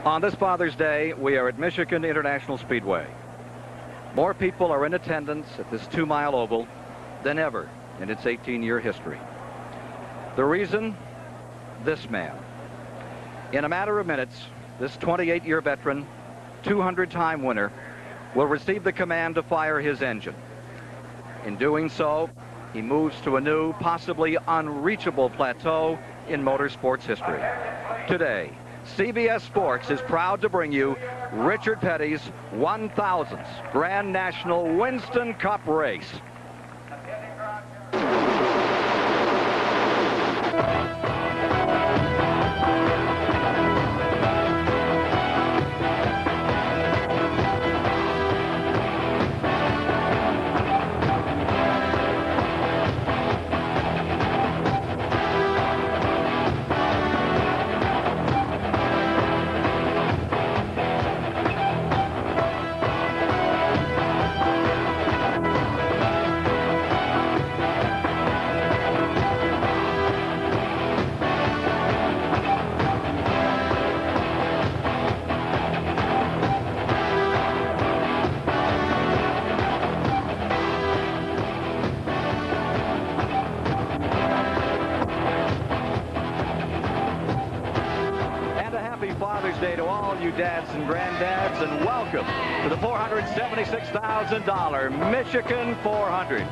On this Father's Day, we are at Michigan International Speedway. More people are in attendance at this 2-mile oval than ever in its 18-year history. The reason? This man. In a matter of minutes, this 28-year veteran, 200-time winner, will receive the command to fire his engine. In doing so, he moves to a new, possibly unreachable plateau in motorsports history. Today, CBS Sports is proud to bring you Richard Petty's 1000th Grand National Winston Cup race. Father's Day to all you dads and granddads, and welcome to the $476,000 Michigan 400.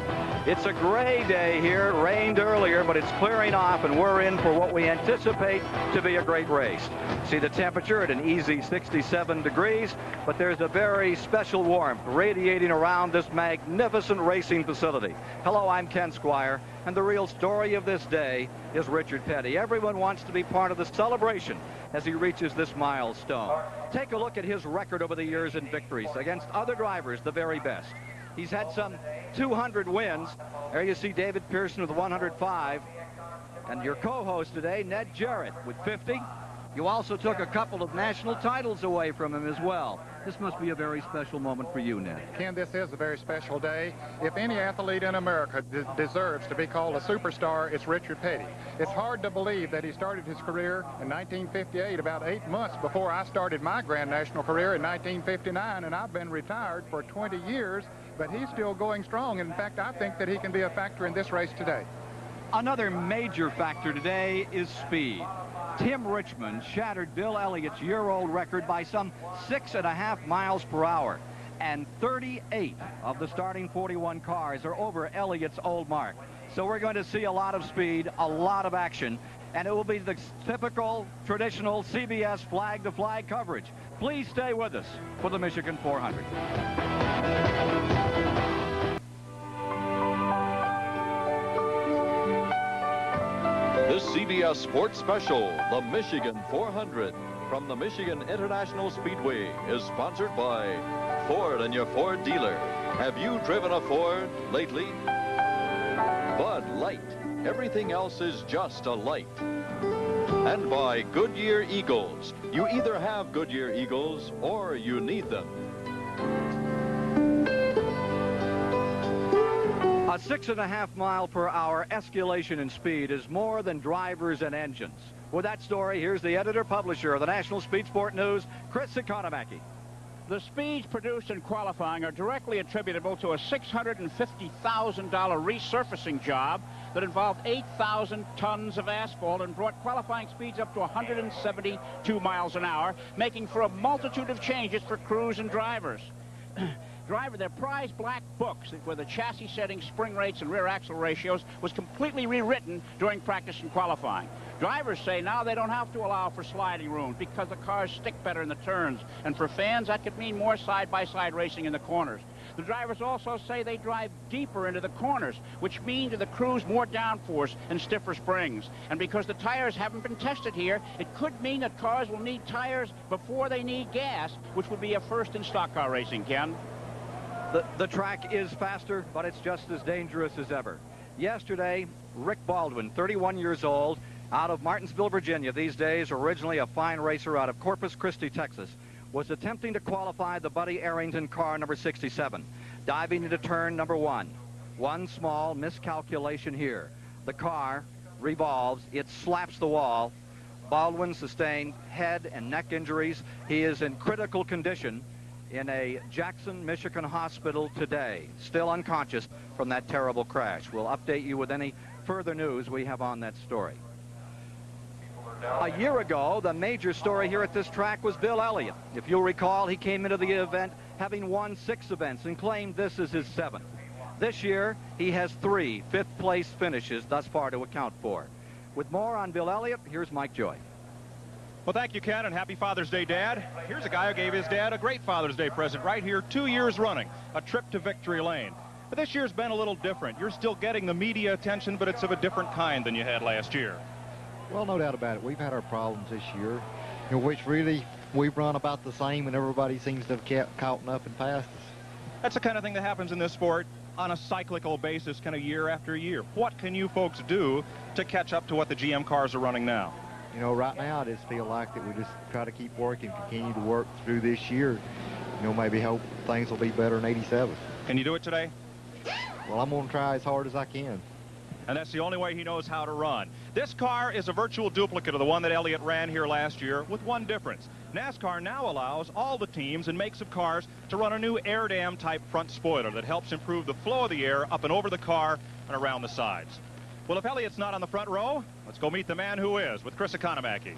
It's a gray day here. It rained earlier, but it's clearing off, and we're in for what we anticipate to be a great race. See the temperature at an easy 67 degrees, but there's a very special warmth radiating around this magnificent racing facility. Hello, I'm Ken Squire, and the real story of this day is Richard Petty. Everyone wants to be part of the celebration as he reaches this milestone. Take a look at his record over the years in victories against other drivers, the very best. He's had some 200 wins. There you see David Pearson with 105. And your co-host today, Ned Jarrett, with 50. You also took a couple of national titles away from him as well. This must be a very special moment for you, Ned. Ken, this is a very special day. If any athlete in America deserves to be called a superstar, it's Richard Petty. It's hard to believe that he started his career in 1958, about 8 months before I started my Grand National career in 1959, and I've been retired for 20 years, but he's still going strong. In fact, I think that he can be a factor in this race today. Another major factor today is speed. Tim Richmond shattered Bill Elliott's year-old record by some 6.5 miles per hour. And 38 of the starting 41 cars are over Elliott's old mark. So we're going to see a lot of speed, a lot of action, and it will be the typical, traditional CBS flag-to-flag coverage. Please stay with us for the Michigan 400. This CBS Sports Special, the Michigan 400, from the Michigan International Speedway, is sponsored by Ford and your Ford dealer. Have you driven a Ford lately? Bud Light. Everything else is just a light. And by Goodyear Eagles. You either have Goodyear Eagles or you need them. A 6.5 mile per hour escalation in speed is more than drivers and engines. With that story, here's the editor-publisher of the National Speed Sport News, Chris Economaki. The speeds produced in qualifying are directly attributable to a $650,000 resurfacing job that involved 8,000 tons of asphalt and brought qualifying speeds up to 172 miles an hour, making for a multitude of changes for crews and drivers. Their prize black books where the chassis settings, spring rates, and rear axle ratios was completely rewritten during practice and qualifying. Drivers say now they don't have to allow for sliding rooms because the cars stick better in the turns. And for fans, that could mean more side-by-side racing in the corners. The drivers also say they drive deeper into the corners, which means to the crews more downforce and stiffer springs. And because the tires haven't been tested here, it could mean that cars will need tires before they need gas, which would be a first in stock car racing, Ken. The track is faster, but it's just as dangerous as ever. Yesterday, Rick Baldwin, 31 years old, out of Martinsville, Virginia, these days originally a fine racer out of Corpus Christi, Texas, was attempting to qualify the Buddy Arrington car number 67, diving into turn number 1. One small miscalculation here. The car revolves, it slaps the wall. Baldwin sustained head and neck injuries. He is in critical condition in a Jackson, Michigan hospital today, still unconscious from that terrible crash. We'll update you with any further news we have on that story. A year ago, the major story here at this track was Bill Elliott. If you'll recall, he came into the event having won 6 events and claimed this is his 7th. This year, he has 3 fifth-place finishes thus far to account for. With more on Bill Elliott, here's Mike Joy. Well, thank you, Ken, and happy Father's Day, Dad. Here's a guy who gave his dad a great Father's Day present right here 2 years running, a trip to Victory Lane. But this year's been a little different. You're still getting the media attention, but it's of a different kind than you had last year. Well, no doubt about it. We've had our problems this year, which really we've run about the same, and everybody seems to have kept caught up and passed us. That's the kind of thing that happens in this sport on a cyclical basis, kind of year after year. What can you folks do to catch up to what the GM cars are running now? You know, right now I just feel like that we just try to keep working, continue to work through this year. You know, maybe hope things will be better in 87. Can you do it today? Well, I'm going to try as hard as I can. And that's the only way he knows how to run. This car is a virtual duplicate of the one that Elliott ran here last year, with one difference. NASCAR now allows all the teams and makes of cars to run a new air dam type front spoiler that helps improve the flow of the air up and over the car and around the sides. Well, if Elliott's not on the front row, let's go meet the man who is with Chris Economaki.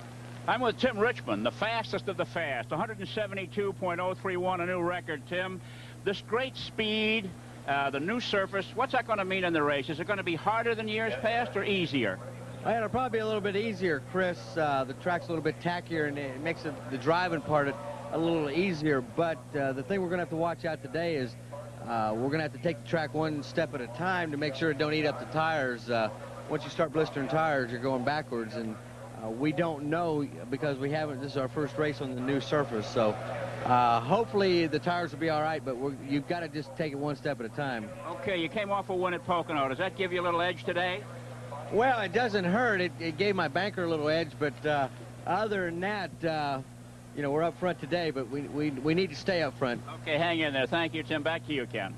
I'm with Tim Richmond, the fastest of the fast, 172.031, a new record, Tim. This great speed, the new surface, what's that going to mean in the race? Is it going to be harder than years past or easier? Well, it'll probably be a little bit easier, Chris. The track's a little bit tackier, and it makes the driving part a little easier. But the thing we're going to have to watch out today is we're going to have to take the track one step at a time to make sure it don't eat up the tires. Once you start blistering tires, you're going backwards, and we don't know because we haven't. This is our first race on the new surface, so hopefully the tires will be all right, but you've got to just take it one step at a time. Okay, you came off a win at Pocono. Does that give you a little edge today? Well, it doesn't hurt. It gave my banker a little edge, but other than that, you know, we're up front today, but we need to stay up front. Okay, hang in there. Thank you, Tim. Back to you, Ken.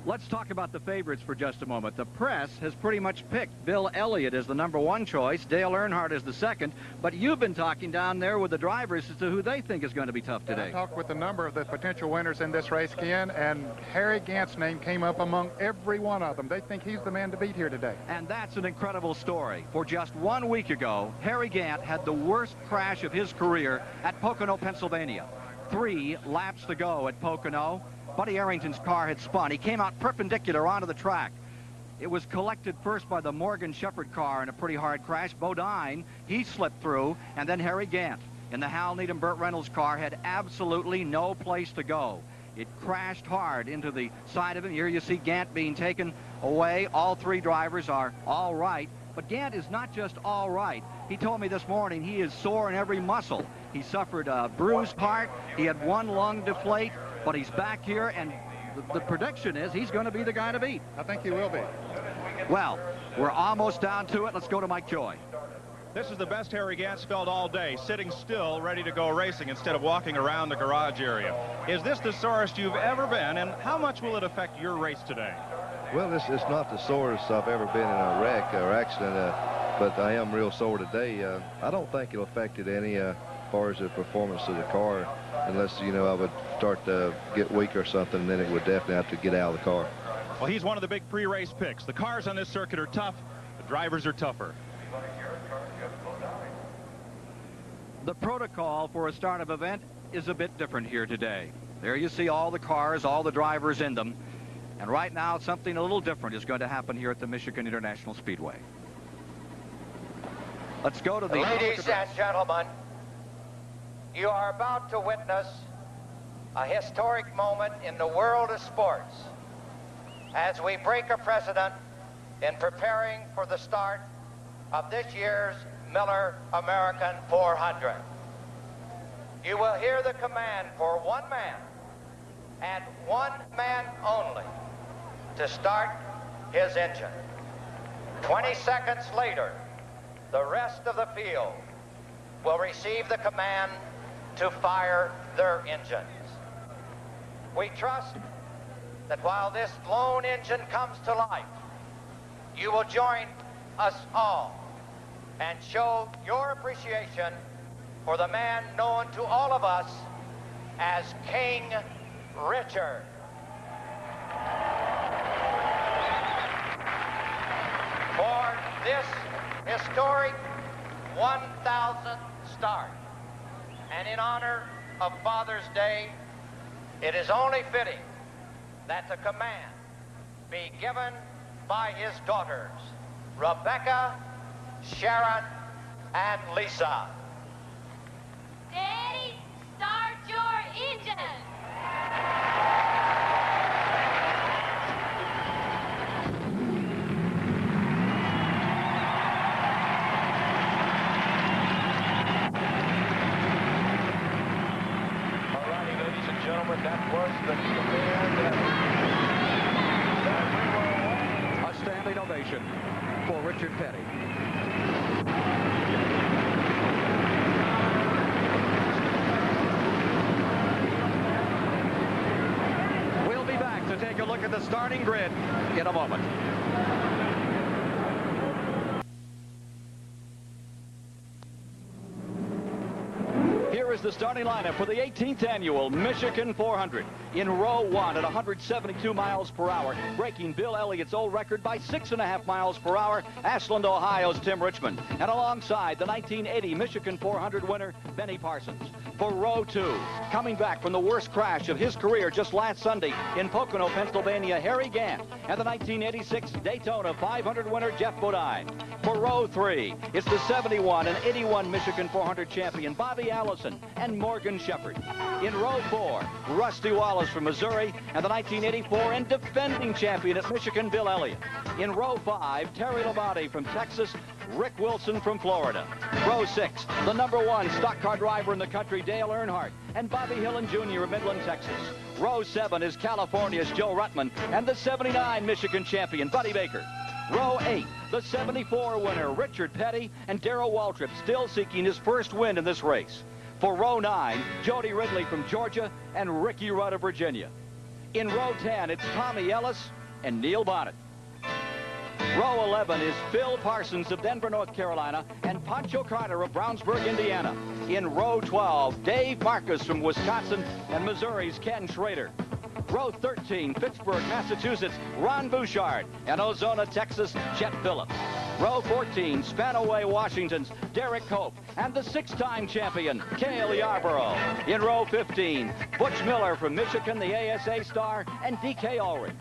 Let's talk about the favorites for just a moment. The press has pretty much picked Bill Elliott as the #1 choice, Dale Earnhardt as the 2nd, but you've been talking down there with the drivers as to who they think is going to be tough today. I talked with a number of the potential winners in this race, Ken, and Harry Gant's name came up among every one of them. They think he's the man to beat here today. And that's an incredible story. For just 1 week ago, Harry Gant had the worst crash of his career at Pocono, Pennsylvania. 3 laps to go at Pocono. Buddy Arrington's car had spun. He came out perpendicular onto the track. It was collected first by the Morgan Shepherd car in a pretty hard crash. Bodine, he slipped through, and then Harry Gant in the Hal Needham Burt Reynolds car had absolutely no place to go. It crashed hard into the side of him. Here you see Gant being taken away. All 3 drivers are all right, but Gant is not just all right. He told me this morning he is sore in every muscle. He suffered a bruised heart. He had 1 lung deflate. But he's back here, and the prediction is he's going to be the guy to beat. I think he will be. Well, we're almost down to it. Let's go to Mike Joy. This is the best Harry Gant's felt all day, sitting still, ready to go racing instead of walking around the garage area. Is this the sorest you've ever been, and how much will it affect your race today? Well, it's not the sorest I've ever been in a wreck or accident, but I am real sore today. I don't think it'll affect it any as far as the performance of the car, unless, you know, I would start to get weak or something, and then it would definitely have to get out of the car. Well, he's one of the big pre-race picks. The cars on this circuit are tough. The drivers are tougher. The protocol for a start of event is a bit different here today. There you see all the cars, all the drivers in them. And right now, something a little different is going to happen here at the Michigan International Speedway. Let's go to the... Ladies and gentlemen, you are about to witness a historic moment in the world of sports as we break a precedent in preparing for the start of this year's Miller American 400. You will hear the command for one man and one man only to start his engine. 20 seconds later, the rest of the field will receive the command to fire their engines. We trust that while this lone engine comes to life, you will join us all and show your appreciation for the man known to all of us as King Richard. For this historic 1,000th start, and in honor of Father's Day, it is only fitting that the command be given by his daughters, Rebecca, Sharon, and Lisa. Daddy, start your engine. All righty, ladies and gentlemen, that was the command. A standing ovation for Richard Petty. We'll be back to take a look at the starting grid in a moment. Here is the starting lineup for the 18th annual Michigan 400. In row 1 at 172 miles per hour, breaking Bill Elliott's old record by 6.5 miles per hour, Ashland, Ohio's Tim Richmond. And alongside the 1980 Michigan 400 winner, Benny Parsons. For row 2, coming back from the worst crash of his career just last Sunday in Pocono, Pennsylvania, Harry Gant, and the 1986 Daytona 500 winner, Jeff Bodine. For row 3, it's the 71 and 81 Michigan 400 champion, Bobby Allison and Morgan Shepherd. In row 4, Rusty Wallace from Missouri and the 1984 and defending champion at Michigan, Bill Elliott. In row 5, Terry Labonte from Texas, Rick Wilson from Florida. Row 6, the #1 stock car driver in the country, Dale Earnhardt, and Bobby Hillin Jr. of Midland, Texas. Row 7 is California's Joe Ruttman and the 79 Michigan champion, Buddy Baker. Row 8, the 74 winner, Richard Petty, and Darrell Waltrip still seeking his first win in this race. For row 9, Jody Ridley from Georgia and Ricky Rudd of Virginia. In row 10, it's Tommy Ellis and Neil Bonnet. Row 11 is Phil Parsons of Denver, North Carolina, and Pancho Carter of Brownsburg, Indiana. In row 12, Dave Marcus from Wisconsin and Missouri's Ken Schrader. Row 13, Pittsburgh, Massachusetts, Ron Bouchard, and Ozona, Texas, Chet Phillips. Row 14, Spanaway, Washington's Derek Cope, and the 6-time champion, Cale Yarborough. In row 15, Butch Miller from Michigan, the ASA star, and DK Ulrich.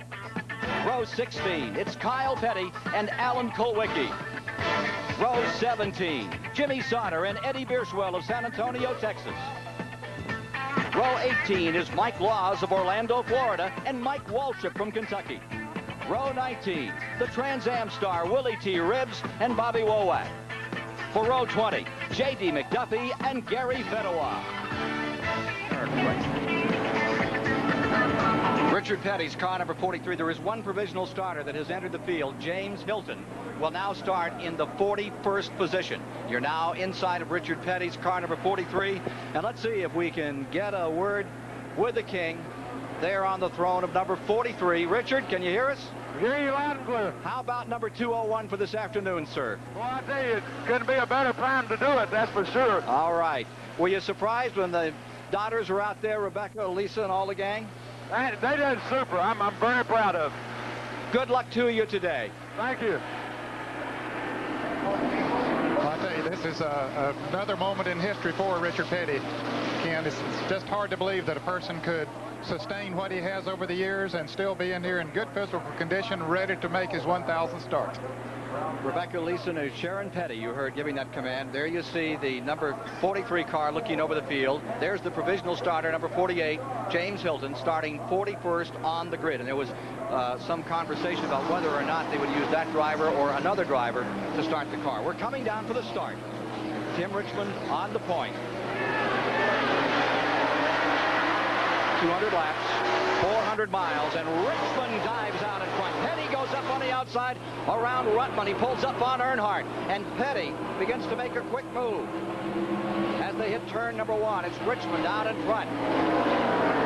Row 16, it's Kyle Petty and Alan Kulwicki. Row 17, Jimmy Sauter and Eddie Bierswell of San Antonio, Texas. Row 18 is Mike Laws of Orlando, Florida, and Mike Waltrip from Kentucky. Row 19, the Trans Am star Willie T. Ribbs and Bobby Wowak. For row 20, J.D. McDuffie and Gary Fedorov. Richard Petty's car number 43. There is one provisional starter that has entered the field. James Hilton will now start in the 41st position. You're now inside of Richard Petty's car number 43. And let's see if we can get a word with the king there on the throne of number 43. Richard, can you hear us? Hear you loud and clear. How about number 201 for this afternoon, sir? Well, I tell you, it couldn't be a better time to do it, that's for sure. All right. Were you surprised when the daughters were out there, Rebecca, Lisa, and all the gang? They did super. I'm very proud of them. Good luck to you today. Thank you. Well, I tell you, this is another moment in history for Richard Petty. Ken, it's just hard to believe that a person could sustain what he has over the years and still be in here in good physical condition, ready to make his 1,000th start. Rebecca Leeson and Sharon Petty, you heard giving that command. There you see the number 43 car looking over the field. There's the provisional starter, number 48, James Hilton, starting 41st on the grid. And there was some conversation about whether or not they would use that driver or another driver to start the car. We're coming down for the start. Tim Richmond on the point. 200 laps, 400 miles, and Richmond dives out in front. Petty goes up on the outside around Ruttman. He pulls up on Earnhardt, and Petty begins to make a quick move. As as they hit turn number 1. It's Richmond out in front.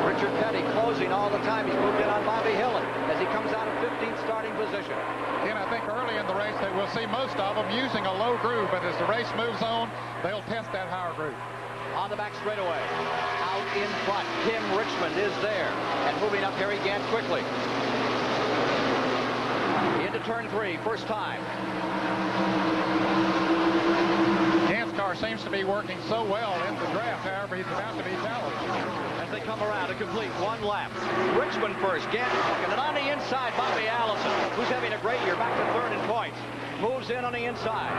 Richard Petty closing all the time. He's moved in on Bobby Hillin as he comes out of 15th starting position. Again, I think early in the race that we'll see most of them using a low groove, but as the race moves on, they'll test that higher groove. On the back straightaway, out in front, Tim Richmond is there. And moving up Harry Gant quickly. Into turn 3, first time. Gant's car seems to be working so well in the draft, however, he's about to be challenged. As they come around to complete 1 lap. Richmond first, Gant second, and on the inside, Bobby Allison, who's having a great year, back to 3rd in points. Moves in on the inside.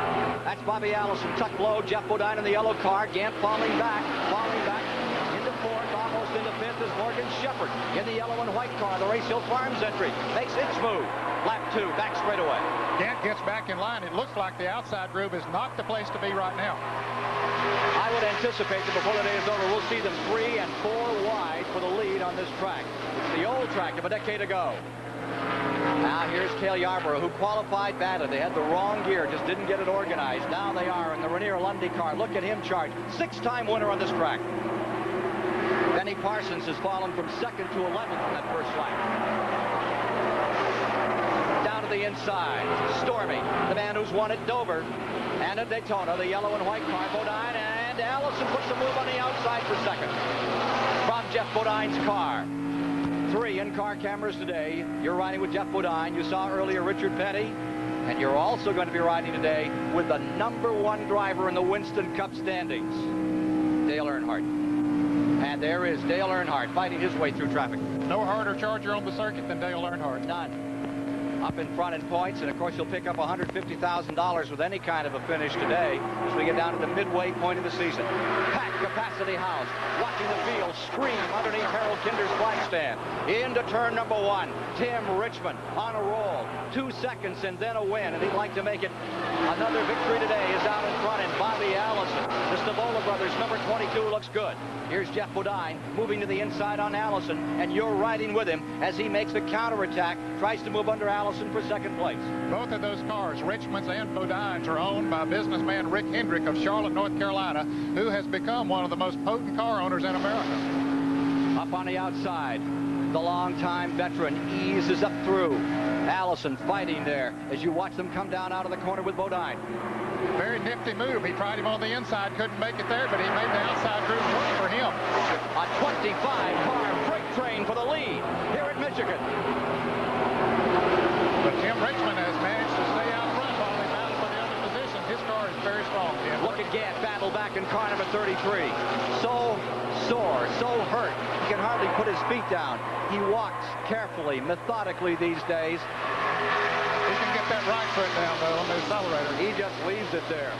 That's Bobby Allison, tuck low, Jeff Bodine in the yellow car, Gant falling back into 4th, almost into 5th is Morgan Shepherd in the yellow and white car, the Race Hill Farms entry. Makes its move. Lap 2, back straightaway. Gant gets back in line. It looks like the outside groove is not the place to be right now. I would anticipate that before the day is over, we'll see them 3 and 4 wide for the lead on this track. It's the old track of a decade ago. Now here's Cale Yarborough, who qualified badly. They had the wrong gear, just didn't get it organized. Now they are in the Rainier Lundy car. Look at him charge. 6-time winner on this track. Benny Parsons has fallen from 2nd to 11th in that first lap. Down to the inside, Stormy, the man who's won at Dover and at Daytona, the yellow and white car. Bodine and Allison puts a move on the outside for 2nd. From Jeff Bodine's car. 3 in-car cameras today. You're riding with Jeff Bodine. You saw earlier Richard Petty. And you're also going to be riding today with the #1 driver in the Winston Cup standings, Dale Earnhardt. And there is Dale Earnhardt fighting his way through traffic. No harder charger on the circuit than Dale Earnhardt. None. Up in front in points, and of course you'll pick up $150,000 with any kind of a finish today as we get down to the midway point of the season. Packed capacity house, watching the field scream underneath Harold Kinder's flag stand. Into turn number 1, Tim Richmond on a roll. 2 seconds and then a win, and he'd like to make it another victory today. Is out in front, and Bobby Allison, the Stavola brothers, number 22, looks good. Here's Jeff Bodine moving to the inside on Allison, and you're riding with him as he makes the counterattack, tries to move under Allison for 2nd place. Both of those cars, Richmond's and Bodine's, are owned by businessman Rick Hendrick of Charlotte, North Carolina, who has become one of the most potent car owners in America. Up on the outside, the longtime veteran eases up through. Allison fighting there as you watch them come down out of the corner with Bodine. Very nifty move. He tried him on the inside, couldn't make it there, but he made the outside groove work for him. A 25-car freight train for the lead here at Michigan. But Tim Richmond has managed to stay out front while they battle for the other position. His car is very strong, Tim. Look at Gant battle back in car number 33. So sore, so hurt, he can hardly put his feet down. He walks carefully, methodically these days. He can get that right foot down, though, on the accelerator. He just leaves it there.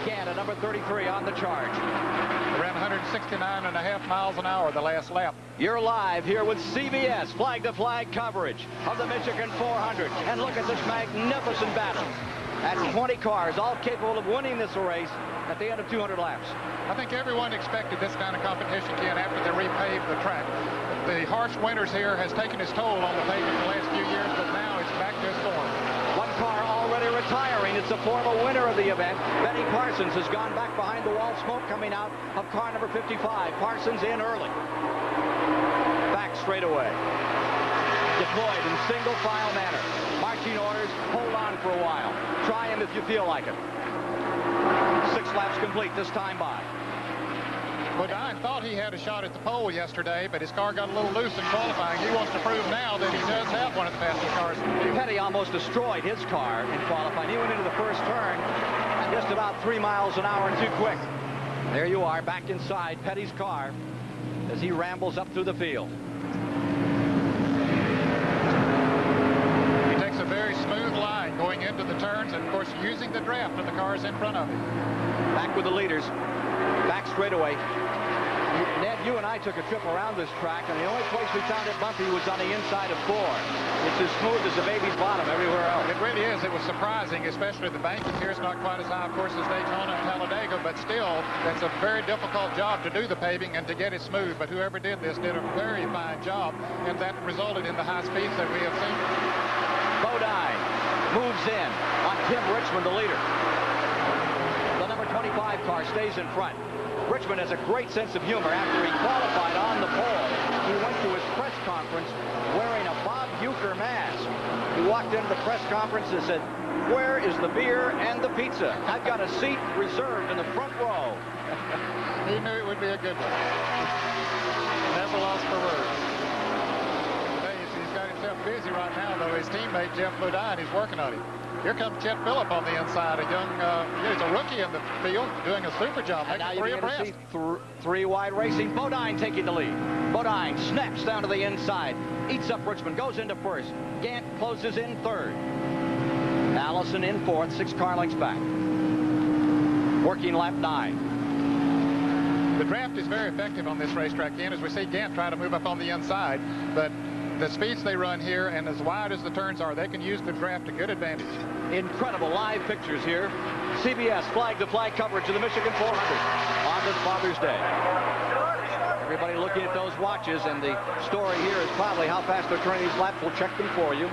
Gant at number 33 on the charge. Around 169.5 miles an hour the last lap. You're live here with CBS flag-to-flag coverage of the Michigan 400. And look at this magnificent battle. That's 20 cars, all capable of winning this race at the end of 200 laps. I think everyone expected this kind of competition, Ken, after they repaved the track. The harsh winters here has taken its toll on the pavement the last few years, but now it's back to its form. One car already retiring. It's a former winner of the event. Benny Parsons has gone back behind the wall, smoke coming out of car number 55. Parsons in early. Back straight away. Deployed in single file manner. Marching orders, hold on for a while. Try him if you feel like it. 6 laps complete this time by. Bodine thought he had a shot at the pole yesterday, but his car got a little loose in qualifying. He wants to prove now that he does have one of the fastest cars in the field. Petty almost destroyed his car in qualifying. He went into the first turn just about 3 miles an hour too quick. There you are, back inside Petty's car as he rambles up through the field. He takes a very smooth line going into the turns, and of course using the draft of the cars in front of him. Back with the leaders. Back straightaway. Ned, you and I took a trip around this track, and the only place we found it bumpy was on the inside of 4. It's as smooth as a baby's bottom everywhere else. It really is. It was surprising, especially the banking here is not quite as high, of course, as Daytona and Talladega, but still, that's a very difficult job to do the paving and to get it smooth. But whoever did this did a very fine job, and that resulted in the high speeds that we have seen. Bodine moves in on Tim Richmond, the leader. The number 25 car stays in front. Richmond has a great sense of humor. After he qualified on the pole, he went to his press conference wearing a Bob Uecker mask. He walked into the press conference and said, "Where is the beer and the pizza? I've got a seat reserved in the front row." He knew it would be a good one. Never lost for words. He's got himself busy right now, though. His teammate, Jeff Bodine, is working on him. Here comes Chet Phillip on the inside, a young, he's a rookie in the field, doing a super job, making three abreast. Three wide racing. Bodine taking the lead. Bodine snaps down to the inside, eats up Richmond, goes into first. Gant closes in third. Allison in fourth, 6 car lengths back. Working lap 9. The draft is very effective on this racetrack, again, as we see Gant try to move up on the inside, but the speeds they run here, and as wide as the turns are, they can use the draft to good advantage. Incredible live pictures here. CBS flag-to-flag coverage of the Michigan 400 on this Father's Day. Everybody looking at those watches, and the story here is probably how fast they're turning these laps. We'll check them for you.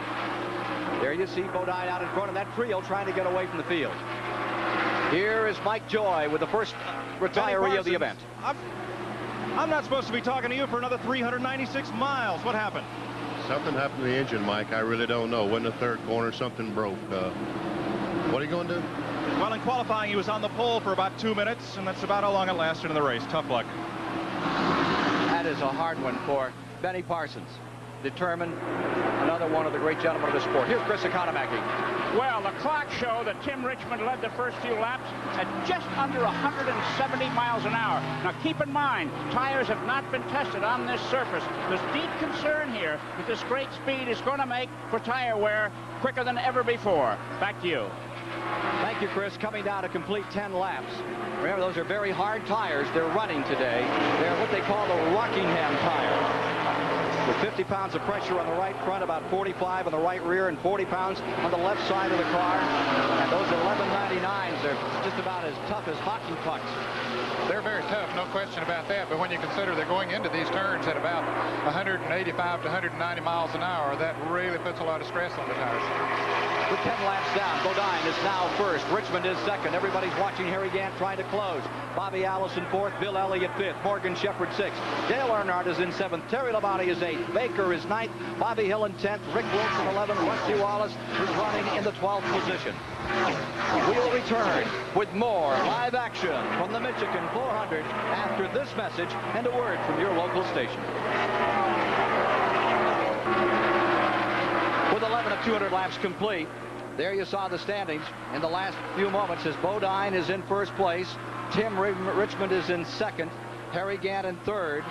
There you see Bodine out in front of that trio trying to get away from the field. Here is Mike Joy with the first retiree of the event. I'm not supposed to be talking to you for another 396 miles. What happened? Something happened to the engine, Mike. I really don't know. When the third corner, something broke. What are you going to do? Well, in qualifying, he was on the pole for about 2 minutes, and that's about how long it lasted in the race. Tough luck. That is a hard one for Benny Parsons. Determined, another one of the great gentlemen of the sport. Here's Chris Economaki. Well, the clock showed that Tim Richmond led the first few laps at just under 170 miles an hour. Now, keep in mind, tires have not been tested on this surface. There's deep concern here that this great speed is going to make for tire wear quicker than ever before. Back to you. Thank you, Chris. Coming down to complete 10 laps. Remember, those are very hard tires they're running today. They're what they call the Rockingham tires. With 50 pounds of pressure on the right front, about 45 on the right rear, and 40 pounds on the left side of the car. And those 1199s are just about as tough as hockey pucks. They're very tough, no question about that. But when you consider they're going into these turns at about 185 to 190 miles an hour, that really puts a lot of stress on the tires. With 10 laps down, Bodine is now first. Richmond is second. Everybody's watching Harry Gant trying to close. Bobby Allison fourth. Bill Elliott fifth. Morgan Shepherd sixth. Dale Earnhardt is in seventh. Terry Labonte is eighth. Baker is ninth. Bobby Hill in 10th. Rick Wilson 11th. Rusty Wallace is running in the 12th position. We'll return with more live action from the Michigan 400 after this message and a word from your local station. With 11 of 200 laps complete, there you saw the standings in the last few moments as Bodine is in first place, Tim Richmond is in second, Harry Gant in third,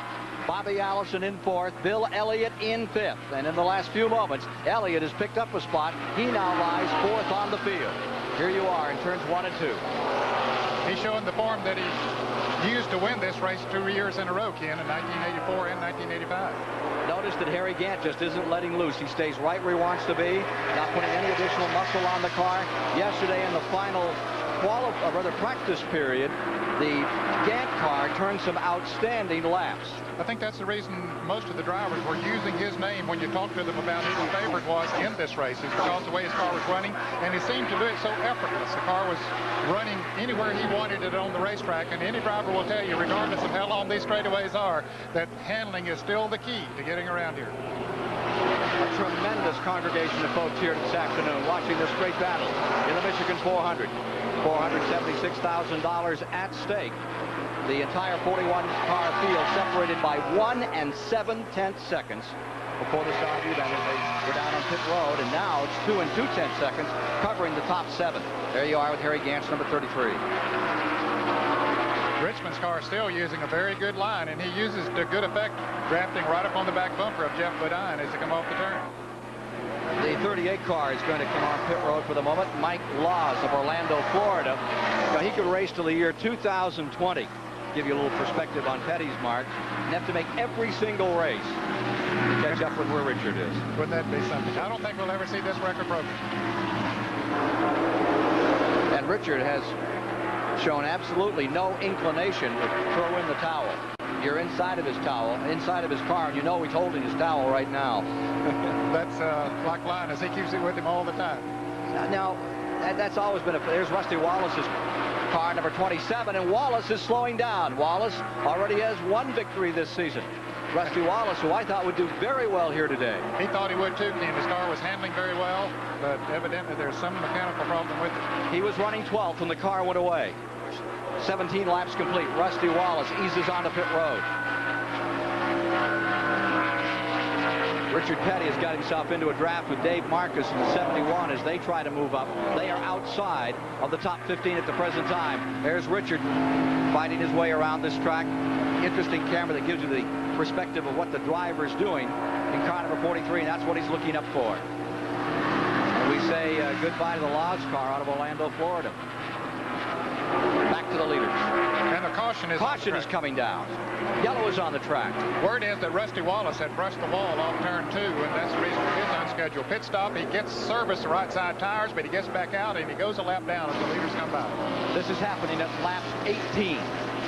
Bobby Allison in fourth, Bill Elliott in fifth. And in the last few moments, Elliott has picked up a spot. He now lies fourth on the field. Here you are in turns 1 and 2. He's showing the form that he used to win this race 2 years in a row, Ken, in 1984 and 1985. Notice that Harry Gant just isn't letting loose. He stays right where he wants to be, not putting any additional muscle on the car. Yesterday in the final practice period, the Gant car turned some outstanding laps. I think that's the reason most of the drivers were using his name when you talk to them about who the favorite was in this race. It's because of the way his car was running, and he seemed to do it so effortless. The car was running anywhere he wanted it on the racetrack, and any driver will tell you, regardless of how long these straightaways are, that handling is still the key to getting around here. A tremendous congregation of folks here this afternoon watching this great battle in the Michigan 400. $476,000 at stake. The entire 41-car field separated by 1 7/10 seconds before the start of the event as they were down on pit road, and now it's 2 2/10 seconds covering the top 7. There you are with Harry Gant's number 33. Richmond's car is still using a very good line, and he uses to good effect drafting right up on the back bumper of Jeff Bodine as they come off the turn. The 38 car is going to come on pit road for the moment. Mike Laws of Orlando, Florida. Now, he could race till the year 2020. Give you a little perspective on Petty's mark. You have to make every single race to catch up with where Richard is. Wouldn't that be something? I don't think we'll ever see this record broken. And Richard has shown absolutely no inclination to throw in the towel. You're inside of his towel, inside of his car, and you know he's holding his towel right now. That's like Linus. He keeps it with him all the time. Now, that's always been there's Rusty Wallace's Car number 27, and Wallace is slowing down. Wallace already has one victory this season. Rusty Wallace, who I thought would do very well here today. He thought he would too, Ken. His car was handling very well, but evidently there's some mechanical problem with it. He was running 12th when the car went away. 17 laps complete. Rusty Wallace eases onto pit road. Richard Petty has got himself into a draft with Dave Marcus in the 71 as they try to move up. They are outside of the top 15 at the present time. There's Richard fighting his way around this track. Interesting camera that gives you the perspective of what the driver's doing in car number 43, and that's what he's looking up for. And we say goodbye to the Laws car out of Orlando, Florida. Back to the leaders. And the caution is coming down. Yellow is on the track. Word is that Rusty Wallace had brushed the wall off turn 2, and that's the reason for his unscheduled pit stop. He gets service the right side tires, but he gets back out and he goes a lap down as the leaders come by. This is happening at lap 18.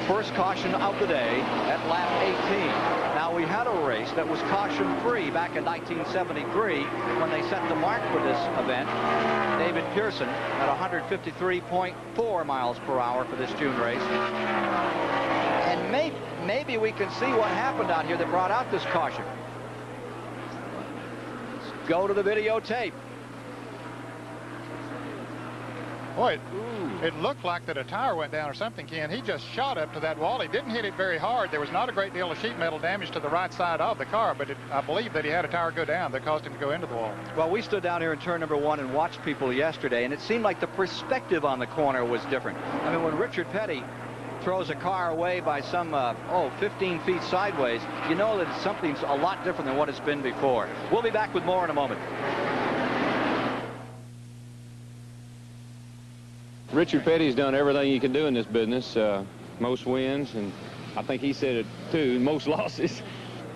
First caution of the day at lap 18. Now, we had a race that was caution-free back in 1973 when they set the mark for this event. David Pearson at 153.4 miles per hour for this June race. And maybe we can see what happened out here that brought out this caution. Let's go to the videotape. Boy, it looked like that a tire went down or something, Ken. He just shot up to that wall. He didn't hit it very hard. There was not a great deal of sheet metal damage to the right side of the car, but I believe that he had a tire go down that caused him to go into the wall. Well, we stood down here in turn number 1 and watched people yesterday, and it seemed like the perspective on the corner was different. I mean, when Richard Petty throws a car away by some 15 feet sideways, you know that something's a lot different than what it's been before. We'll be back with more in a moment. Richard Petty's done everything he can do in this business. Most wins, and I think he said it too, most losses,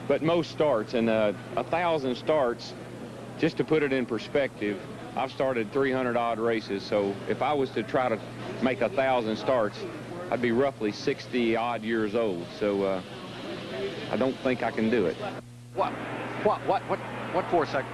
but most starts. And 1,000 starts, just to put it in perspective, I've started 300 odd races, so if I was to try to make 1,000 starts, I'd be roughly 60 odd years old. So I don't think I can do it. What for a second?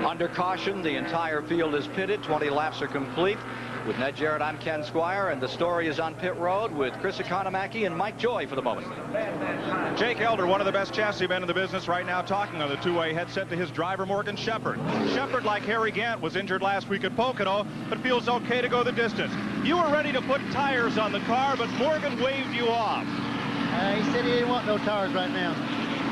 Under caution, the entire field is pitted. 20 laps are complete. With Ned Jarrett, I'm Ken Squire, and the story is on pit road with Chris Economaki and Mike Joy for the moment. Jake Elder, one of the best chassis men in the business right now, talking on the two-way headset to his driver, Morgan Shepherd. Shepherd, like Harry Gant, was injured last week at Pocono, but feels okay to go the distance. You were ready to put tires on the car, but Morgan waved you off. He said he didn't want no tires right now.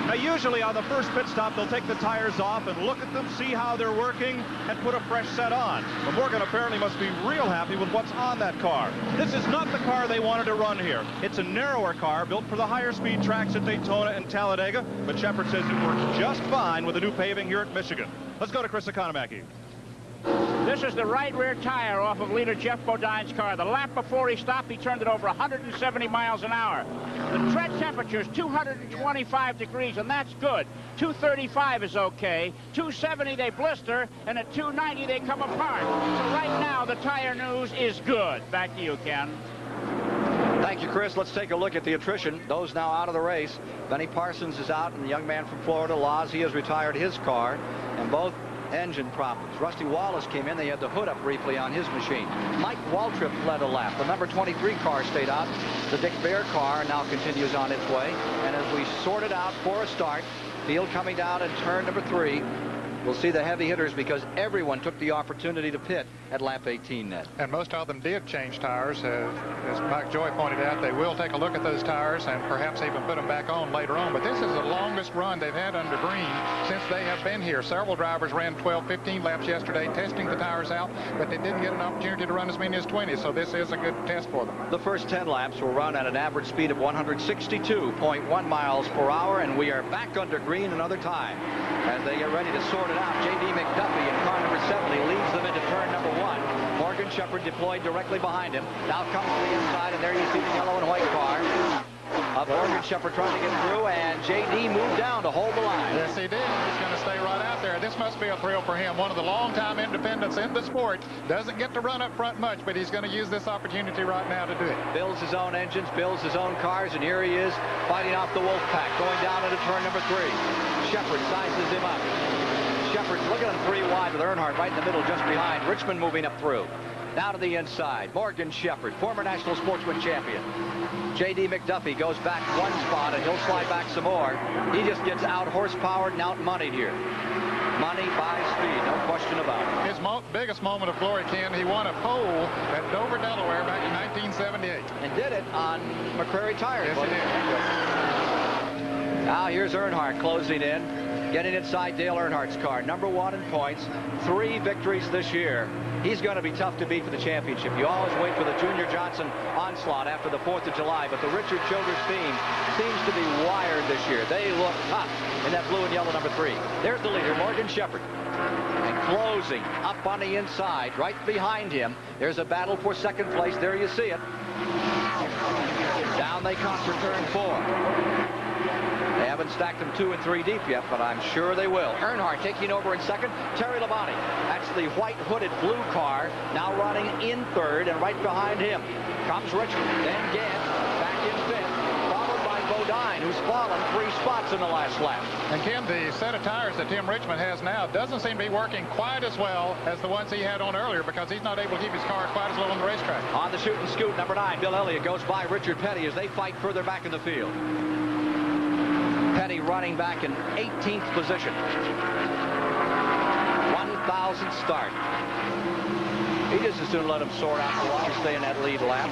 Now, usually on the first pit stop, they'll take the tires off and look at them, see how they're working, and put a fresh set on. But Morgan apparently must be real happy with what's on that car. This is not the car they wanted to run here. It's a narrower car built for the higher speed tracks at Daytona and Talladega, but Shepherd says it works just fine with the new paving here at Michigan. Let's go to Chris Economaki. This is the right rear tire off of leader Jeff Bodine's car. The lap before he stopped, he turned it over 170 miles an hour. The tread temperature is 225 degrees, and that's good. 235 is okay. 270 they blister, and at 290 they come apart. So right now the tire news is good. Back to you, Ken. Thank you, Chris. Let's take a look at the attrition. Those now out of the race. Benny Parsons is out, and the young man from Florida, Laws, he has retired his car, and both engine problems. Rusty Wallace came in. They had the hood up briefly on his machine. Mike Waltrip led a lap. The number 23 car stayed out. The Dick Bear car now continues on its way. And as we sort it out for a start, field coming down in turn number 3, we'll see the heavy hitters because everyone took the opportunity to pit at lap 18, Ned. And most of them did change tires. As Mike Joy pointed out, they will take a look at those tires and perhaps even put them back on later on. But this is the longest run they've had under green since they have been here. Several drivers ran 12, 15 laps yesterday testing the tires out, but they didn't get an opportunity to run as many as 20, so this is a good test for them. The first 10 laps will run at an average speed of 162.1 miles per hour, and we are back under green another time. As they get ready to sort it out, J.D. McDuffie in car number 70 leads them into turn number 1. Morgan Shepherd deployed directly behind him. Now comes to the inside, and there you see the yellow and white car of Morgan Shepherd trying to get through, and J.D. moved down to hold the line. Yes, he did. He's going to stay right out there. This must be a thrill for him. One of the longtime independents in the sport. Doesn't get to run up front much, but he's going to use this opportunity right now to do it. Builds his own engines, builds his own cars, and here he is fighting off the Wolf Pack, going down into turn number 3. Shepherd sizes him up. Shepherd Shepard's looking at 3 wide with Earnhardt right in the middle just behind. Richmond moving up through. Now to the inside. Morgan Shepherd, former National Sportsman champion. J.D. McDuffie goes back 1 spot, and he'll slide back some more. He just gets out-horsepowered and out-moneyed here. Money buys speed, no question about it. His biggest moment of glory, Ken, he won a pole at Dover, Delaware back in 1978. And did it on McCrary tires. Yes, he did. Now here's Earnhardt closing in, getting inside Dale Earnhardt's car. #1 in points, 3 victories this year. He's going to be tough to beat for the championship. You always wait for the Junior Johnson onslaught after the 4th of July, but the Richard Childress team seems to be wired this year. They look tough in that blue and yellow #3. There's the leader, Morgan Shepherd. And closing up on the inside, right behind him. There's a battle for 2nd place. There you see it. Down they come for turn 4. They haven't stacked them 2 and 3 deep yet, but I'm sure they will. Earnhardt taking over in 2nd. Terry Labonte. That's the white hooded blue car now running in 3rd, and right behind him comes Richmond. Then Gant back in 5th, followed by Bodine, who's fallen 3 spots in the last lap. And Ken, the set of tires that Tim Richmond has now doesn't seem to be working quite as well as the ones he had on earlier, because he's not able to keep his car quite as low on the racetrack. On the shoot and scoot, #9, Bill Elliott goes by Richard Petty as they fight further back in the field. Petty running back in 18th position. 1,000th start. He just as soon let him soar out the wall, stay in that lead lap.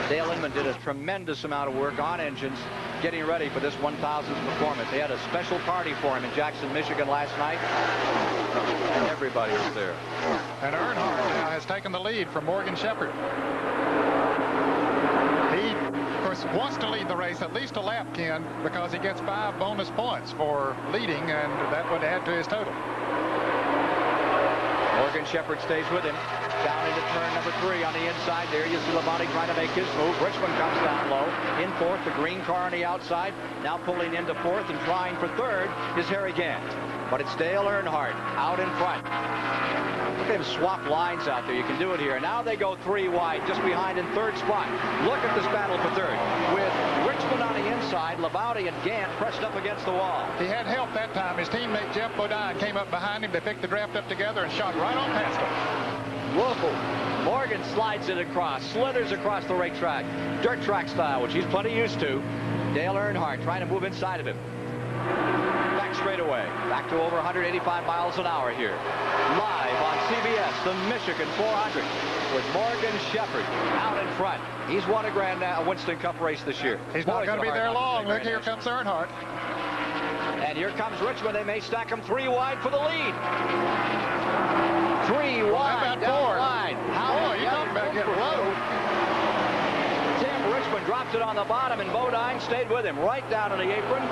Dale Inman did a tremendous amount of work on engines getting ready for this 1,000th performance. They had a special party for him in Jackson, Michigan last night. And everybody was there. And Earnhardt now has taken the lead from Morgan Shepherd. He, of course, wants to lead the race at least a lap, Ken, because he gets 5 bonus points for leading, and that would add to his total. Morgan Shepherd stays with him. Down into turn #3 on the inside. There you see Labonte trying to make his move. Richmond comes down low. In 4th, the green car on the outside. Now pulling into 4th and trying for 3rd is Harry Gant. But it's Dale Earnhardt out in front. Look at him swap lines out there. You can do it here. Now they go 3 wide, just behind in 3rd spot. Look at this battle for 3rd. With Richmond on the inside, Labonte and Gant pressed up against the wall. He had help that time. His teammate Jeff Bodine came up behind him. They picked the draft up together and shot right on past him. Whoa. Morgan slides it across, slithers across the racetrack, dirt track style, which he's plenty used to. Dale Earnhardt trying to move inside of him. Back straight away. Back to over 185 miles an hour here. Live on CBS, the Michigan 400 with Morgan Shepherd out in front. He's won a Winston Cup race this year. He's not going to be there long. Look, here comes Earnhardt. And here comes Richmond. They may stack him 3 wide for the lead. 3 wide down the line. Oh, you talking about getting low. Tim Richmond dropped it on the bottom, and Bodine stayed with him right down to the apron,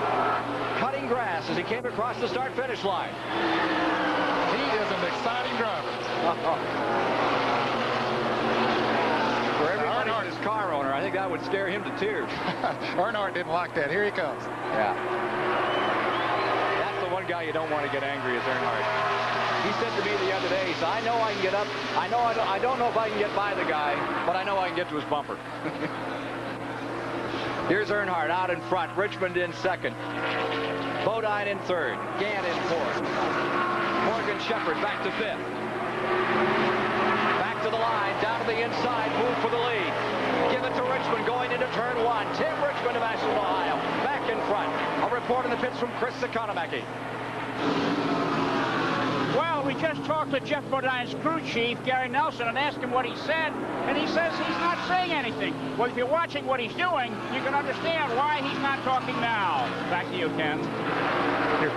cutting grass as he came across the start-finish line. He is an exciting driver. For everybody who's a car owner, I think that would scare him to tears. Earnhardt didn't like that. Here he comes. Yeah. That's the one guy you don't want to get angry is Earnhardt. He said to me the other day, he said, I know I can get up. I don't know if I can get by the guy, but I know I can get to his bumper. Here's Earnhardt out in front. Richmond in 2nd. Bodine in 3rd. Gant in 4th. Morgan Shepherd back to 5th. Back to the line. Down to the inside. Move for the lead. Give it to Richmond going into turn 1. Tim Richmond of Ashland, Ohio. Back in front. A report in the pits from Chris Economaki. Well, we just talked to Jeff Bodine's crew chief, Gary Nelson, and asked him what he said, and he says he's not saying anything. Well, if you're watching what he's doing, you can understand why he's not talking now. Back to you, Ken. Here.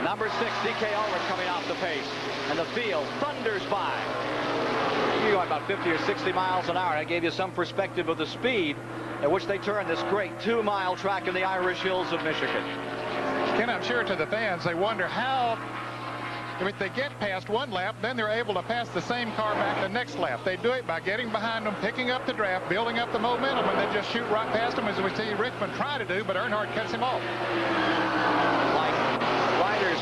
#6, DK Ulrich coming off the pace, and the field thunders by. You're going about 50 or 60 miles an hour. I gave you some perspective of the speed at which they turn this great 2-mile track in the Irish Hills of Michigan. Ken, I'm sure to the fans, they wonder how, if they get past one lap, then they're able to pass the same car back the next lap. They do it by getting behind them, picking up the draft, building up the momentum, and then just shoot right past them, as we see Richmond try to do, but Earnhardt cuts him off. Like riders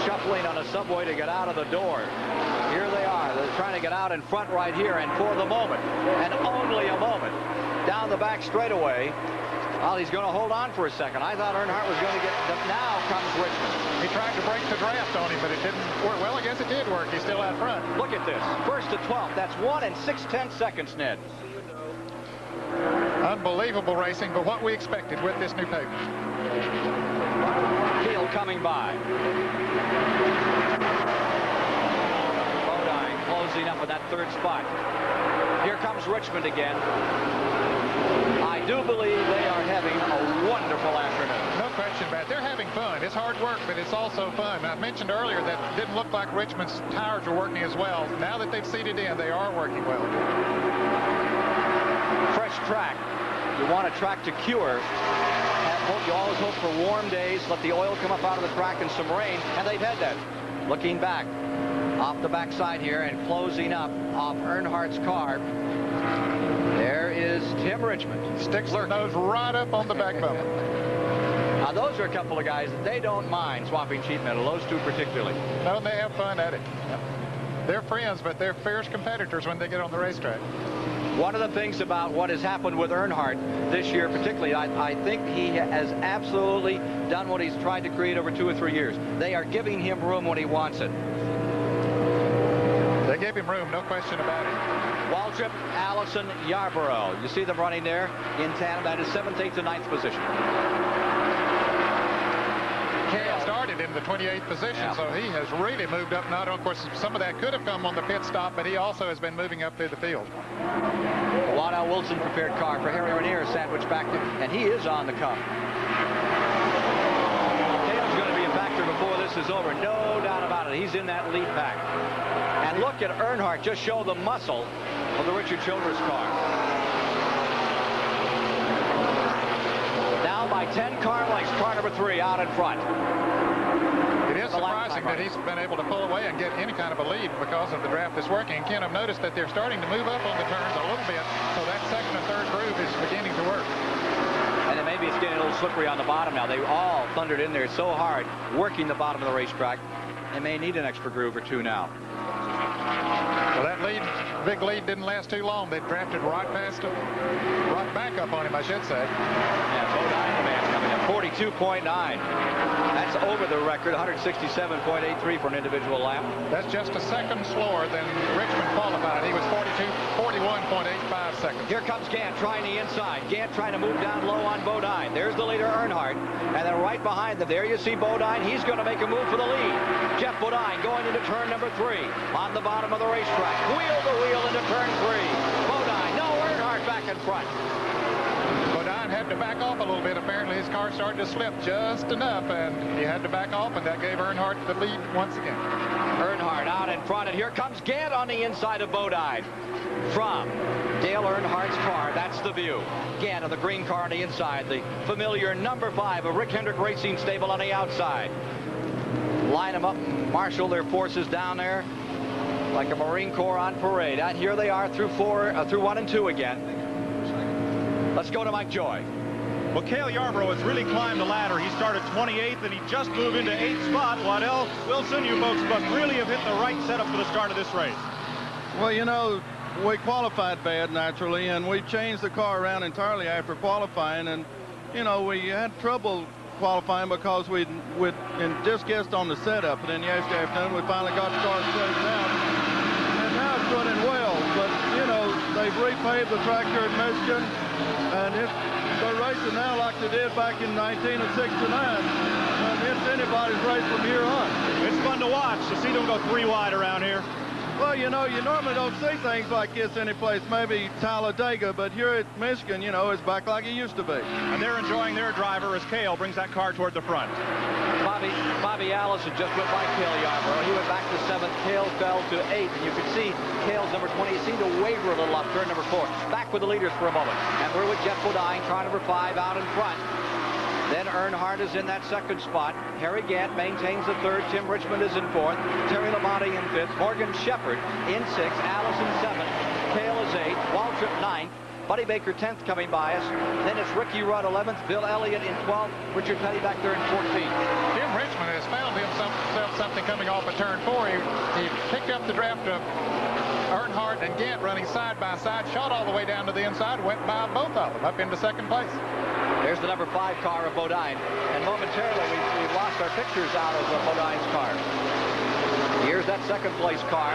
shuffling on a subway to get out of the door. Here they are. They're trying to get out in front right here, and for the moment, and only a moment, down the back straightaway, Well, he's going to hold on for a second. I thought Earnhardt was going to get, but now comes Richmond. He tried to break the draft on him, but it didn't work. Well, I guess it did work. He's still out front. Look at this. First to 12th. That's 1 and 6/10 seconds, Ned. Unbelievable racing, but what we expected with this new paper. Field coming by. Bodine closing up in that third spot. Here comes Richmond again. I do believe they are having a wonderful afternoon. No question about it. They're having fun. It's hard work, but it's also fun. I mentioned earlier that it didn't look like Richmond's tires were working as well. Now that they've seated in, they are working well. Fresh track. You want a track to cure. You always hope for warm days, let the oil come up out of the track and some rain, and they've had that. Looking back off the backside here and closing up off Earnhardt's car. There is Tim Richmond. Sticks their nose right up on the back bumper. Now, those are a couple of guys that they don't mind swapping sheet metal, those two particularly. No, they have fun at it. Yep. They're friends, but they're fierce competitors when they get on the racetrack. One of the things about what has happened with Earnhardt this year particularly, I think he has absolutely done what he's tried to create over 2 or 3 years. They are giving him room when he wants it. They gave him room, no question about it. Waltrip, Allison, Yarborough. You see them running there in tandem. That is 7th, 8th, and 9th position. Cale started in the 28th position, so he has really moved up. Not, of course, some of that could have come on the pit stop, but he also has been moving up through the field. The Waddell Wilson prepared car for Harry Ranier sandwiched back, and he is on the come. Cale's going to be a factor before this is over, no doubt about it. He's in that lead pack. And look at Earnhardt just show the muscle of the Richard Childress car. Now by 10 car lengths, car number 3 out in front. It is surprising that he's been able to pull away and get any kind of a lead because of the draft that's working. Ken, I've noticed that they're starting to move up on the turns a little bit, so that second and third groove is beginning to work. And then maybe it's getting a little slippery on the bottom now. They all thundered in there so hard, working the bottom of the racetrack. They may need an extra groove or two now. Well, that lead, big lead didn't last too long. They drafted right past him, right back up on him, I should say. Yeah, Bodine, the man coming up, 42.9. That's over the record, 167.83 for an individual lap. That's just a second slower than Richmond qualified. He was 41.85 seconds. Here comes Gant trying the inside. Gant trying to move down low on Bodine. There's the leader, Earnhardt. And then right behind them, there you see Bodine. He's going to make a move for the lead. Jeff Bodine going into turn number 3 on the bottom of the racetrack. Wheel to wheel into turn 3. Bodine, no, Earnhardt back in front. Bodine had to back off a little bit. Apparently his car started to slip just enough, and he had to back off, and that gave Earnhardt the lead once again. Earnhardt out in front, and here comes Gant on the inside of Bodine. From Dale Earnhardt's car, that's the view. Gant of the green car on the inside, the familiar number 5 of Rick Hendrick Racing Stable on the outside. Line them up, marshal their forces down there like a Marine Corps on parade. And here they are through 1 and 2 again. Let's go to Mike Joy. Well, Cale Yarborough has really climbed the ladder. He started 28th, and he just moved into 8th spot. Waddell Wilson, you folks must really have hit the right setup for the start of this race. Well, you know, we qualified bad, naturally, and we changed the car around entirely after qualifying. And, you know, we had trouble qualifying because we just guessed on the setup. And then yesterday afternoon, we finally got the car straightened out. And now it's running well. But, you know, they've repaved the track here in Michigan. And they're racing now like they did back in 1969. And it's anybody's race from here on. It's fun to watch to see them go 3 wide around here. Well, you know, you normally don't see things like this anyplace, maybe Talladega, but here at Michigan, you know, it's back like it used to be. And they're enjoying their driver as Cale brings that car toward the front. Bobby Allison just went by Cale Yarborough. He went back to 7th. Cale fell to 8th. And you can see Cale's number 20. He seemed to waver a little off turn number 4. Back with the leaders for a moment. And we're with Jeff Bodine, car number 5 out in front. Then Earnhardt is in that second spot. Harry Gant maintains the 3rd. Tim Richmond is in 4th. Terry Labonte in 5th. Morgan Shepherd in 6th. Allison 7th. Cale is 8th. Waltrip 9th. Buddy Baker 10th coming by us. Then it's Ricky Rudd 11th. Bill Elliott in 12th. Richard Petty back there in 14th. Tim Richmond has found himself something coming off of turn 4. He picked up the draft of Earnhardt and Gant running side by side, shot all the way down to the inside, went by both of them up into 2nd place. There's the number 5 car of Bodine. And momentarily, we've lost our pictures out of Bodine's car. Here's that second place car.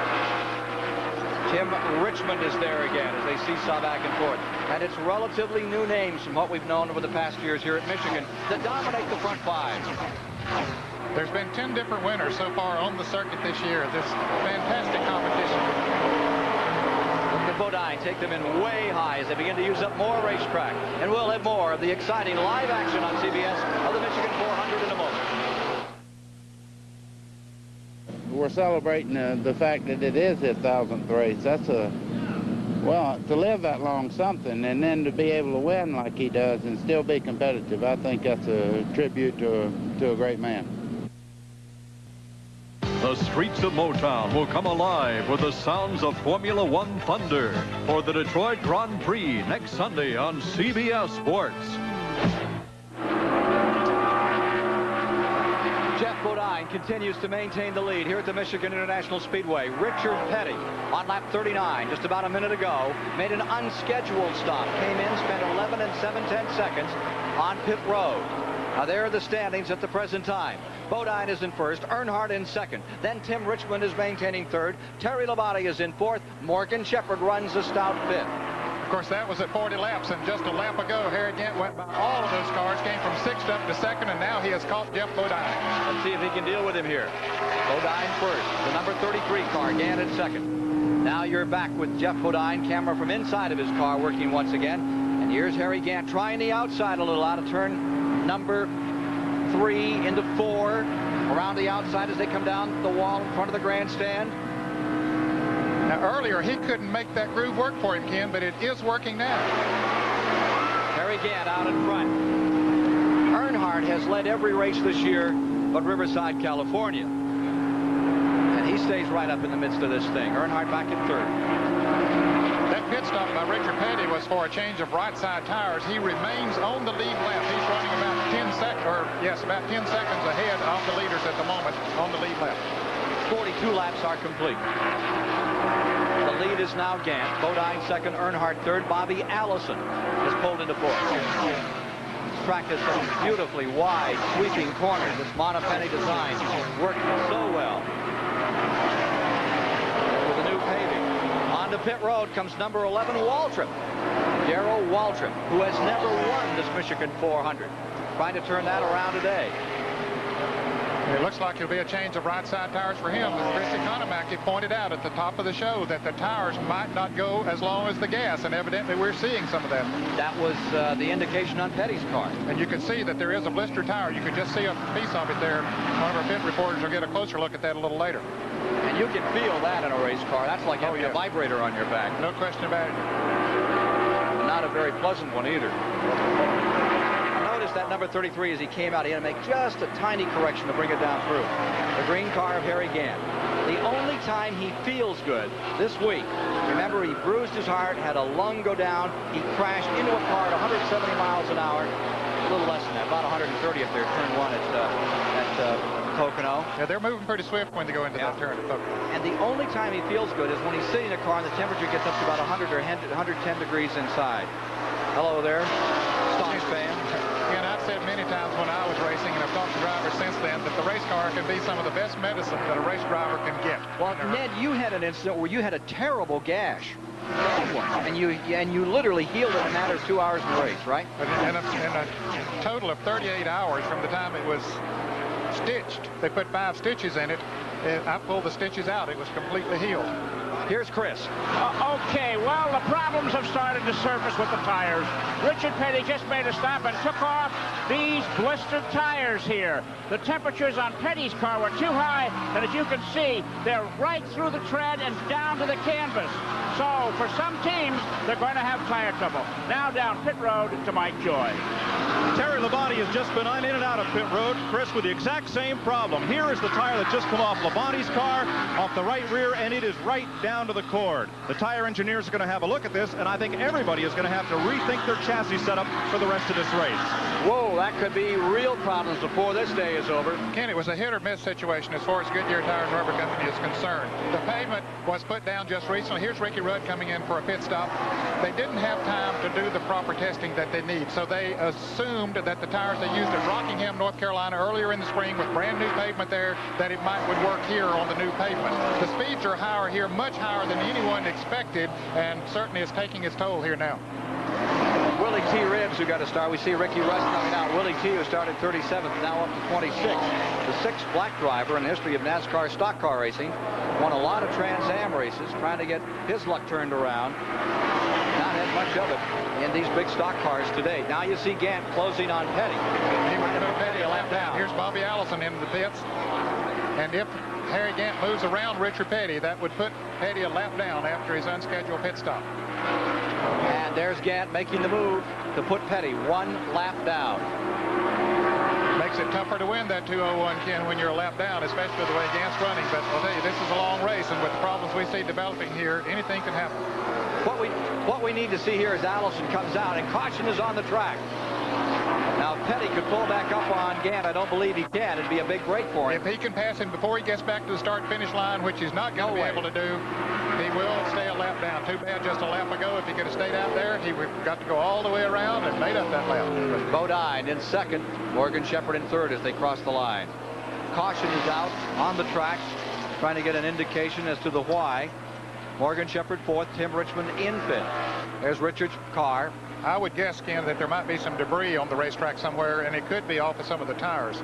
Tim Richmond is there again as they seesaw back and forth. And it's relatively new names from what we've known over the past years here at Michigan that dominate the front 5. There's been 10 different winners so far on the circuit this year. This fantastic competition. Look at Bodine take them in way high as they begin to use up more racetrack. And we'll have more of the exciting live action on CBS of the Michigan 400 in a moment. We're celebrating the fact that it is his 1,000th race. That's well, to live that long, something, and then to be able to win like he does and still be competitive. I think that's a tribute to a great man. The streets of Motown will come alive with the sounds of Formula One thunder for the Detroit Grand Prix next Sunday on CBS Sports. Jeff Bodine continues to maintain the lead here at the Michigan International Speedway. Richard Petty on lap 39 just about a minute ago made an unscheduled stop. Came in, spent 11 and 7/10 seconds on pit road. Now there are the standings at the present time. Bodine is in first, Earnhardt in second. Then Tim Richmond is maintaining third. Terry Labonte is in fourth. Morgan Shepherd runs a stout fifth. Of course, that was at 40 laps, and just a lap ago, Harry Gant went by all of those cars, came from 6th up to 2nd, and now he has caught Jeff Bodine. Let's see if he can deal with him here. Bodine first, the number 33 car, Gant in second. Now you're back with Jeff Bodine, camera from inside of his car working once again. And here's Harry Gant trying the outside a little out of turn number 3 into 4. Around the outside as they come down the wall in front of the grandstand. Now, earlier, he couldn't make that groove work for him, Ken, but it is working now. Harry Gant out in front. Earnhardt has led every race this year but Riverside, California. And he stays right up in the midst of this thing. Earnhardt back in third. That pit stop by Richard Petty was for a change of right side tires. He remains on the lead lap. He's running about 10 seconds, or yes, about 10 seconds ahead of the leaders at the moment on the lead lap. 42 laps are complete. The lead is now Gant. Bodine second, Earnhardt third. Bobby Allison is pulled into fourth. This track has some beautifully wide, sweeping corners. This Montepenny design working so well. With the new paving. On to pit road comes number 11, Waltrip. Darrell Waltrip, who has never won this Michigan 400. Trying to turn that around today. It looks like it'll be a change of right side tires for him. Chris Economaki pointed out at the top of the show that the tires might not go as long as the gas, and evidently we're seeing some of that. That was the indication on Petty's car. And you can see that there is a blister tire. You could just see a piece of it there. One of our pit reporters will get a closer look at that a little later. And you can feel that in a race car. That's like having a vibrator on your back. No question about it. Not a very pleasant one either. That number 33 as he came out, he had to make just a tiny correction to bring it down through. The green car of Harry Gant. The only time he feels good this week, remember he bruised his heart, had a lung go down, he crashed into a car at 170 miles an hour, a little less than that, about 130 if they're turn 1 at Pocono. Yeah, they're moving pretty swift when they go into that turn at Pocono. And the only time he feels good is when he's sitting in a car and the temperature gets up to about 100 or 110 degrees inside. Hello there, staunch fan. And I've said many times when I was racing, and I've talked to drivers since then, that the race car can be some of the best medicine that a race driver can get. Well, Ned, you had an incident where you had a terrible gash. And you literally healed it in a matter of 2 hours in the race, right? In a total of 38 hours from the time it was stitched. They put 5 stitches in it. I pulled the stitches out. It was completely healed. Here's Chris. Okay, well, the problems have started to surface with the tires. Richard Petty just made a stop and took off these blistered tires here. The temperatures on Petty's car were too high, and as you can see, they're right through the tread and down to the canvas. So, for some teams, they're going to have tire trouble. Now down pit road to Mike Joy. Terry Labonte has just been in and out of pit road, Chris, with the exact same problem. Here is the tire that just come off Labonte's car, off the right rear, and it is right down to the cord. The tire engineers are going to have a look at this, and I think everybody is going to have to rethink their chassis setup for the rest of this race. Whoa, that could be real problems before this day is over. Ken, it was a hit or miss situation as far as Goodyear Tires and Rubber Company is concerned. The pavement was put down just recently. Here's Ricky Rudd coming in for a pit stop. They didn't have time to do the proper testing that they need. So they assumed that the tires they used at Rockingham, North Carolina earlier in the spring with brand new pavement there, that it would work here on the new pavement. The speeds are higher here, much higher than anyone expected, and certainly is taking its toll here now. Willie T. Ribbs, who got a start. We see Ricky Russ coming out. Willie T., who started 37th, now up to 26th. The sixth black driver in the history of NASCAR stock car racing. Won a lot of Trans Am races, trying to get his luck turned around. Not had much of it in these big stock cars today. Now you see Gant closing on Petty. He would put Petty a lap down. Here's Bobby Allison into the pits. And if Harry Gant moves around Richard Petty, that would put Petty a lap down after his unscheduled pit stop. And there's Gant making the move to put Petty one lap down. Makes it tougher to win that 201, Ken, when you're a lap down, especially the way Gant's running. But I'll tell you, this is a long race, and with the problems we see developing here, anything can happen. What we need to see here is Allison comes out, and caution is on the track. Now, if Petty could pull back up on Gant, I don't believe he can. It'd be a big break for him. If he can pass him before he gets back to the start-finish line, which he's not going to be able to do, he will stay a lap down. Too bad just a lap ago. If he could have stayed out there, he would have got to go all the way around and made up that lap. Bodine in second, Morgan Shepherd in third as they cross the line. Caution is out on the track, trying to get an indication as to the why. Morgan Shepherd fourth, Tim Richmond in fifth. There's Richard's car. I would guess, Ken, that there might be some debris on the racetrack somewhere, and it could be off of some of the tires.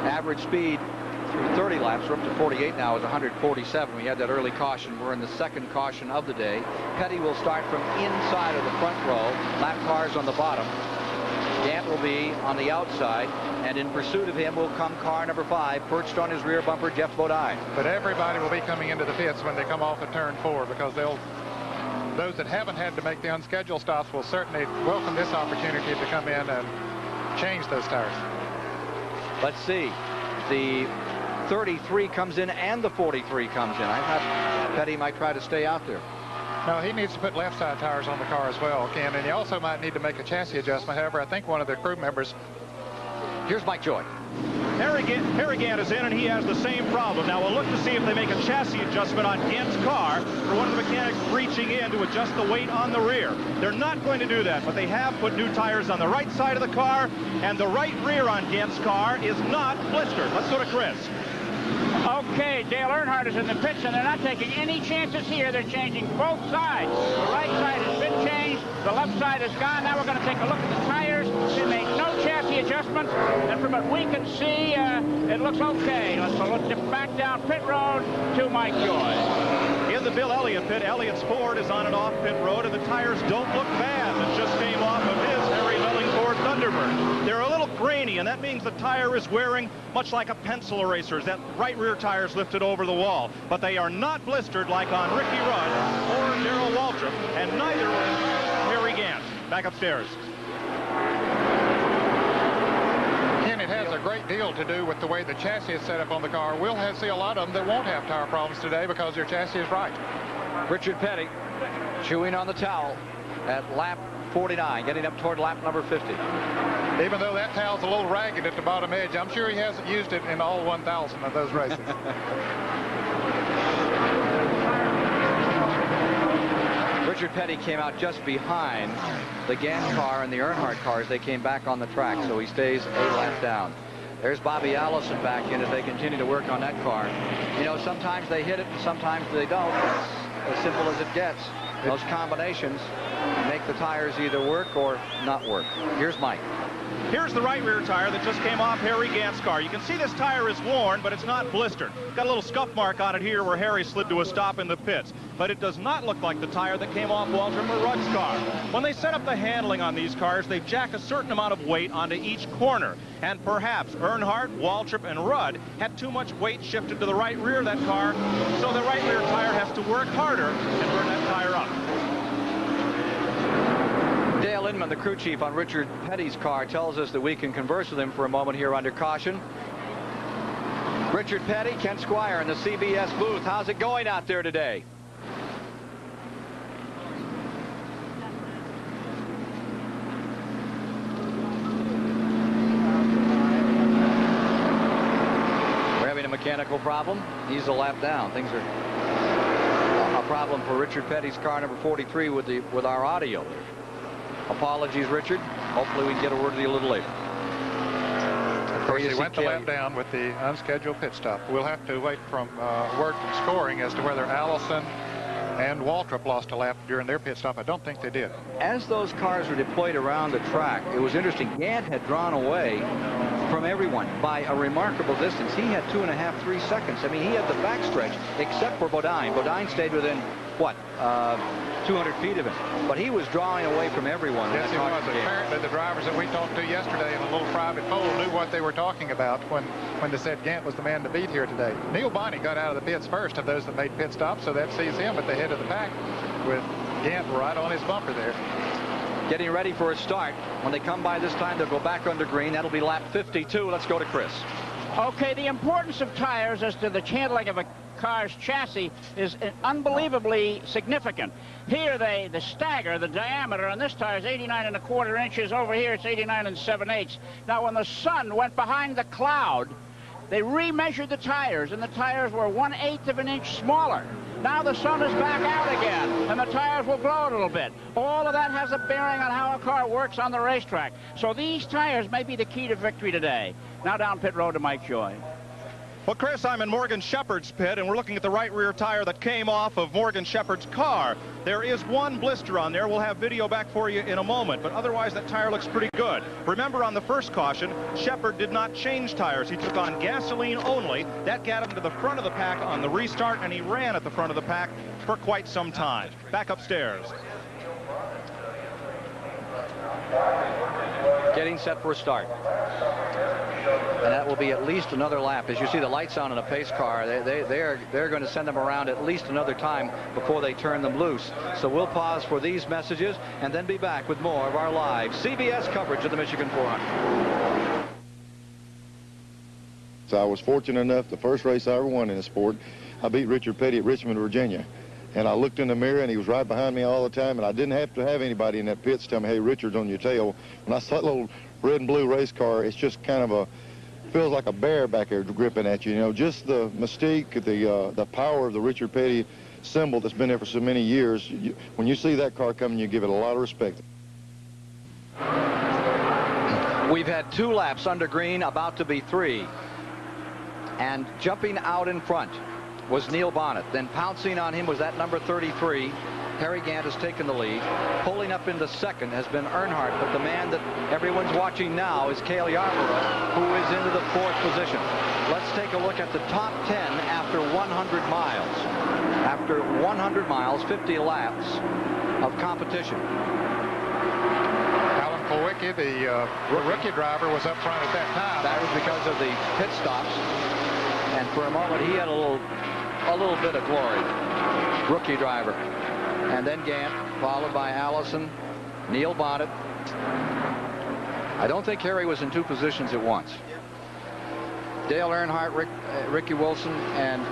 Average speed through 30 laps, we're up to 48 now, is 147. We had that early caution. We're in the second caution of the day. Petty will start from inside of the front row. Lap cars on the bottom. Gant will be on the outside, and in pursuit of him will come car number 5, perched on his rear bumper, Jeff Bodine. But everybody will be coming into the pits when they come off of turn 4, because those that haven't had to make the unscheduled stops will certainly welcome this opportunity to come in and change those tires. Let's see. The 33 comes in and the 43 comes in. I thought Petty might try to stay out there. No, he needs to put left side tires on the car as well, Ken, and he also might need to make a chassis adjustment. However, I think one of the crew members... Here's Mike Joy. Harry Gant is in, and he has the same problem. Now we'll look to see if they make a chassis adjustment on Gant's car, or one of the mechanics reaching in to adjust the weight on the rear. They're not going to do that, but they have put new tires on the right side of the car, and the right rear on Gant's car is not blistered. Let's go to Chris. Okay, Dale Earnhardt is in the pits, and they're not taking any chances here. They're changing both sides. The right side has been changed. The left side is gone. Now we're going to take a look at the tires. They make no chassis adjustments, and from what we can see, it looks okay. Let's look back down pit road to Mike Joy. In the Bill Elliott pit, Elliott's Ford is on and off pit road, and the tires don't look bad. It just came off of his Harry Melling Ford Thunderbird. They're a little grainy, and that means the tire is wearing much like a pencil eraser's. That right rear tire's lifted over the wall, but they are not blistered like on Ricky Rudd or Darrell Waltrip, and neither was Harry Gant. Back upstairs. Ken, it has a great deal to do with the way the chassis is set up on the car. We'll see a lot of them that won't have tire problems today because their chassis is right. Richard Petty chewing on the towel at lap 49, getting up toward lap number 50. Even though that towel's a little ragged at the bottom edge, I'm sure he hasn't used it in all 1,000 of those races. Richard Petty came out just behind the Gant car and the Earnhardt cars. They came back on the track, so he stays a lap down. There's Bobby Allison back in as they continue to work on that car. You know, sometimes they hit it and sometimes they don't. It's as simple as it gets. Those combinations make the tires either work or not work. Here's Mike. Here's the right rear tire that just came off Harry Gant's car. You can see this tire is worn, but it's not blistered. Got a little scuff mark on it here where Harry slid to a stop in the pits. But it does not look like the tire that came off Waltrip or Rudd's car. When they set up the handling on these cars, they jack a certain amount of weight onto each corner. And perhaps Earnhardt, Waltrip, and Rudd had too much weight shifted to the right rear of that car, so the right rear tire has to work harder and burn that tire up. Dale Inman, the crew chief on Richard Petty's car, tells us that we can converse with him for a moment here under caution. Richard Petty, Ken Squire in the CBS booth. How's it going out there today? We're having a mechanical problem. He's a lap down. Things are problem for Richard Petty's car number 43 with our audio. Apologies, Richard. Hopefully we can get a word with you a little later. Of course, he went the lap down with the unscheduled pit stop. We'll have to wait from word from scoring as to whether Allison and Waltrip lost a lap during their pit stop. I don't think they did. As those cars were deployed around the track, it was interesting. Gant had drawn away from everyone by a remarkable distance. He had 2.5, 3 seconds. I mean, he had the backstretch, except for Bodine. Bodine stayed within, what, 200 feet of him. But he was drawing away from everyone. Yes, he was. Apparently, the drivers that we talked to yesterday in a little private poll knew what they were talking about when they said Gant was the man to beat here today. Neil Bonney got out of the pits first of those that made pit stops, so that sees him at the head of the pack with Gant right on his bumper there. Getting ready for a start. When they come by this time, they'll go back under green. That'll be lap 52. Let's go to Chris. Okay, the importance of tires as to the handling of a car's chassis is unbelievably significant. Here the stagger, the diameter on this tire is 89.25 inches. Over here it's 89 7/8. Now when the sun went behind the cloud, they remeasured the tires, and the tires were 1/8 of an inch smaller. Now the sun is back out again, and the tires will grow a little bit. All of that has a bearing on how a car works on the racetrack. So these tires may be the key to victory today. Now down pit road to Mike Joy. Well, Chris, I'm in Morgan Shepherd's pit, and we're looking at the right rear tire that came off of Morgan Shepherd's car. There is one blister on there. We'll have video back for you in a moment, but otherwise that tire looks pretty good. Remember, on the first caution, Shepherd did not change tires. He took on gasoline only. That got him to the front of the pack on the restart, and he ran at the front of the pack for quite some time. Back upstairs. Getting set for a start. And that will be at least another lap. As you see the lights on in a pace car, they're going to send them around at least another time before they turn them loose. So we'll pause for these messages and then be back with more of our live CBS coverage of the Michigan 400. So I was fortunate enough, the first race I ever won in the sport, I beat Richard Petty at Richmond, Virginia. And I looked in the mirror, and he was right behind me all the time, and I didn't have to have anybody in that pit to tell me, hey, Richard's on your tail. When I saw that little red and blue race car, it's just kind of feels like a bear back there gripping at you. You know, just the mystique, the power of the Richard Petty symbol that's been there for so many years. When you see that car coming, you give it a lot of respect. We've had 2 laps under green, about to be 3. And jumping out in front was Neil Bonnet. Then pouncing on him was that number 33. Harry Gant has taken the lead. Pulling up into second has been Earnhardt, but the man that everyone's watching now is Cale Yarborough, who is into the 4th position. Let's take a look at the top 10 after 100 miles. After 100 miles, 50 laps of competition. Alan Kulwicki, the rookie driver, was up front at that time. That was because of the pit stops. And for a moment, he had a little bit of glory. Rookie driver. And then Gant, followed by Allison, Neil Bonnet. I don't think Harry was in 2 positions at once. Dale Earnhardt, Ricky Wilson, and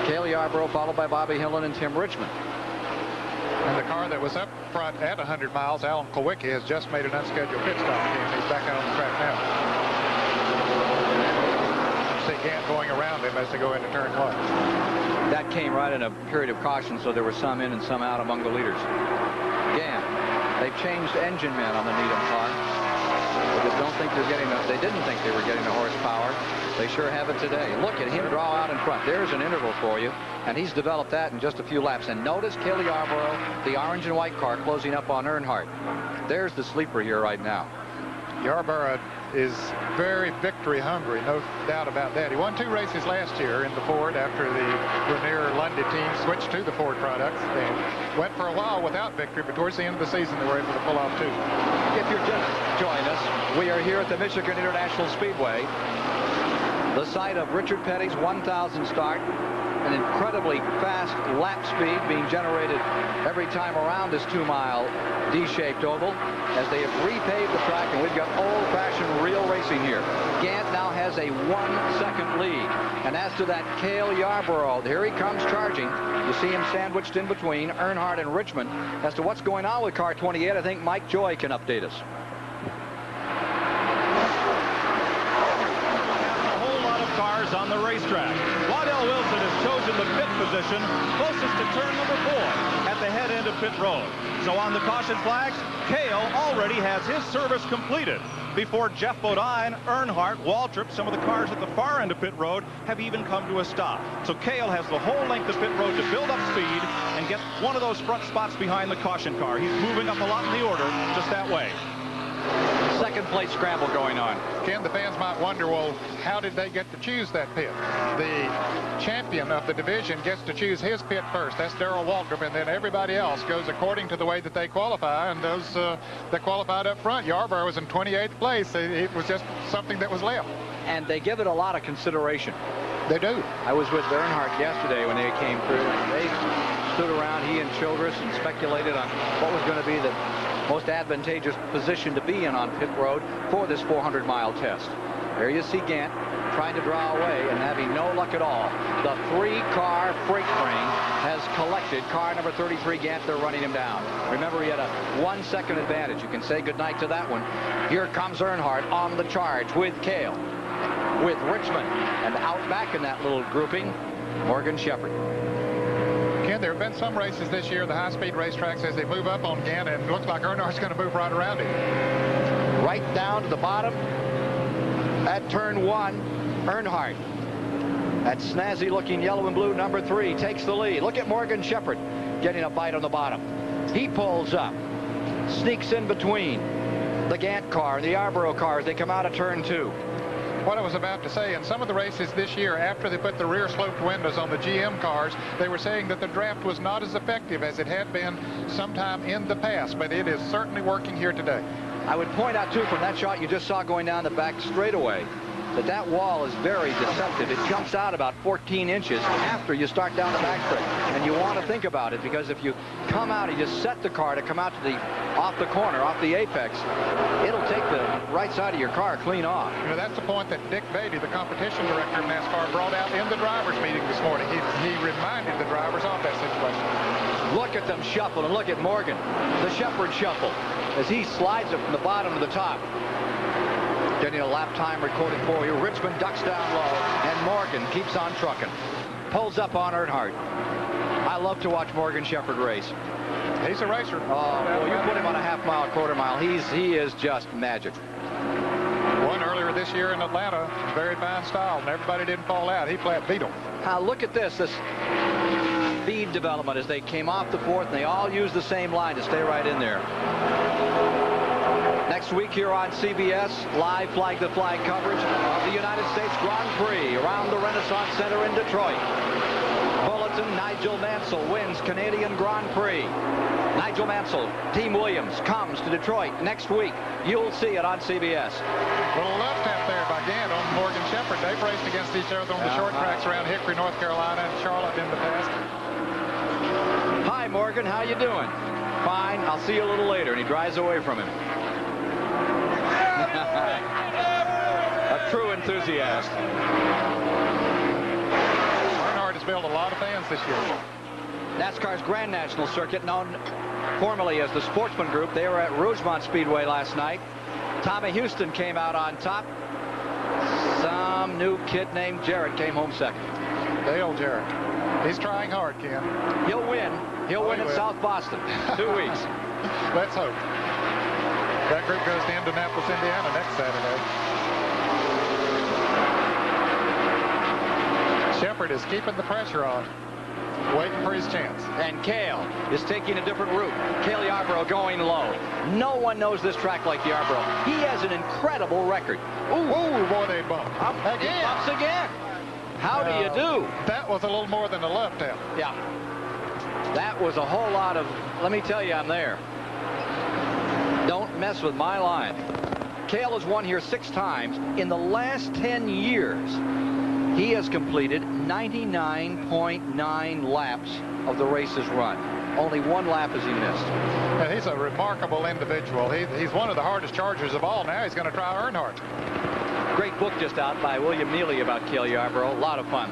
Cale Yarborough, followed by Bobby Hillin and Tim Richmond. And the car that was up front at 100 miles, Alan Kulwicki, has just made an unscheduled pit stop, and he's back out on the track now. See Gant going around him as they go into turn 1. That came right in a period of caution, so there were some in and some out among the leaders. Gant, they've changed engine men on the Needham car. They didn't think they were getting the horsepower. They sure have it today. Look at him draw out in front. There's an interval for you, and he's developed that in just a few laps. And notice Cale Yarborough, the orange and white car, closing up on Earnhardt. There's the sleeper here right now. Yarborough is very victory hungry, no doubt about that. He won 2 races last year in the Ford after the Grenier-Lundy team switched to the Ford products. They went for a while without victory, but towards the end of the season they were able to pull off 2. If you're just joining us, we are here at the Michigan International Speedway, the site of Richard Petty's 1,000 start. An incredibly fast lap speed being generated every time around this 2-mile D-shaped oval as they have repaved the track, and we've got old-fashioned real racing here. Gant now has a 1-second lead. And as to that Cale Yarborough, here he comes charging. You see him sandwiched in between Earnhardt and Richmond. As to what's going on with car 28, I think Mike Joy can update us. cars on the racetrack. Waddell Wilson has chosen the pit position closest to turn number 4 at the head end of pit road. So on the caution flags, Cale already has his service completed before Jeff Bodine, Earnhardt, Waltrip, some of the cars at the far end of pit road have even come to a stop. So Cale has the whole length of pit road to build up speed and get one of those front spots behind the caution car. He's moving up a lot in the order just that way. Second place scramble going on. Ken, the fans might wonder, well, how did they get to choose that pit? The champion of the division gets to choose his pit first. That's Darrell Waltrip, and then everybody else goes according to the way that they qualify, and those that qualified up front, Yarborough was in 28th place. It was just something that was left. And they give it a lot of consideration. They do. I was with Earnhardt yesterday when they came through, and they stood around, he and Childress, and speculated on what was going to be the most advantageous position to be in on pit road for this 400-mile test. There you see Gant trying to draw away and having no luck at all. The 3-car freight train has collected car number 33, Gant. They're running him down. Remember, he had a 1-second advantage. You can say goodnight to that one. Here comes Earnhardt on the charge with Cale, with Richmond, and out back in that little grouping, Morgan Shepherd. Ken, there have been some races this year, the high-speed racetracks, as they move up on Gant, and it looks like Earnhardt's going to move right around him. Right down to the bottom at turn 1, Earnhardt. That snazzy-looking yellow and blue number 3 takes the lead. Look at Morgan Shepherd getting a bite on the bottom. He pulls up, sneaks in between the Gant car and the Yarborough car as they come out of turn 2. What I was about to say, in some of the races this year, after they put the rear sloped windows on the GM cars, they were saying that the draft was not as effective as it had been sometime in the past, but it is certainly working here today. I would point out, too, from that shot you just saw going down the back straightaway, that wall is very deceptive. It jumps out about 14 inches after you start down the backstretch. And you want to think about it, because if you come out and just set the car to come out to off the corner, off the apex, it'll take the right side of your car clean off. You know, that's the point that Dick Beatty, the competition director of NASCAR, brought out in the drivers' meeting this morning. He reminded the drivers of that situation. Look at them shuffle, and look at Morgan, the Shepherd shuffle, as he slides it from the bottom to the top. Getting a lap time recorded for you. Richmond ducks down low, and Morgan keeps on trucking. Pulls up on Earnhardt. I love to watch Morgan Shepherd race. He's a racer. Oh, well, you put him on a half-mile, quarter-mile. He is just magic. Won earlier this year in Atlanta. Very fine style, and everybody didn't fall out. He flat beat him. Now, look at this speed development as they came off the 4th, and they all used the same line to stay right in there. Next week here on CBS, live flag-to-flag coverage of the United States Grand Prix around the Renaissance Center in Detroit. Bulletin, Nigel Mansell wins Canadian Grand Prix. Nigel Mansell, Team Williams, comes to Detroit next week. You'll see it on CBS. Well, a left tap there by Gant on Morgan Shepherd. They've raced against each other on the short tracks around Hickory, North Carolina, and Charlotte in the past. Hi, Morgan. How you doing? Fine. I'll see you a little later. And he drives away from him. A true enthusiast. Earnhardt has built a lot of fans this year. NASCAR's Grand National Circuit, known formerly as the Sportsman Group. They were at Rougemont Speedway last night. Tommy Houston came out on top. Some new kid named Jarrett came home second. Dale Jarrett. He's trying hard, Ken. He'll win. He'll win at South Boston. 2 weeks. Let's hope. That group goes to Indianapolis, Indiana next Saturday. Shepherd is keeping the pressure on, waiting for his chance. And Cale is taking a different route. Cale Yarborough going low. No one knows this track like Yarborough. He has an incredible record. Ooh, boy, they bump. Again. He bumps again. How do you do? That was a little more than a left tap. Yeah. That was a whole lot of, let me tell you, I'm there. Don't mess with my line. Cale has won here 6 times. In the last 10 years, he has completed 99.9 laps of the races run. Only 1 lap has he missed. And he's a remarkable individual. He's one of the hardest chargers of all. Now he's going to try Earnhardt. Great book just out by William Neely about Cale Yarborough. A lot of fun.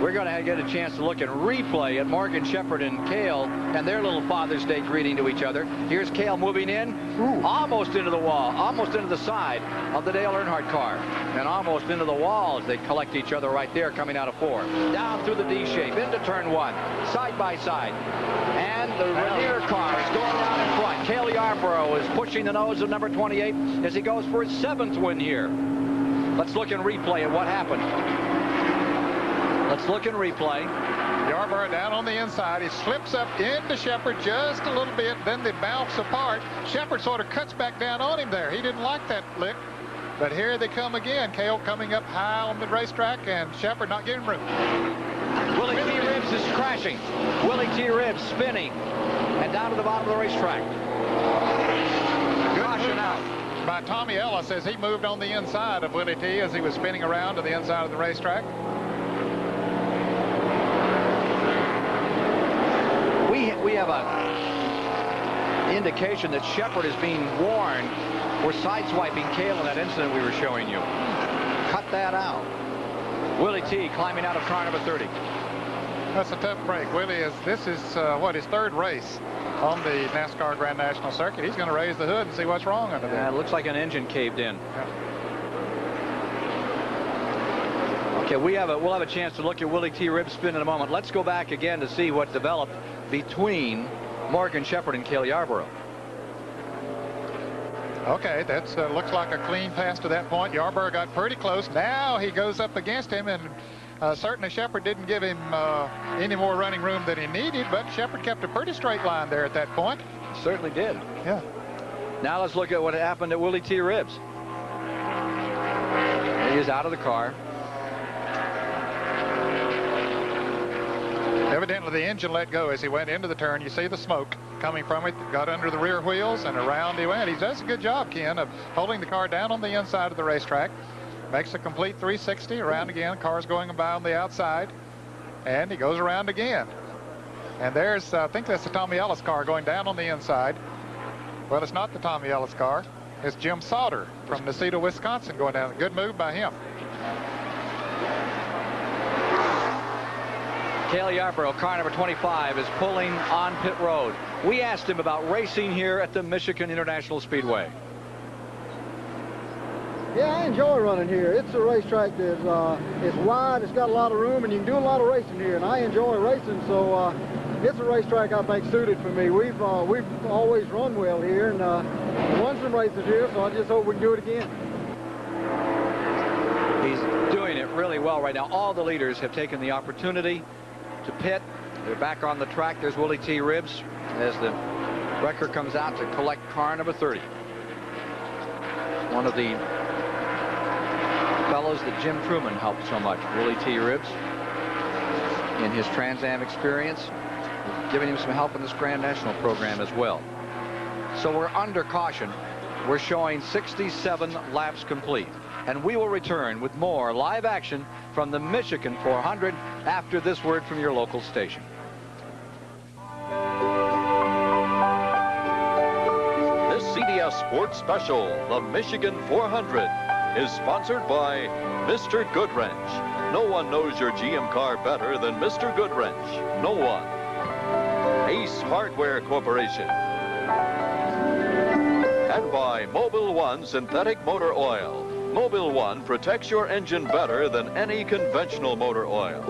We're going to get a chance to look and replay at Morgan Shepherd and Cale and their little Father's Day greeting to each other. Here's Cale moving in, almost into the wall, almost into the side of the Dale Earnhardt car, and almost into the wall as they collect each other right there coming out of 4. Down through the D shape, into turn 1, side by side. And the Rainier car is going down in front. Cale Yarborough is pushing the nose of number 28 as he goes for his 7th win here. Let's look and replay at what happened. Let's look and replay. Yarborough down on the inside. He slips up into Shepherd just a little bit. Then they bounce apart. Shepherd sort of cuts back down on him there. He didn't like that lick. But here they come again. Cale coming up high on the racetrack and Shepherd not getting room. Willie T. Ribbs is crashing. Willie T. Ribbs spinning. And down to the bottom of the racetrack. Caution out by Tommy Ellis as he moved on the inside of Willie T. as he was spinning around to the inside of the racetrack. We have a indication that Shepherd is being warned for sideswiping Cale in that incident we were showing you. Cut that out. Willie T. climbing out of car number 30. That's a tough break. Willie this is what, his 3rd race on the NASCAR Grand National Circuit. He's going to raise the hood and see what's wrong under there. It looks like an engine caved in. Yeah. Okay, we'll have a chance to look at Willie T. Ribbs spin in a moment. Let's go back again to see what developed between Morgan Shepherd and Cale Yarborough. Okay, that looks like a clean pass to that point. Yarborough got pretty close. Now he goes up against him, and certainly Shepherd didn't give him any more running room than he needed, but Shepherd kept a pretty straight line there at that point. He certainly did. Yeah. Now let's look at what happened to Willie T. Ribbs. He is out of the car. Evidently the engine let go as he went into the turn. You see the smoke coming from it. Got under the rear wheels and around he went. He does a good job, Ken, of holding the car down on the inside of the racetrack. Makes a complete 360 around again. Car's going by on the outside. And he goes around again. And there's, I think that's the Tommy Ellis car going down on the inside. Well, it's not the Tommy Ellis car. It's Jim Sauter from Necedah, Wisconsin going down. Good move by him. Cale Yarborough, car number 25, is pulling on pit road. We asked him about racing here at the Michigan International Speedway. Yeah, I enjoy running here. It's a racetrack that's it's wide, it's got a lot of room, and you can do a lot of racing here, and I enjoy racing, so it's a racetrack I think suited for me. We've always run well here, and won some races here, so I just hope we can do it again. He's doing it really well right now. All the leaders have taken the opportunity to pit. They're back on the track. There's Willie T. Ribbs as the wrecker comes out to collect car number 30. One of the fellows that Jim Truman helped so much, Willie T. Ribbs, in his Trans Am experience, giving him some help in this Grand National program as well. So we're under caution. We're showing 67 laps complete. And we will return with more live action from the Michigan 400 after this word from your local station. This CBS Sports Special, the Michigan 400, is sponsored by Mr. Goodwrench. No one knows your GM car better than Mr. Goodwrench. No one. Ace Hardware Corporation. And by Mobil One Synthetic Motor Oil. Mobil One protects your engine better than any conventional motor oil.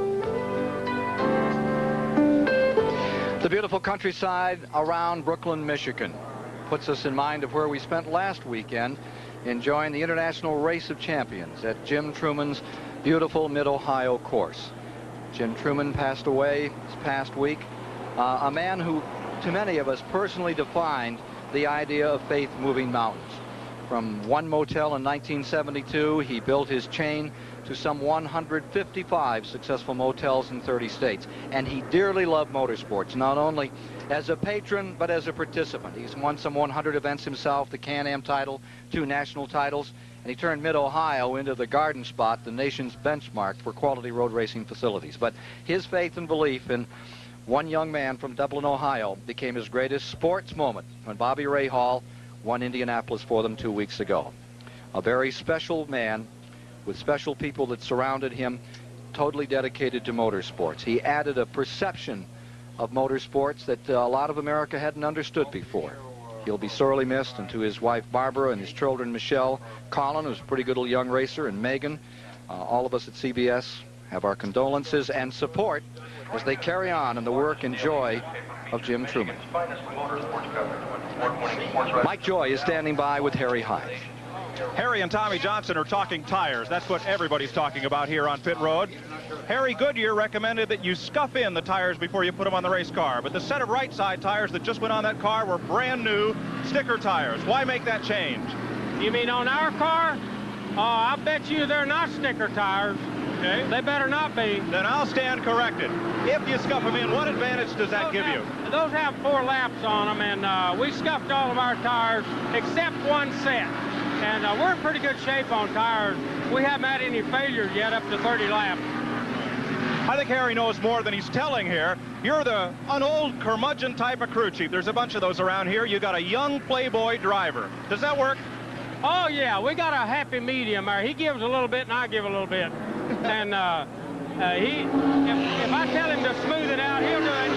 The beautiful countryside around Brooklyn, Michigan puts us in mind of where we spent last weekend enjoying the International Race of Champions at Jim Truman's beautiful Mid-Ohio course. Jim Truman passed away this past week, a man who, to many of us, personally defined the idea of faith moving mountains. From one motel in 1972, he built his chain to some 155 successful motels in 30 states. And he dearly loved motorsports, not only as a patron, but as a participant. He's won some 100 events himself, the Can-Am title, 2 national titles, and he turned Mid-Ohio into the garden spot, the nation's benchmark for quality road racing facilities. But his faith and belief in one young man from Dublin, Ohio, became his greatest sports moment when Bobby Ray Hall won Indianapolis for them 2 weeks ago. A very special man with special people that surrounded him totally dedicated to motorsports. He added a perception of motorsports that a lot of America hadn't understood before. He'll be sorely missed, and to his wife Barbara and his children Michelle, Colin, who's a pretty good little young racer, and Megan, all of us at CBS have our condolences and support as they carry on in the work and joy of Jim Truman. Mike Joy is standing by with Harry Hyde. Harry and Tommy Johnson are talking tires. That's what everybody's talking about here on pit road. Harry, Goodyear recommended that you scuff in the tires before you put them on the race car, but the set of right side tires that just went on that car were brand new sticker tires. Why make that change? You mean on our car? I bet you they're not sticker tires. Okay. They better not be. Then I'll stand corrected. If you scuff them in, what advantage does that give you? Those have 4 laps on them, and we scuffed all of our tires except one set. And we're in pretty good shape on tires. We haven't had any failures yet up to 30 laps. I think Harry knows more than he's telling here. You're an old curmudgeon type of crew chief. There's a bunch of those around here. You got a young playboy driver. Does that work? Oh, yeah. We got a happy medium there. He gives a little bit, and I give a little bit. And if I tell him to smooth it out, he'll do it.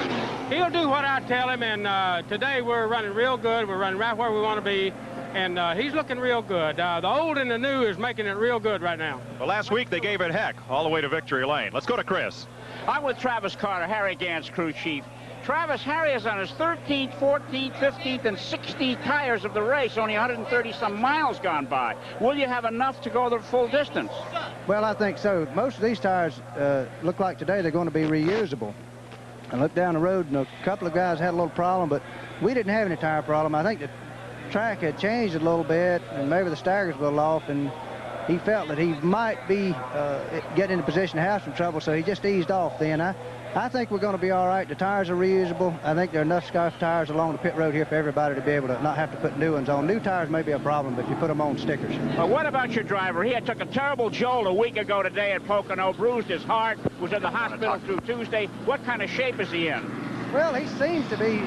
He'll do what I tell him, and today we're running real good. We're running right where we want to be, and he's looking real good. The old and the new is making it real good right now. Well, last week they gave it heck all the way to victory lane. Let's go to Chris. I'm with Travis Carter, Harry Gant's crew chief. Travis, Harry is on his 13th, 14th, 15th, and 16th tires of the race, only 130-some miles gone by. Will you have enough to go the full distance? Well, I think so. Most of these tires look like today they're going to be reusable. I looked down the road, and a couple of guys had a little problem, but we didn't have any tire problem. I think the track had changed a little bit, and maybe the stagger's a little off, and he felt that he might be getting in a position to have some trouble, so he just eased off then. I think we're going to be all right. The tires are reusable. I think there are enough scuff tires along the pit road here for everybody to be able to not have to put new ones on. New tires may be a problem, but if you put them on stickers. Well, what about your driver? He had took a terrible jolt a week ago today at Pocono, bruised his heart, was in the hospital through Tuesday. What kind of shape is he in? Well, he seems to be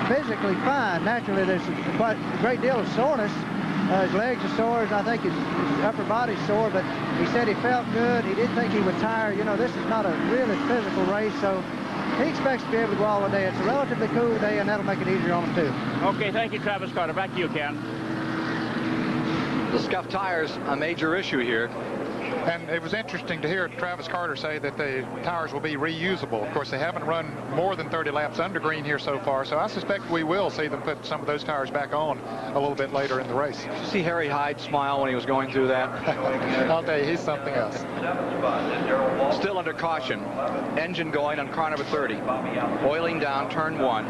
physically fine. Naturally, there's quite a great deal of soreness. His legs are sore, and I think his upper body's sore, but he said he felt good. He didn't think he would tire. You know, this is not a really physical race, so he expects to be able to go all the day. It's a relatively cool day, and that'll make it easier on him, too. Okay, thank you, Travis Carter. Back to you, Ken. The scuffed tires, a major issue here. And it was interesting to hear Travis Carter say that the tires will be reusable. Of course, they haven't run more than 30 laps under green here so far, so I suspect we will see them put some of those tires back on a little bit later in the race. Did you see Harry Hyde smile when he was going through that? I'll tell you, he's something else. Still under caution. Engine going on car number 30. Oiling down turn 1.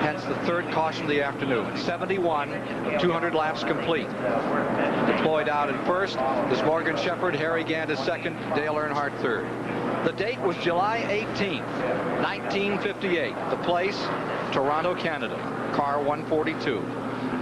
Hence the third caution of the afternoon. 71, 200 laps complete. Deployed out in first is Morgan Shepherd. Harry Gant is second. Dale Earnhardt third. The date was July 18th, 1958. The place, Toronto, Canada. Car 142.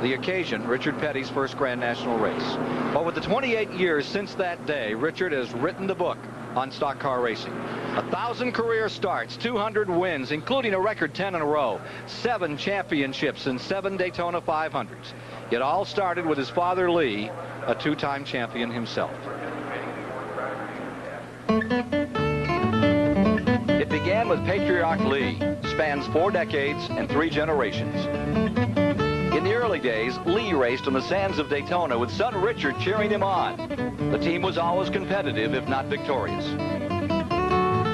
The occasion, Richard Petty's first Grand National race. Over the 28 years since that day, Richard has written the book on stock car racing. 1,000 career starts, 200 wins, including a record 10 in a row, 7 championships, and 7 Daytona 500s. It all started with his father, Lee, a 2-time champion himself. It began with patriarch Lee, spans 4 decades and 3 generations. In the early days, Lee raced on the sands of Daytona with son Richard cheering him on. The team was always competitive, if not victorious.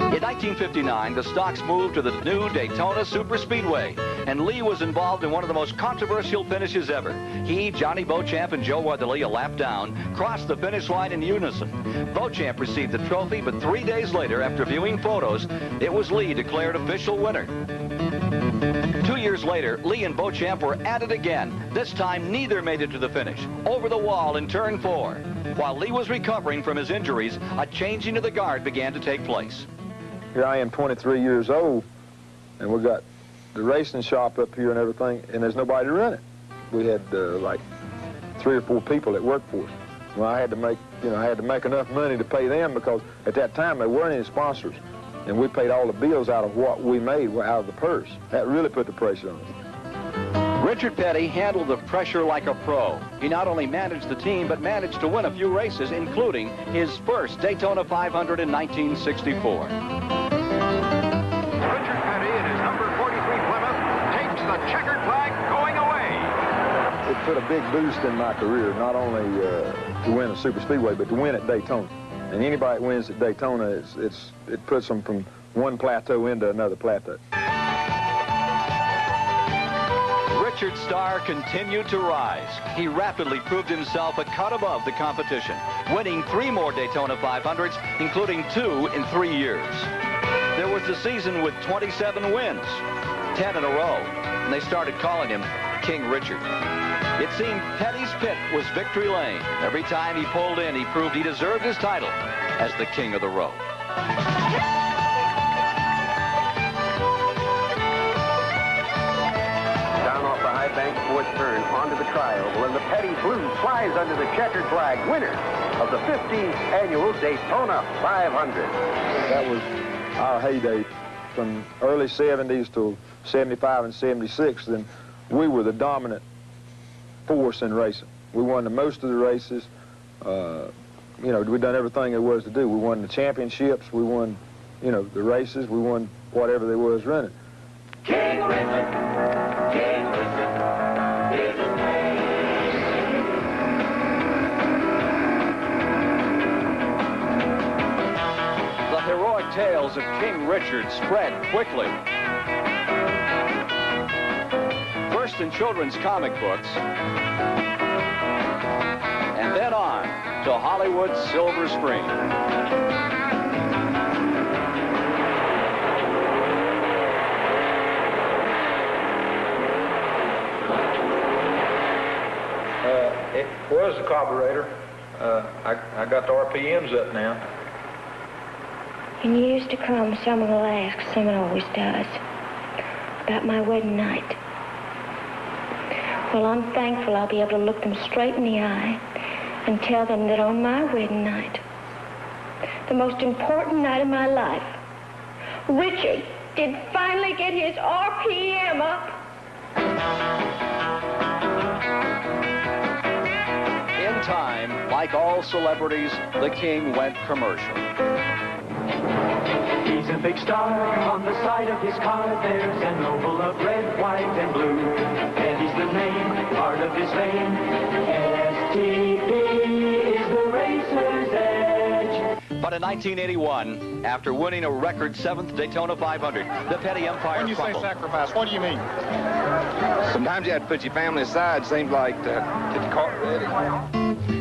In 1959, the stocks moved to the new Daytona Super Speedway, and Lee was involved in one of the most controversial finishes ever. He, Johnny Beauchamp, and Joe Weatherly, a lap down, crossed the finish line in unison. Beauchamp received the trophy, but 3 days later, after viewing photos, it was Lee declared official winner. 2 years later, Lee and Beauchamp were at it again. This time, neither made it to the finish. Over the wall in turn 4. While Lee was recovering from his injuries, a changing of the guard began to take place. Here I am, 23 years old, and we got the racing shop up here and everything, and there's nobody to run it. We had like 3 or 4 people that worked for us. Well, I had to make, I had to make enough money to pay them, because at that time there weren't any sponsors, and we paid all the bills out of what we made out of the purse. That really put the pressure on us. Richard Petty handled the pressure like a pro. He not only managed the team, but managed to win a few races, including his first Daytona 500 in 1964. Richard Petty in his number 43 Plymouth takes the checkered flag going away. It put a big boost in my career, not only to win a super speedway, but to win at Daytona. And anybody that wins at Daytona, it puts them from one plateau into another plateau. Richard's star continued to rise. He rapidly proved himself a cut above the competition, winning 3 more Daytona 500s, including 2 in 3 years. There was the season with 27 wins, 10 in a row, and they started calling him King Richard. It seemed Petty's pit was victory lane. Every time he pulled in, he proved he deserved his title as the King of the Road. Bank fourth turn onto the tri-oval, and the Petty Blue flies under the checkered flag, winner of the 15th annual Daytona 500. That was our heyday from early 70s to 75 and 76. Then we were the dominant force in racing. We won the most of the races. You know, we done everything there was to do. We won the championships. We won, you know, the races. We won whatever there was running. King Richard, King Richard. The heroic tales of King Richard spread quickly. First in children's comic books, and then on to Hollywood's silver screen. It was a carburetor. I got the RPMs up now. In years to come, someone will ask, someone always does, about my wedding night. Well, I'm thankful I'll be able to look them straight in the eye and tell them that on my wedding night, the most important night of my life, Richard did finally get his RPM up. In time, like all celebrities, the King went commercial. He's a big star on the side of his car. There's an oval of red, white, and blue. Eddie's the name, part of his fame. STP is the racer's edge. But in 1981, after winning a record 7th Daytona 500, the Petty Empire When you crumbled. say sacrifice, what do you mean? Sometimes you have to put your family aside. Seems like to get the car ready.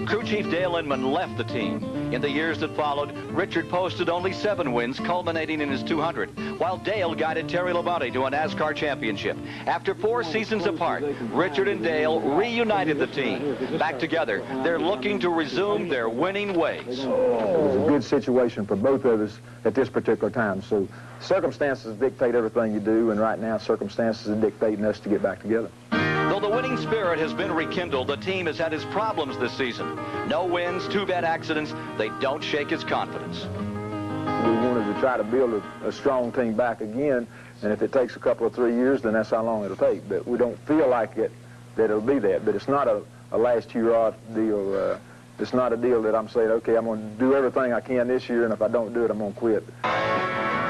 Crew Chief Dale Inman left the team. In the years that followed, Richard posted only 7 wins, culminating in his 200, while Dale guided Terry Labonte to a NASCAR championship. After 4 seasons apart, Richard and Dale reunited the team. Back together, they're looking to resume their winning ways. It was a good situation for both of us at this particular time. So circumstances dictate everything you do, and right now circumstances are dictating us to get back together. Though the winning spirit has been rekindled, the team has had its problems this season. No wins, 2 bad accidents. They don't shake his confidence. We wanted to try to build a strong team back again, and if it takes a couple of 3 years, then that's how long it'll take. But we don't feel like that it'll be that. But it's not a last year deal. It's not a deal that I'm saying, okay, I'm going to do everything I can this year, and if I don't do it, I'm going to quit.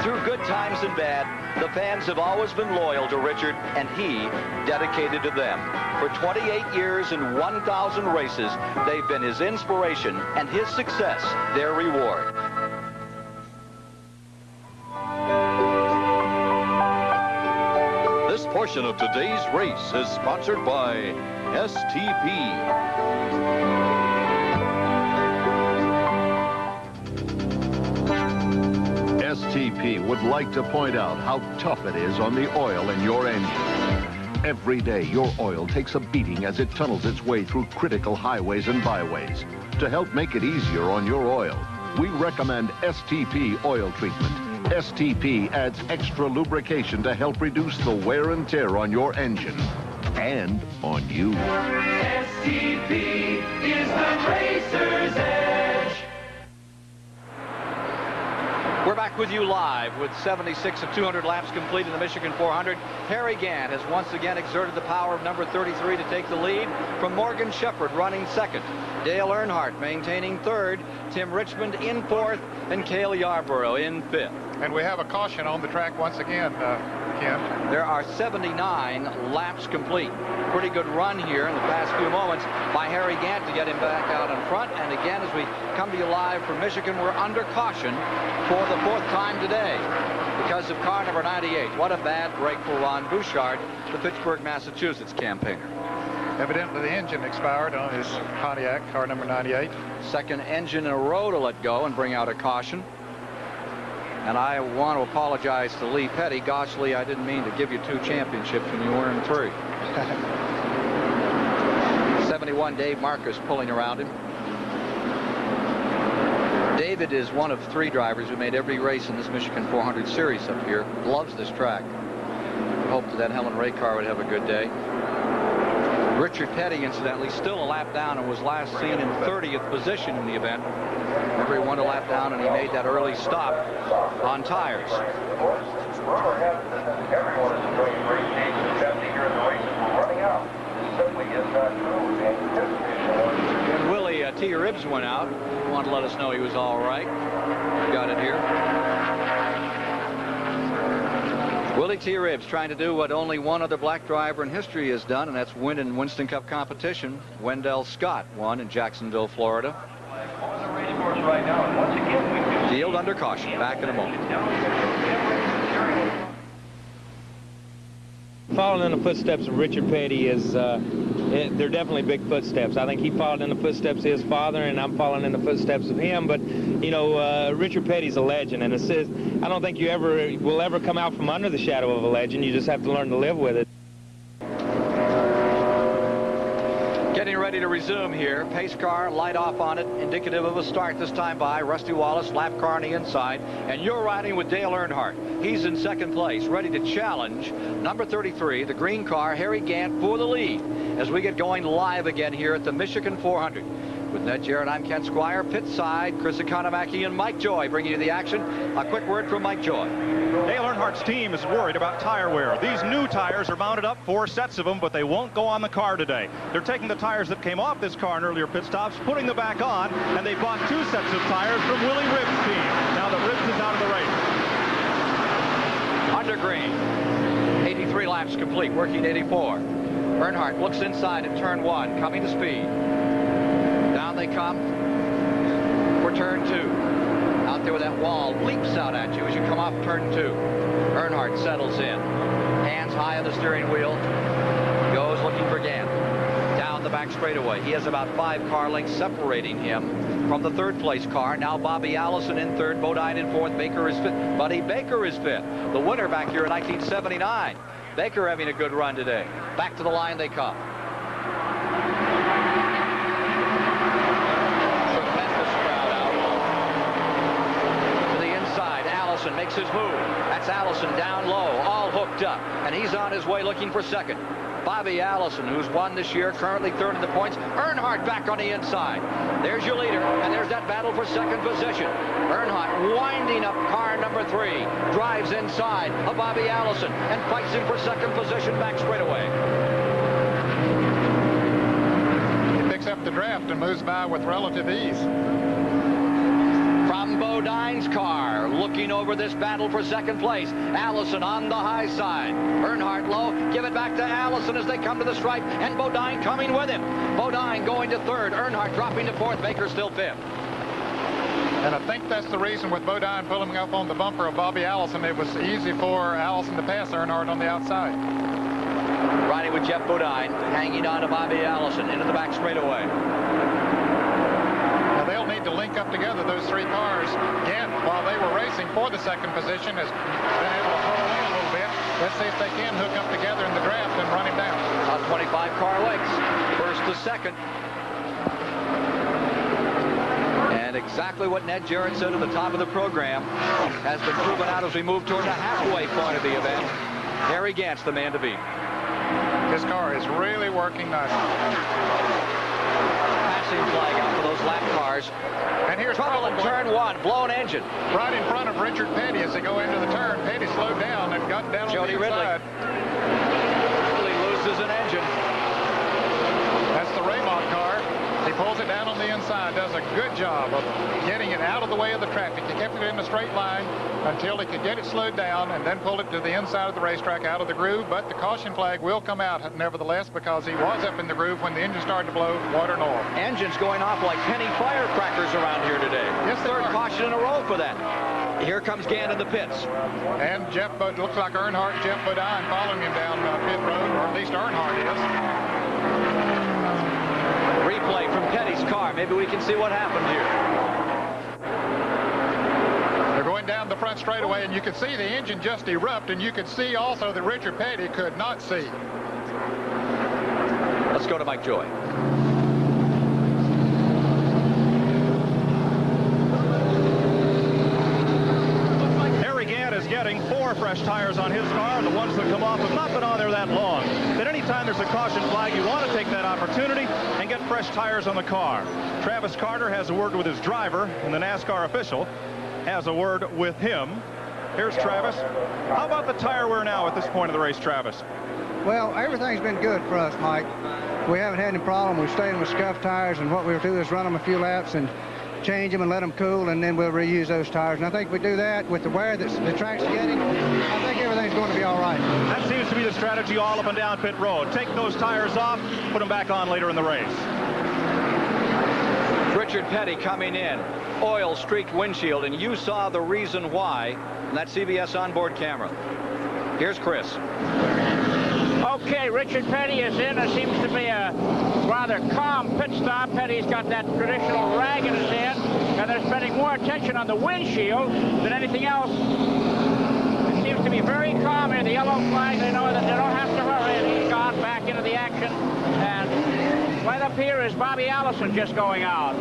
Through good times and bad, the fans have always been loyal to Richard, and he dedicated to them. For 28 years and 1,000 races, they've been his inspiration, and his success their reward. This portion of today's race is sponsored by STP. STP would like to point out how tough it is on the oil in your engine. Every day, your oil takes a beating as it tunnels its way through critical highways and byways. To help make it easier on your oil, we recommend STP oil treatment. STP adds extra lubrication to help reduce the wear and tear on your engine and on you. STP is the racer's edge. We're back with you live with 76 of 200 laps complete in the Michigan 400. Harry Gant has once again exerted the power of number 33 to take the lead from Morgan Shepherd running second. Dale Earnhardt maintaining third. Tim Richmond in fourth, and Cale Yarborough in fifth. And we have a caution on the track once again, Ken. There are 79 laps complete. Pretty good run here in the past few moments by Harry Gant to get him back out in front. And again, as we come to you live from Michigan, we're under caution for the fourth time today because of car number 98. What a bad break for Ron Bouchard, the Pittsburgh, Massachusetts campaigner. Evidently the engine expired on his Pontiac, car number 98. Second engine in a row to let go and bring out a caution. And I want to apologize to Lee Petty. Gosh, Lee, I didn't mean to give you 2 championships when you were in 3. 71, Dave Marcus pulling around him. David is one of 3 drivers who made every race in this Michigan 400 series up here. Loves this track. Hoped that Helen Ray car would have a good day. Richard Petty, incidentally, still a lap down and was last seen in 30th position in the event. Remember, he won a lap down and he made that early stop on tires. And Willie T. Ribbs went out. He wanted to let us know he was all right. Got it here. Willie T. Ribbs trying to do what only one other black driver in history has done, and that's win in Winston Cup competition. Wendell Scott won in Jacksonville, Florida. Field under caution. Back in a moment. Following in the footsteps of Richard Petty is, they're definitely big footsteps. I think he followed in the footsteps of his father, and I'm following in the footsteps of him. But, you know, Richard Petty's a legend, and I don't think you will ever come out from under the shadow of a legend. You just have to learn to live with it. Getting ready to resume here. Pace car, light off on it, indicative of a start this time by Rusty Wallace, lap car on the inside, and you're riding with Dale Earnhardt. He's in second place, ready to challenge number 33, the green car, Harry Gant, for the lead as we get going live again here at the Michigan 400. With Ned Jarrett, I'm Ken Squire. Pit side, Chris Economaki and Mike Joy bringing you the action. A quick word from Mike Joy. Dale Earnhardt's team is worried about tire wear. These new tires are mounted up, 4 sets of them, but they won't go on the car today. They're taking the tires that came off this car in earlier pit stops, putting them back on, and they bought 2 sets of tires from Willie Ribbs' team. Now that Ribbs is out of the race. Under green. 83 laps complete, working 84. Earnhardt looks inside at turn 1, coming to speed. Down they come for turn 2. Out there with that wall, leaps out at you as you come off turn 2. Earnhardt settles in. Hands high on the steering wheel. Goes looking for Gant. Down the back straightaway. He has about 5 car lengths separating him from the third place car. Now Bobby Allison in third, Bodine in fourth, Baker is fifth. Buddy Baker is fifth. The winner back here in 1979. Baker having a good run today. Back to the line they come. Allison makes his move. That's Allison down low, all hooked up, and he's on his way looking for second. Bobby Allison, who's won this year, currently third in the points. Earnhardt back on the inside. There's your leader, and there's that battle for second position. Earnhardt winding up car number 3, drives inside of Bobby Allison and fights him for second position back straightaway. He picks up the draft and moves by with relative ease. From Bodine's car, looking over this battle for second place. Allison on the high side. Earnhardt low. Give it back to Allison as they come to the stripe, and Bodine coming with him. Bodine going to third. Earnhardt dropping to fourth. Baker still fifth. And I think that's the reason with Bodine pulling up on the bumper of Bobby Allison, it was easy for Allison to pass Earnhardt on the outside. Riding with Jeff Bodine, hanging on to Bobby Allison into the back straightaway. They'll need to link up together, those 3 cars. Gant, while they were racing for the second position, has been able to throw away a little bit. Let's see if they can hook up together in the draft and run him down. About 25 car lengths, first to second. And exactly what Ned Jarrett said at the top of the program has been proven out as we move toward the halfway point of the event. Harry Gant's the man to beat. This car is really working nicely. Flag out for those lap cars. And And here's trouble in turn one. Blown engine. Right in front of Richard Petty as they go into the turn. Petty slowed down and got down Jody on the inside. Ridley loses an engine. That's the Raymond car. He pulls it down on the inside, does a good job of getting it out of the way of the traffic. He kept it in a straight line until he could get it slowed down and then pull it to the inside of the racetrack out of the groove. But the caution flag will come out nevertheless because he was up in the groove when the engine started to blow water and oil. Engines going off like penny firecrackers around here today. Yes, third caution in a row for that. Here comes Gann in the pits. And Jeff, looks like Earnhardt and Jeff Bodine following him down pit road, or at least Earnhardt is. Replay from Petty's car. Maybe we can see what happened here. They're going down the front straightaway, and you can see the engine just erupt, and you can see also that Richard Petty could not see. Let's go to Mike Joy. Harry Gann is getting 4 fresh tires on his car. The ones that come off have not been on there that long. But anytime there's a caution flag, you want to take that opportunity and get fresh tires on the car. Travis Carter has a word with his driver, and the NASCAR official has a word with him. Here's Travis. How about the tire wear now at this point of the race, Travis? Well, everything's been good for us, Mike. We haven't had any problem. We've stayed with scuffed tires, and what we'll do is run them a few laps and change them and let them cool, and then we'll reuse those tires. And I think if we do that with the wear that the track's getting, I think everything's going to be all right. That seems to be the strategy all up and down pit road. Take those tires off, put them back on later in the race. Richard Petty coming in. Oil-streaked windshield, and you saw the reason why in that CBS onboard camera. Here's Chris. Okay, Richard Petty is in. There seems to be a rather calm pit stop. Petty's got that traditional rag in his hand, and they're spending more attention on the windshield than anything else. It seems to be very calm here. The yellow flag, they know that they don't have to hurry, and he's gone back into the action. And right up here is Bobby Allison just going out.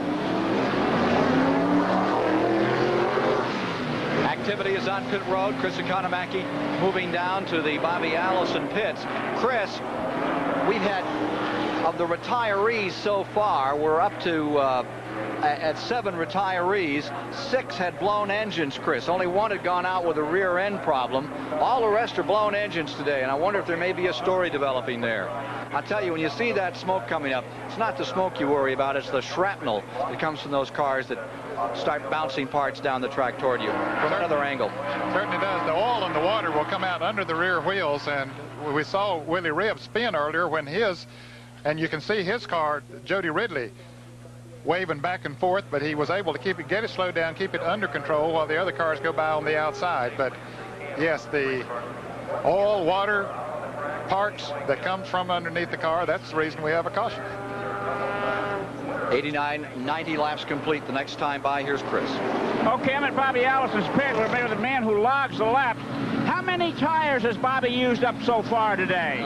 Activity is on pit road. Chris Economaki moving down to the Bobby Allison pits. Chris, we've had, of the retirees so far, we're up to at 7 retirees. 6 had blown engines, Chris. Only 1 had gone out with a rear end problem. All the rest are blown engines today, and I wonder if there may be a story developing there. I'll tell you, when you see that smoke coming up, it's not the smoke you worry about, it's the shrapnel that comes from those cars that start bouncing parts down the track toward you from another angle. Certainly does. The oil and the water will come out under the rear wheels, and we saw Willie Ribbs spin earlier when and you can see his car, Jody Ridley, waving back and forth, but he was able to get it slowed down, keep it under control while the other cars go by on the outside. But yes, the oil, water, parts that comes from underneath the car, that's the reason we have a caution. 89, 90 laps complete. The next time by, here's Chris. Okay, I'm at Bobby Allison's pit. We're with the man who logs the laps. How many tires has Bobby used up so far today?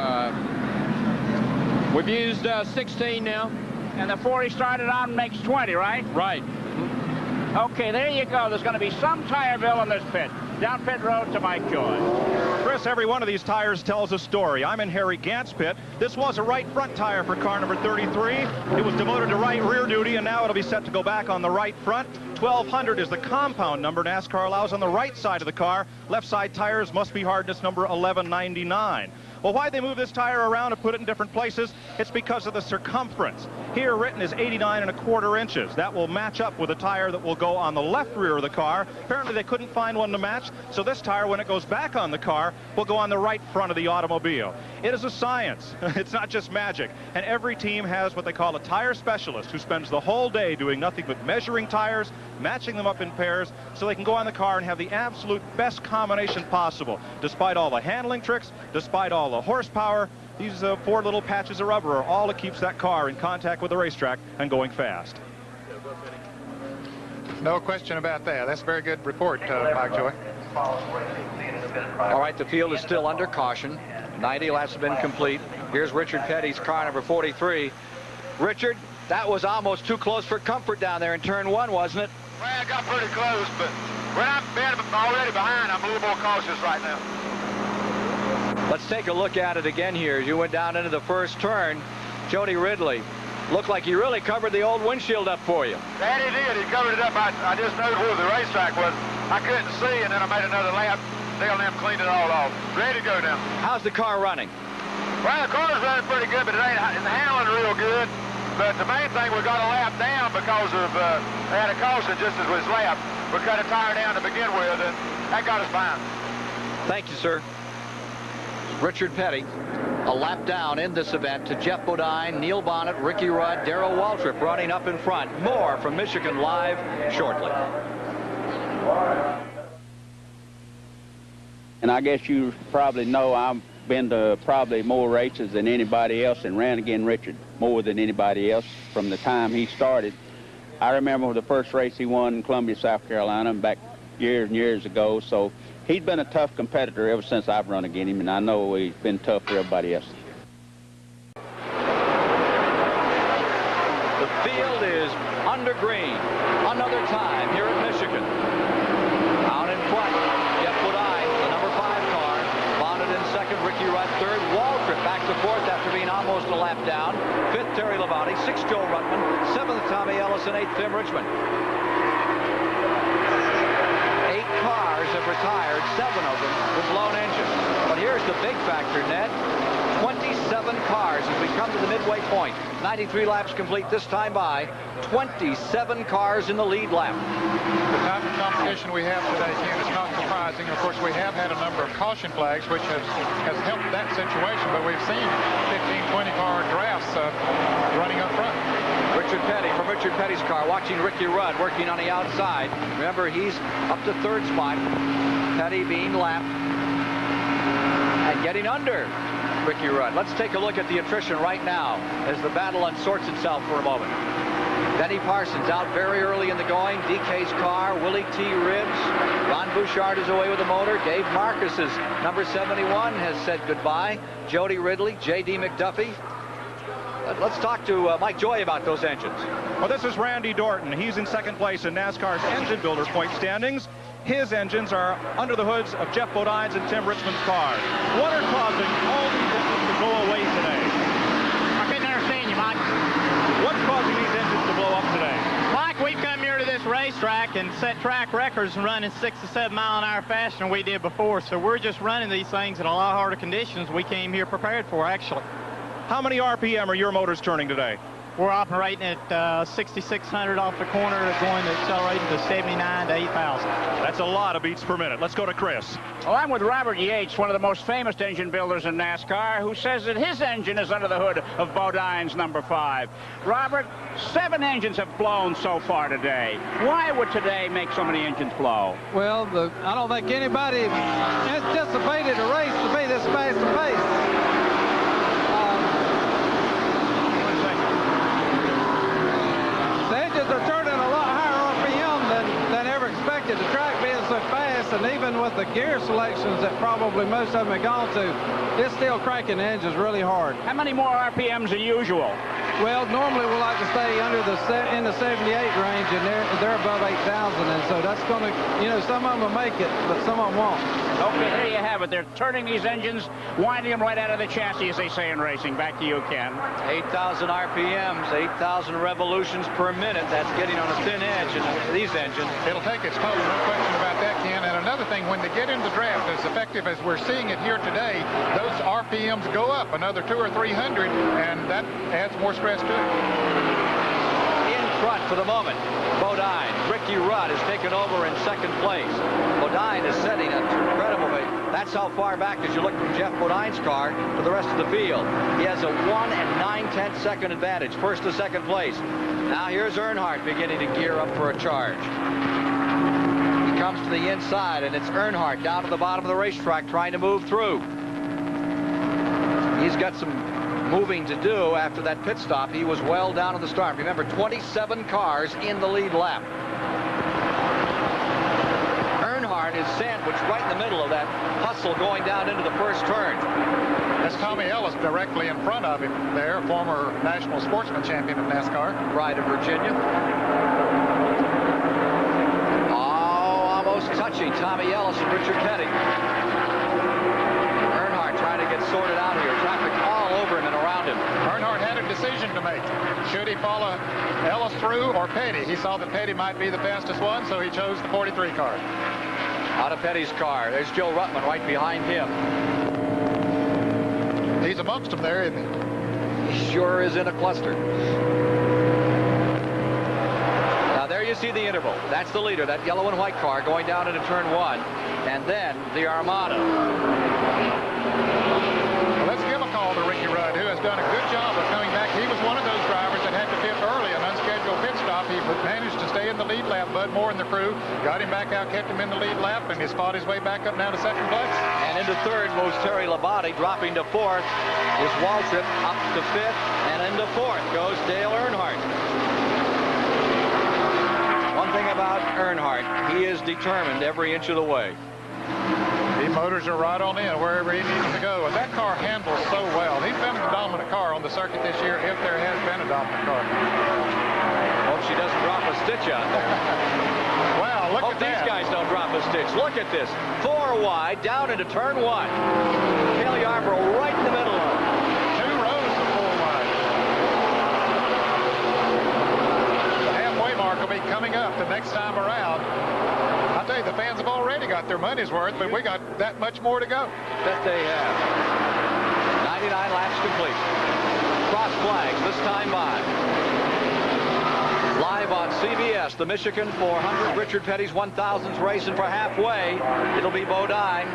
We've used 16 now. And the 4 he started on makes 20, right? Right. Okay, there you go. There's going to be some tire bill in this pit. Down pit road to Mike Joy. Chris, every one of these tires tells a story. I'm in Harry Gant's pit. This was a right front tire for car number 33. It was devoted to right rear duty, and now it'll be set to go back on the right front. 1200 is the compound number NASCAR allows on the right side of the car. Left side tires must be hardness number 1199. Well, why they move this tire around and put it in different places? It's because of the circumference. Here written is 89¼ inches. That will match up with a tire that will go on the left rear of the car. Apparently they couldn't find one to match, so this tire, when it goes back on the car, will go on the right front of the automobile. It is a science. It's not just magic. And every team has what they call a tire specialist who spends the whole day doing nothing but measuring tires, matching them up in pairs, so they can go on the car and have the absolute best combination possible. Despite all the handling tricks, despite all the horsepower, these 4 little patches of rubber are all that keeps that car in contact with the racetrack and going fast. No question about that. That's a very good report, Mike Joy. All right, the field is still under caution. 90 laps have been complete. Here's Richard Petty's car number 43. Richard, that was almost too close for comfort down there in turn 1, wasn't it? Well, I got pretty close, but when I'm already behind, I'm a little more cautious right now. Let's take a look at it again here. As you went down into the first turn, Jody Ridley Looked like he really covered the old windshield up for you. That he did. He covered it up. I just knew where the racetrack was. I couldn't see, and then I made another lap. Dale and them cleaned it all off. Ready to go now. How's the car running? Well, the car's running pretty good, but it's handling real good. But the main thing, we got a lap down because of they had a caution just as we was lap. We cut a tire down to begin with, and that got us fine. Thank you, sir. Richard Petty, a lap down in this event to Jeff Bodine, Neil Bonnet, Ricky Rudd, Darrell Waltrip running up in front. More from Michigan Live shortly. And I guess you probably know I've been to probably more races than anybody else and ran against Richard more than anybody else from the time he started. I remember the first race he won in Columbia, South Carolina, back years and years ago. So he's been a tough competitor ever since I've run against him, and I know he's been tough for everybody else. The field is under green. Another time here at Michigan. Out in front, Jeff Bodine, the number 5 car. Bonnet in second, Ricky Rudd third. Waltrip back to fourth after being almost a lap down. 5th, Terry Labonte. 6th, Joe Ruttman. 7th, Tommy Ellison. 8th, Tim Richmond. 8 cars have retired, 7 of them with blown engines. But here's the big factor, Ned. 27 cars as we come to the midway point. 93 laps complete this time by 27 cars in the lead lap. The type of competition we have today, Ken, is not surprising. Of course, we have had a number of caution flags, which has helped that situation, but we've seen 15, 20-car drafts running up front. Richard Petty from Richard Petty's car, watching Ricky Rudd working on the outside. Remember, he's up to 3rd spot. Petty being lapped and getting under Ricky Rudd. Let's take a look at the attrition right now as the battle unsorts itself for a moment. Benny Parsons out very early in the going. DK's car, Willie T. Ribbs. Ron Bouchard is away with the motor. Dave Marcus's number 71 has said goodbye. Jody Ridley, J.D. McDuffie. Let's talk to Mike Joy about those engines. Well, this is Randy Dorton. He's in second place in NASCAR's engine builder point standings. His engines are under the hoods of Jeff Bodine's and Tim Richmond's cars. What are causing all these engines to blow away today? I couldn't understand you, Mike. What's causing these engines to blow up today? Mike, we've come here to this racetrack and set track records and running 6 to 7 mile an hour faster than we did before. So we're just running these things in a lot harder conditions we came here prepared for, actually. How many RPM are your motors turning today? We're operating at 6,600 off the corner, going to accelerating to 79 to 8,000. That's a lot of beats per minute. Let's go to Chris. Well, I'm with Robert Yates, one of the most famous engine builders in NASCAR, who says that his engine is under the hood of Bodine's number 5. Robert, 7 engines have blown so far today. Why would today make so many engines blow? Well, I don't think anybody anticipated a race to be this fast a pace. They're turning a lot higher RPM than ever expected. The track being so fast, and even with the gear selections that probably most of them have gone to, it's still cranking the engines really hard. How many more RPMs than usual? Well, normally we like to stay under in the 78 range, and they're above 8,000, and so that's going to, some of them will make it, but some of them won't. Okay, there you have it. They're turning these engines, winding them right out of the chassis, as they say in racing. Back to you, Ken. 8,000 RPMs, 8,000 revolutions per minute. That's getting on a thin edge in these engines. It'll take its toll, no question about that, Ken. And another thing, when they get into the draft, as effective as we're seeing it here today, those RPMs go up another 200 or 300, and that adds more stress to it. In front for the moment, Bodine. Ricky Rudd has taken over in second place. Bodine is setting an incredible pace. That's how far back as you look from Jeff Bodine's car to the rest of the field. He has a 1 9/10 second advantage, first to second place. Now here's Earnhardt beginning to gear up for a charge. He comes to the inside, and it's Earnhardt down to the bottom of the racetrack trying to move through. He's got some moving to do after that pit stop. He was well down at the start. Remember, 27 cars in the lead lap. Earnhardt is sandwiched right in the middle of that hustle going down into the first turn. That's Tommy Ellis directly in front of him there, former national sportsman champion of NASCAR. Pride of Virginia. Oh, almost touching Tommy Ellis and Richard Petty. Earnhardt trying to get sorted out here. Traffic all over him and around him. Earnhardt had it decision to make. Should he follow Ellis through or Petty? He saw that Petty might be the fastest one, so he chose the 43 car. Out of Petty's car. There's Joe Ruttman right behind him. He's amongst them there, isn't he? He sure is in a cluster. Now there you see the interval. That's the leader, that yellow and white car going down into turn 1. And then the Armada. Well, let's give a call to Ricky Rudd, who has done a good job of coming back. He was one of those drivers that had to pit early, an unscheduled pit stop. He managed to stay in the lead lap. Bud Moore and the crew got him back out, kept him in the lead lap, and he's fought his way back up now to second place. And into third moves Terry Labate, dropping to fourth is Waltrip, up to fifth, and into fourth goes Dale Earnhardt. One thing about Earnhardt, he is determined every inch of the way. The motors are right on in wherever he needs to go, and that car handles so well. He's been the dominant car on the circuit this year, if there has been a dominant car. Hope she doesn't drop a stitch out there. Wow, look at that. These guys don't drop a stitch. Look at this. 4 wide, down into turn 1. Cale Yarborough right in the middle of it. 2 rows of 4 wide. The halfway mark will be coming up the next time around. I'll tell you, the fans have already got their money's worth, but we got that much more to go. Bet they have. 99 laps complete. Cross flags this time by. Live on CBS, the Michigan 400, Richard Petty's 1000s racing for halfway. It'll be Bodine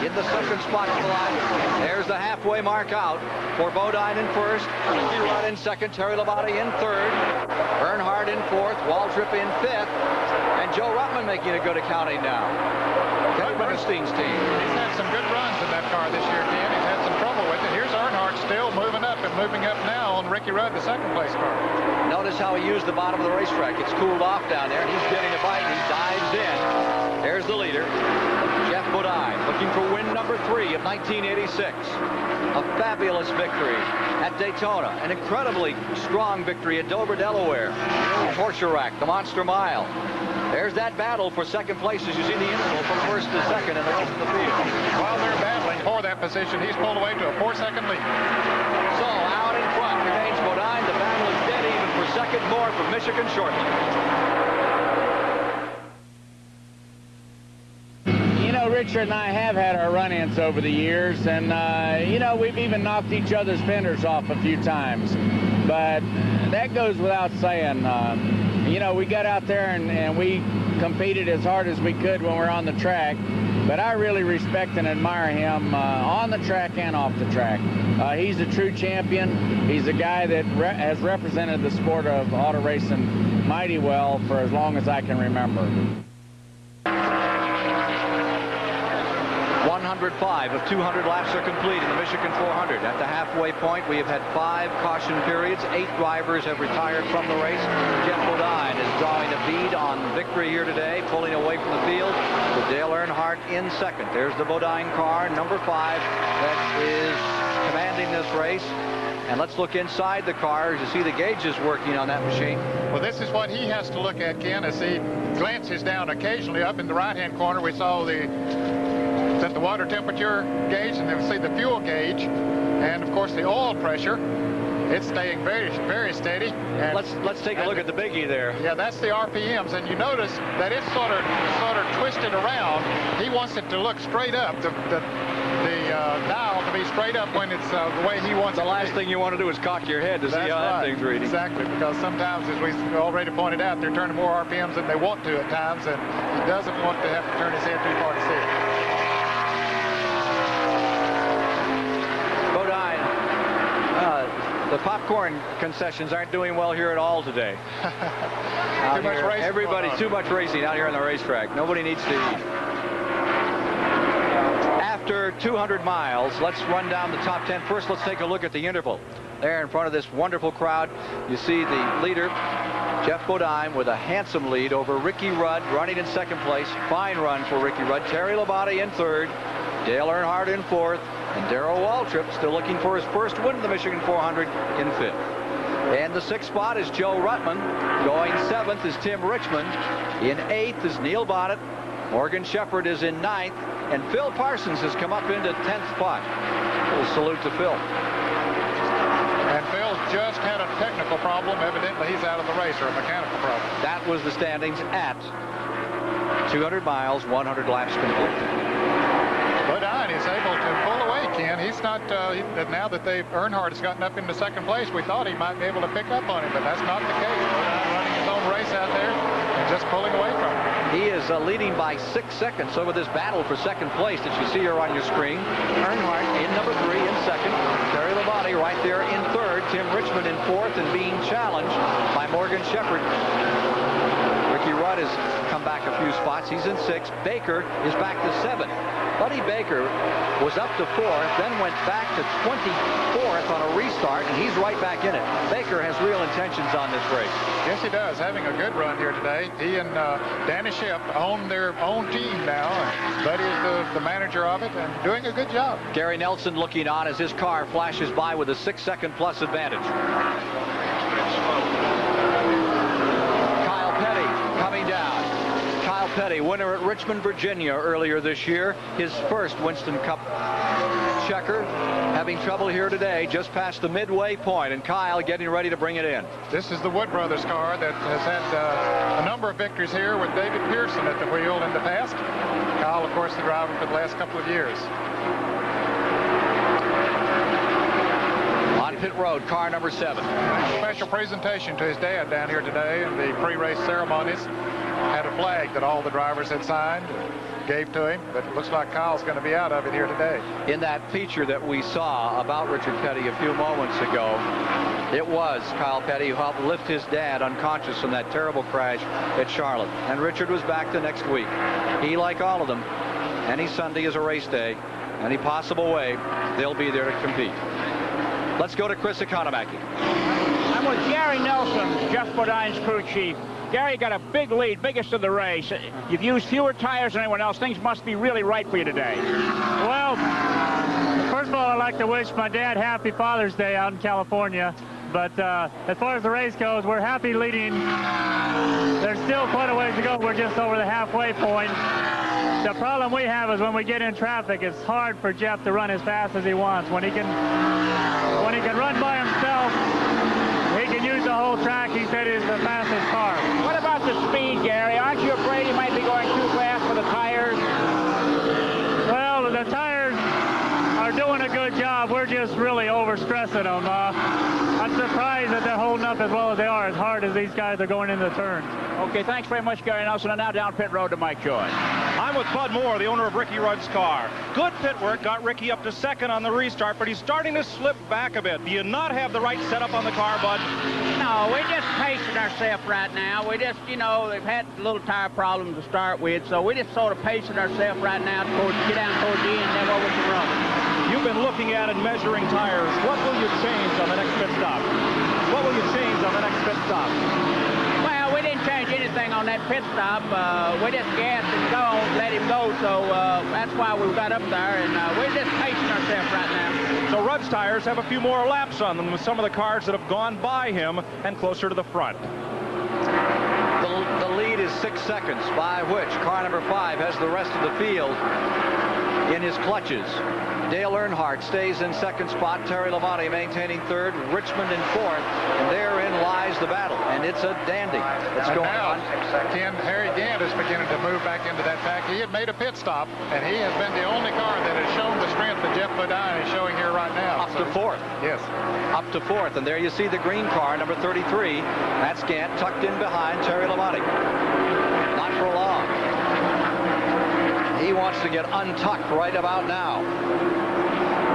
in the second spot for the line. There's the halfway mark out for Bodine in first, Ricky Rudd in second, Terry Labate in third, Earnhardt in fourth, Waltrip in fifth, and Joe Ruttman making a good accounting now. Kevin Bernstein's team. He's had some good runs in that car this year, Ken. He's had some trouble with it. Here's Earnhardt still moving up and moving up now on Ricky Rudd, the second place car. Notice how he used the bottom of the racetrack. It's cooled off down there, and he's getting a bite, and he dives in. There's the leader, Jeff Bodine, looking for win number 3 of 1986. A fabulous victory at Daytona. An incredibly strong victory at Dover, Delaware. Torture Rack, the Monster Mile. There's that battle for second place as you see the interval from first to second in the rest of the field. While they're battling for that position, he's pulled away to a 4-second lead. So out in front remains Bodine. The battle is dead even for second more from Michigan shortly. You know, Richard and I have had our run-ins over the years, and, you know, we've even knocked each other's fenders off a few times. But that goes without saying. You know, we got out there and we competed as hard as we could when we were on the track. But I really respect and admire him on the track and off the track. He's a true champion. He's a guy that has represented the sport of auto racing mighty well for as long as I can remember. 105 of 200 laps are complete in the Michigan 400. At the halfway point, we have had 5 caution periods. 8 drivers have retired from the race. Jeff Bodine is drawing a bead on victory here today, pulling away from the field with Dale Earnhardt in second. There's the Bodine car, number 5, that is commanding this race. And let's look inside the car to see the gauges working on that machine. Well, this is what he has to look at, Ken, as he glances down occasionally. Up in the right-hand corner, we saw the water temperature gauge, and then we see the fuel gauge, and of course the oil pressure. It's staying very, very steady. And let's take a look at the biggie there. Yeah, that's the RPMs, and you notice that it's sort of twisted around. He wants it to look straight up. The dial to be straight up when it's the way he wants it. The last thing you want to do is cock your head to see how that thing's reading. Exactly, because sometimes, as we've already pointed out, they're turning more RPMs than they want to at times, and he doesn't want to have to turn his head too far to see it. The popcorn concessions aren't doing well here at all today. Too much racing. Everybody, too much racing out here on the racetrack. Nobody needs to eat. After 200 miles, let's run down the top 10. First, let's take a look at the interval. There in front of this wonderful crowd, you see the leader, Jeff Bodine, with a handsome lead over Ricky Rudd, running in second place. Fine run for Ricky Rudd. Terry Labate in third. Dale Earnhardt in fourth. And Darrell Waltrip still looking for his first win in the Michigan 400 in fifth. And the 6th spot is Joe Ruttman. Going 7th is Tim Richmond. In 8th is Neil Bonnet. Morgan Shepherd is in 9th. And Phil Parsons has come up into 10th spot. A little salute to Phil. And Phil's just had a technical problem. Evidently, he's out of the race, or a mechanical problem. That was the standings at 200 miles, 100 laps complete. Bodine is able to pull away, Ken. He's not, now that Earnhardt has gotten up into second place, we thought he might be able to pick up on him, but that's not the case. Bodine running his own race out there and just pulling away from him. He is leading by 6 seconds over this battle for second place that you see here on your screen. Earnhardt in number 3 in second. Terry Labonte right there in third. Tim Richmond in fourth and being challenged by Morgan Shepherd. Ricky Rudd has come back a few spots. He's in 6th. Baker is back to 7th. Buddy Baker was up to 4th, then went back to 24th on a restart, and he's right back in it. Baker has real intentions on this race. Yes, he does. Having a good run here today. He and Danny Shipp own their own team now. And Buddy is the manager of it and doing a good job. Gary Nelson looking on as his car flashes by with a 6-second plus advantage. Kyle Petty coming down. Kyle Petty, winner at Richmond, Virginia earlier this year. His first Winston Cup checker. Having trouble here today, just past the midway point, and Kyle getting ready to bring it in. This is the Wood Brothers car that has had a number of victories here with David Pearson at the wheel in the past. Kyle, of course, the driver for the last couple of years. On pit road, car number 7. Special presentation to his dad down here today in the pre-race ceremonies. Had a flag that all the drivers had signed, gave to him, but it looks like Kyle's going to be out of it here today. In that feature that we saw about Richard Petty a few moments ago, it was Kyle Petty who helped lift his dad unconscious from that terrible crash at Charlotte. And Richard was back the next week. He, like all of them, any Sunday is a race day. Any possible way, they'll be there to compete. Let's go to Chris Economaki. I'm with Gary Nelson, Jeff Bodine's crew chief. Gary got a big lead, biggest of the race. You've used fewer tires than anyone else. Things must be really right for you today. Well, first of all, I'd like to wish my dad happy Father's Day out in California. But as far as the race goes, we're happy leading. There's still quite a ways to go. We're just over the halfway point. The problem we have is when we get in traffic, it's hard for Jeff to run as fast as he wants. When he can run by himself, he can use the whole track. He said he's the fastest car. What about the speed, Gary? Aren't you afraid he might be going too fast for the tires? Well, the tires are doing a good job. We're just really overstressing them. I'm surprised that they're holding up as well as they are, as hard as these guys are going into the turns. Okay, thanks very much, Gary Nelson. And now down pit road to Mike Joy. I'm with Bud Moore, the owner of Ricky Rudd's car. Good pit work got Ricky up to 2nd on the restart, but he's starting to slip back a bit. Do you not have the right setup on the car, Bud? No, we're just pacing ourselves right now. We just, you know, they've had a little tire problems to start with, so we're just sort of pacing ourselves right now to get down toward the end, then over to run. You've been looking at and measuring tires. What will you change on the next pit stop? What will you change on the next pit stop? Well, we didn't change anything on that pit stop. We just gassed and let him go, so that's why we got up there, and we're just pacing ourselves right now. So Rudd's tires have a few more laps on them with some of the cars that have gone by him and closer to the front. The lead is 6 seconds, by which car number 5 has the rest of the field in his clutches. Dale Earnhardt stays in 2nd spot. Terry Labonte maintaining 3rd. Richmond in 4th. And therein lies the battle. And it's a dandy. It's going on. Ken, Harry Gant is beginning to move back into that pack. He had made a pit stop, and he has been the only car that has shown the strength that Jeff Bodine is showing here right now. Up to 4th. Yes. Up to 4th. And there you see the green car, number 33. That's Gant tucked in behind Terry Labonte. Not for long. He wants to get untucked right about now.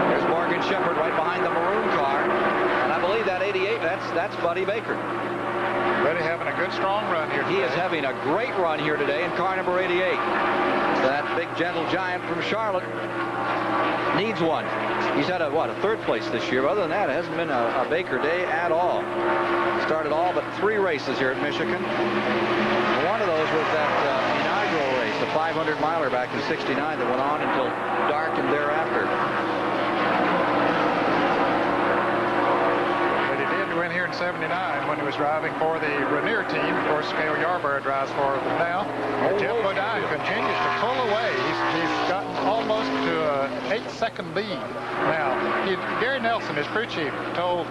There's Morgan Shepherd right behind the maroon car. And I believe that 88, that's Buddy Baker. Buddy having a good, strong run here today. He is having a great run here today in car number 88. That big, gentle giant from Charlotte needs one. He's had a 3rd place this year. Other than that, it hasn't been a Baker day at all. Started all but 3 races here at Michigan. And one of those was that inaugural race, the 500-miler back in '69 that went on until dark and thereafter. But he did win here in '79 when he was driving for the Rainier team. Of course, Cale Yarborough drives for them now. Jeff Bodine continues to pull away. He's gotten almost to an 8-second lead. Now, Gary Nelson, his crew chief, told,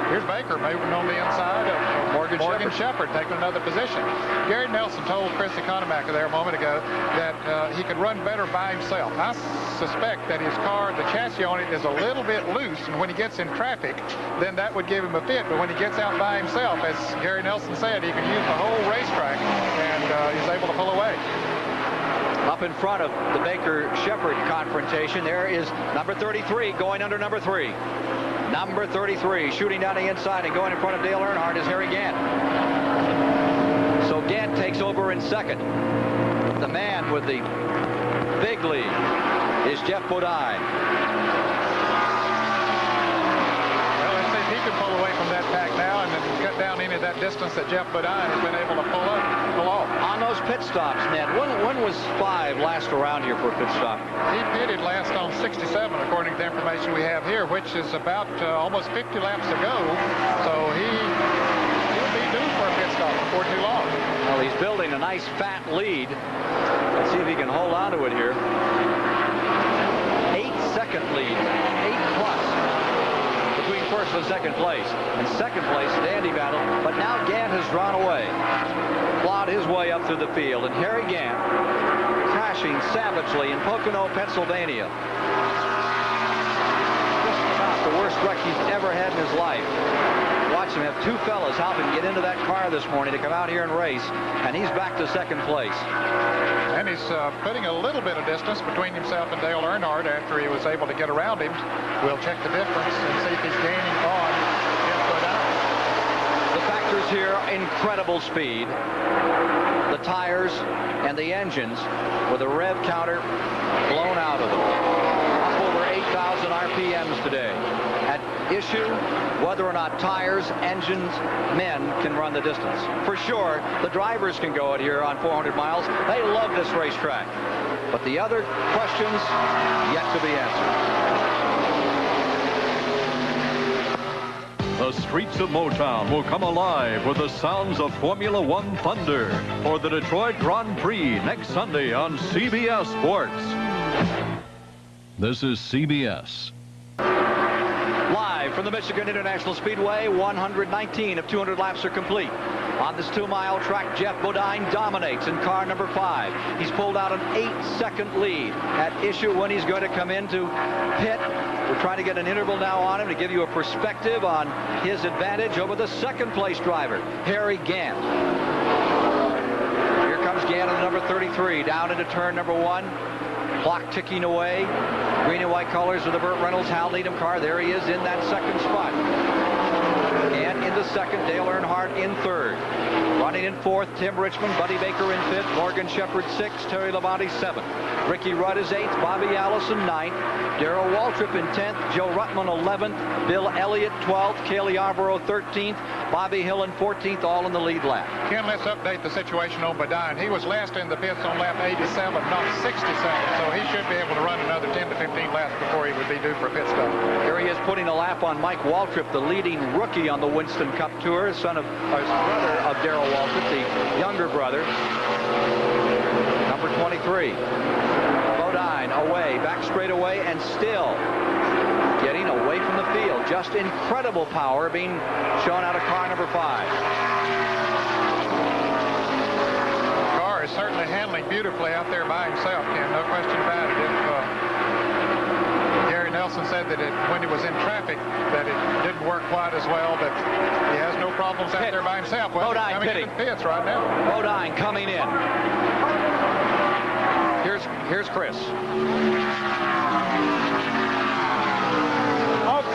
here's Baker moving on the inside of Morgan Shepherd taking another position. Gary Nelson told Chris Economacker there a moment ago that he could run better by himself. I suspect that his car, the chassis on it, is a little bit loose, and when he gets in traffic, then that would give him a fit. But when he gets out by himself, as Gary Nelson said, he can use the whole racetrack, and he's able to pull away. Up in front of the Baker-Shepherd confrontation, there is number 33 going under number 3. Number 33 shooting down the inside and going in front of Dale Earnhardt is Harry Gant. So Gant takes over in second. The man with the big lead is Jeff Bodine. Well, let's see if he can pull away from that pack now and then cut down into that distance that Jeff Bodine has been able to pull off. On those pit stops, Ned, when was 5 last around here for a pit stop? He pitted last on 67, according to the information we have here, which is about almost 50 laps ago. So he'll be due for a pit stop before too long. Well, he's building a nice fat lead. Let's see if he can hold on to it here. 8-second lead, 8+ between first and second place. And second place, dandy battle. But now Gant has drawn away. Plowed his way up through the field, and Harry Gant crashing savagely in Pocono, Pennsylvania. Just about the worst wreck he's ever had in his life. Watch him have 2 fellas help him get into that car this morning to come out here and race, and he's back to second place. And he's putting a little bit of distance between himself and Dale Earnhardt after he was able to get around him. We'll check the difference and see if he's gaining on Jeff Bodine. The factors here, incredible speed. The tires and the engines with a rev counter blown out of them. Up over 8,000 RPMs today. At issue, whether or not tires, engines, men can run the distance. For sure, the drivers can go it here on 400 miles. They love this racetrack. But the other questions yet to be answered. The streets of Motown will come alive with the sounds of Formula One thunder for the Detroit Grand Prix next Sunday on CBS Sports. This is CBS. Live from the Michigan International Speedway, 119 of 200 laps are complete. On this 2-mile track, Jeff Bodine dominates in car number 5. He's pulled out an 8-second lead. At issue when he's going to come into pit. We're trying to get an interval now on him to give you a perspective on his advantage over the second place driver, Harry Gant. Here comes Gant on the number 33, down into turn number 1. Clock ticking away. Green and white colors of the Burt Reynolds Hal Needham car. There he is in that second spot. And into second, Dale Earnhardt in third. Running in fourth, Tim Richmond, Buddy Baker in fifth, Morgan Shepherd 6th, Terry Labonte 7th. Ricky Rudd is 8th, Bobby Allison 9th, Darrell Waltrip in 10th, Joe Ruttman 11th, Bill Elliott 12th, Cale Yarborough 13th, Bobby Hill in 14th, all in the lead lap. Ken, let's update the situation on Bodine. He was last in the pits on lap 87, not 67, so he should be able to run another 10 to 15 laps before he would be due for a pit stop. Here he is putting a lap on Mike Waltrip, the leading rookie on the Winston Cup Tour, brother of Darrell Waltrip, the younger brother. Number 23. Bodine away, back straight away, and still getting away from the field. Just incredible power being shown out of car number 5. The car is certainly handling beautifully out there by himself, Ken, no question about it. Gary Nelson said that when he was in traffic that it didn't work quite as well, but he has no problems out there by himself. Well, Bodine pitting. Pits right now. Bodine coming in. Here's Chris.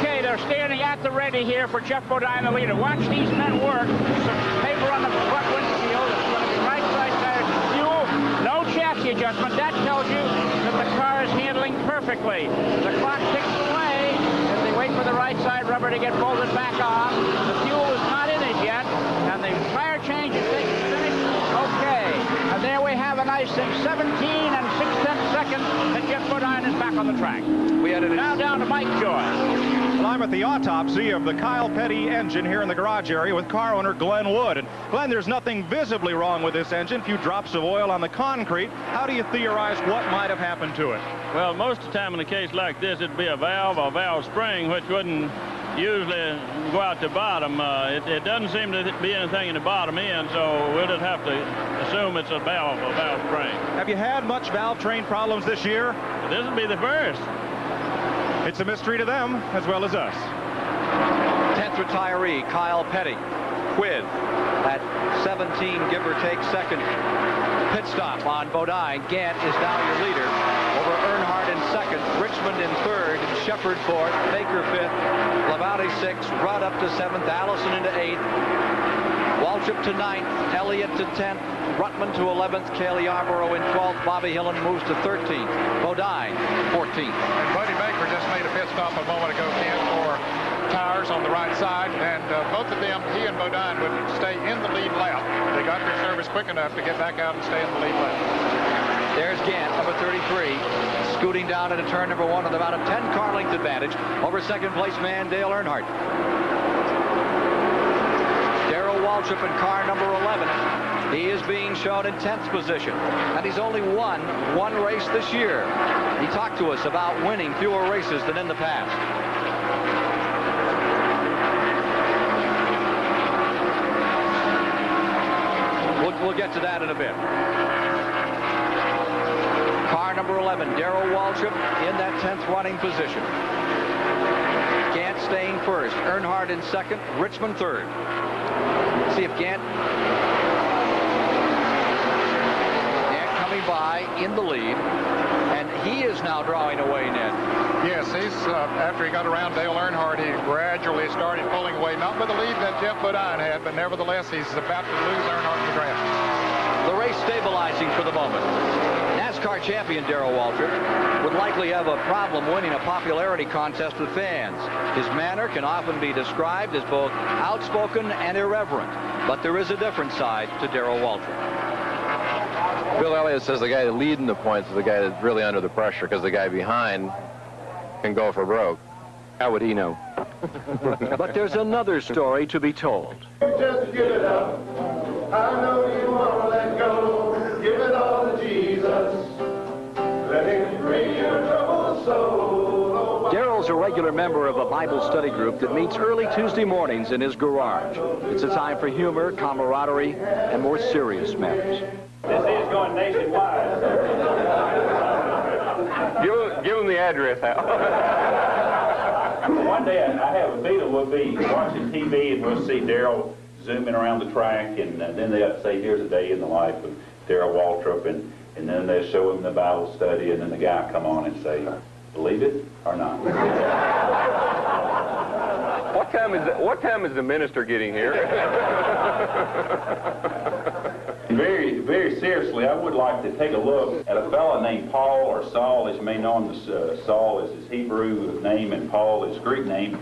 Okay, they're standing at the ready here for Jeff Bodine, the leader. Watch these men work. Some paper on the front windshield. It's going to be right side tires, fuel, no chassis adjustment. That tells you that the car is handling perfectly. The clock ticks away as they wait for the right side rubber to get bolted back on. The fuel is not in it yet, and the tire change is finished. Okay, and there we have a nice thing, 17 and 6/10 seconds, and Jeff Bodine is back on the track. Now down to Mike Joy. Well, I'm at the autopsy of the Kyle Petty engine here in the garage area with car owner Glenn Wood. And Glenn, there's nothing visibly wrong with this engine. A few drops of oil on the concrete. How do you theorize what might have happened to it? Well, most of the time in a case like this, it'd be a valve spring, which wouldn't usually go out the bottom. It doesn't seem to be anything in the bottom end, so we'll just have to assume it's a valve spring. Have you had much valve train problems this year? This will be the first. It's a mystery to them as well as us. 10th retiree, Kyle Petty, with at 17, give or take, second. Pit stop on Bodine. Gant is now your leader over Earnhardt in second, Richmond in third, Shepard fourth, Baker fifth, Labate sixth, Rudd up to seventh, Allison into eighth, Waltrip to ninth, Elliott to 10th, Ruttman to 11th, Cale Yarborough in 12th, Bobby Hillen moves to 13th, Bodine 14th. And Buddy Baker just made a pit stop a moment ago, Ken, for tires on the right side, and both of them, he and Bodine, would stay in the lead lap. They got their service quick enough to get back out and stay in the lead lap. There's Gant, number 33, scooting down into turn number 1 with about a 10-car length advantage over second place man Dale Earnhardt. Darrell Waltrip in car number 11. He is being shown in 10th position, and he's only won one race this year. He talked to us about winning fewer races than in the past. We'll get to that in a bit. Car number 11, Darrell Waltrip in that 10th running position. Gant staying first, Earnhardt in second, Richmond third. See if Gant coming by in the lead, and he is now drawing away, Ned. Yes, he's after he got around Dale Earnhardt, he gradually started pulling away, not with the lead that Jeff Bodine had, but nevertheless, he's about to lose Earnhardt in the draft. The race stabilizing for the moment. NASCAR champion Darrell Waltrip would likely have a problem winning a popularity contest with fans. His manner can often be described as both outspoken and irreverent, but there is a different side to Darrell Waltrip. Bill Elliott says the guy leading the points is the guy that's really under the pressure, because the guy behind can go for broke. How would he know? But there's another story to be told. Just give it up. I know you want to let go. Give it all to Jesus. Let him free your troubled soul. Darrell's a regular member of a Bible study group that meets early Tuesday mornings in his garage. It's a time for humor, camaraderie, and more serious matters. This is going nationwide. Give him the address, Hal. One day I have a feeling we'll be watching TV and we'll see Darrell zooming around the track, and then they'll say, here's a day in the life of Darrell Waltrip, and then they'll show him the Bible study, and then the guy come on and say, believe it or not. What time is the minister getting here? Very, very seriously, I would like to take a look at a fellow named Paul, or Saul, as you may know him. Saul is his Hebrew name and Paul is Greek name.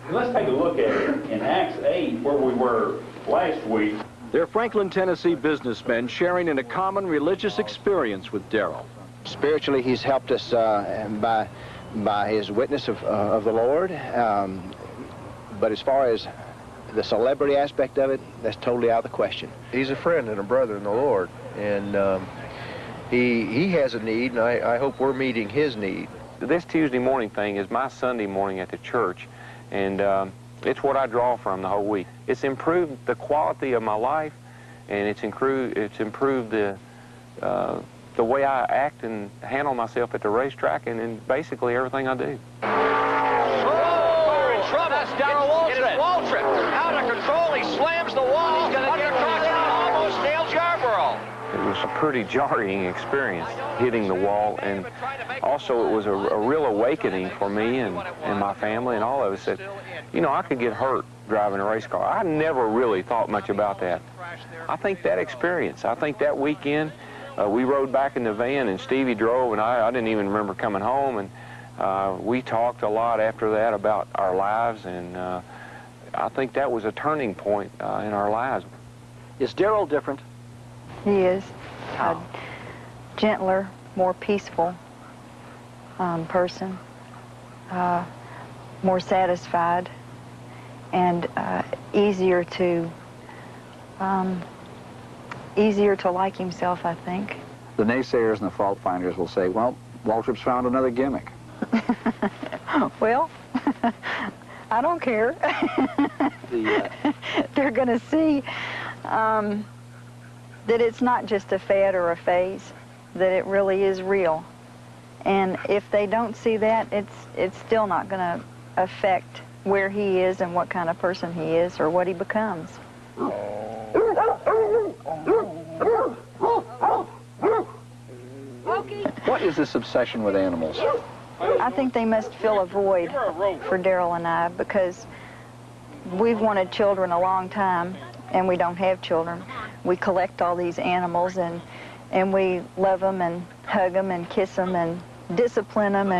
And let's take a look at it in Acts 8, where we were last week. They're Franklin, Tennessee businessmen sharing in a common religious experience with Darrell. Spiritually, he's helped us by his witness of the Lord. But as far as the celebrity aspect of it, that's totally out of the question. He's a friend and a brother in the Lord, and he has a need, and I hope we're meeting his need. This Tuesday morning thing is my Sunday morning at the church, and it's what I draw from the whole week. It's improved the quality of my life, and it's improved the way I act and handle myself at the racetrack, and in basically everything I do. That's Darrell Waltrip. It is Waltrip. Out of control. He slams the wall. Undercross and almost nails Yarborough. It was a pretty jarring experience, hitting the wall, and also it was a real awakening for me and my family and all of us that, you know, I could get hurt driving a race car. I never really thought much about that. I think that experience, I think that weekend, we rode back in the van and Stevie drove, and I didn't even remember coming home, and we talked a lot after that about our lives, and I think that was a turning point in our lives. Is Darrell different? He is. Gentler, more peaceful person, more satisfied, and easier to like himself, I think. The naysayers and the fault finders will say, well, Waltrip's found another gimmick. Well, I don't care. They're going to see that it's not just a fad or a phase, that it really is real. And if they don't see that, it's still not going to affect where he is and what kind of person he is or what he becomes. What is this obsession with animals? I think they must fill a void for Daryl and I, because we've wanted children a long time and we don't have children. We collect all these animals and we love them and hug them and kiss them and discipline them,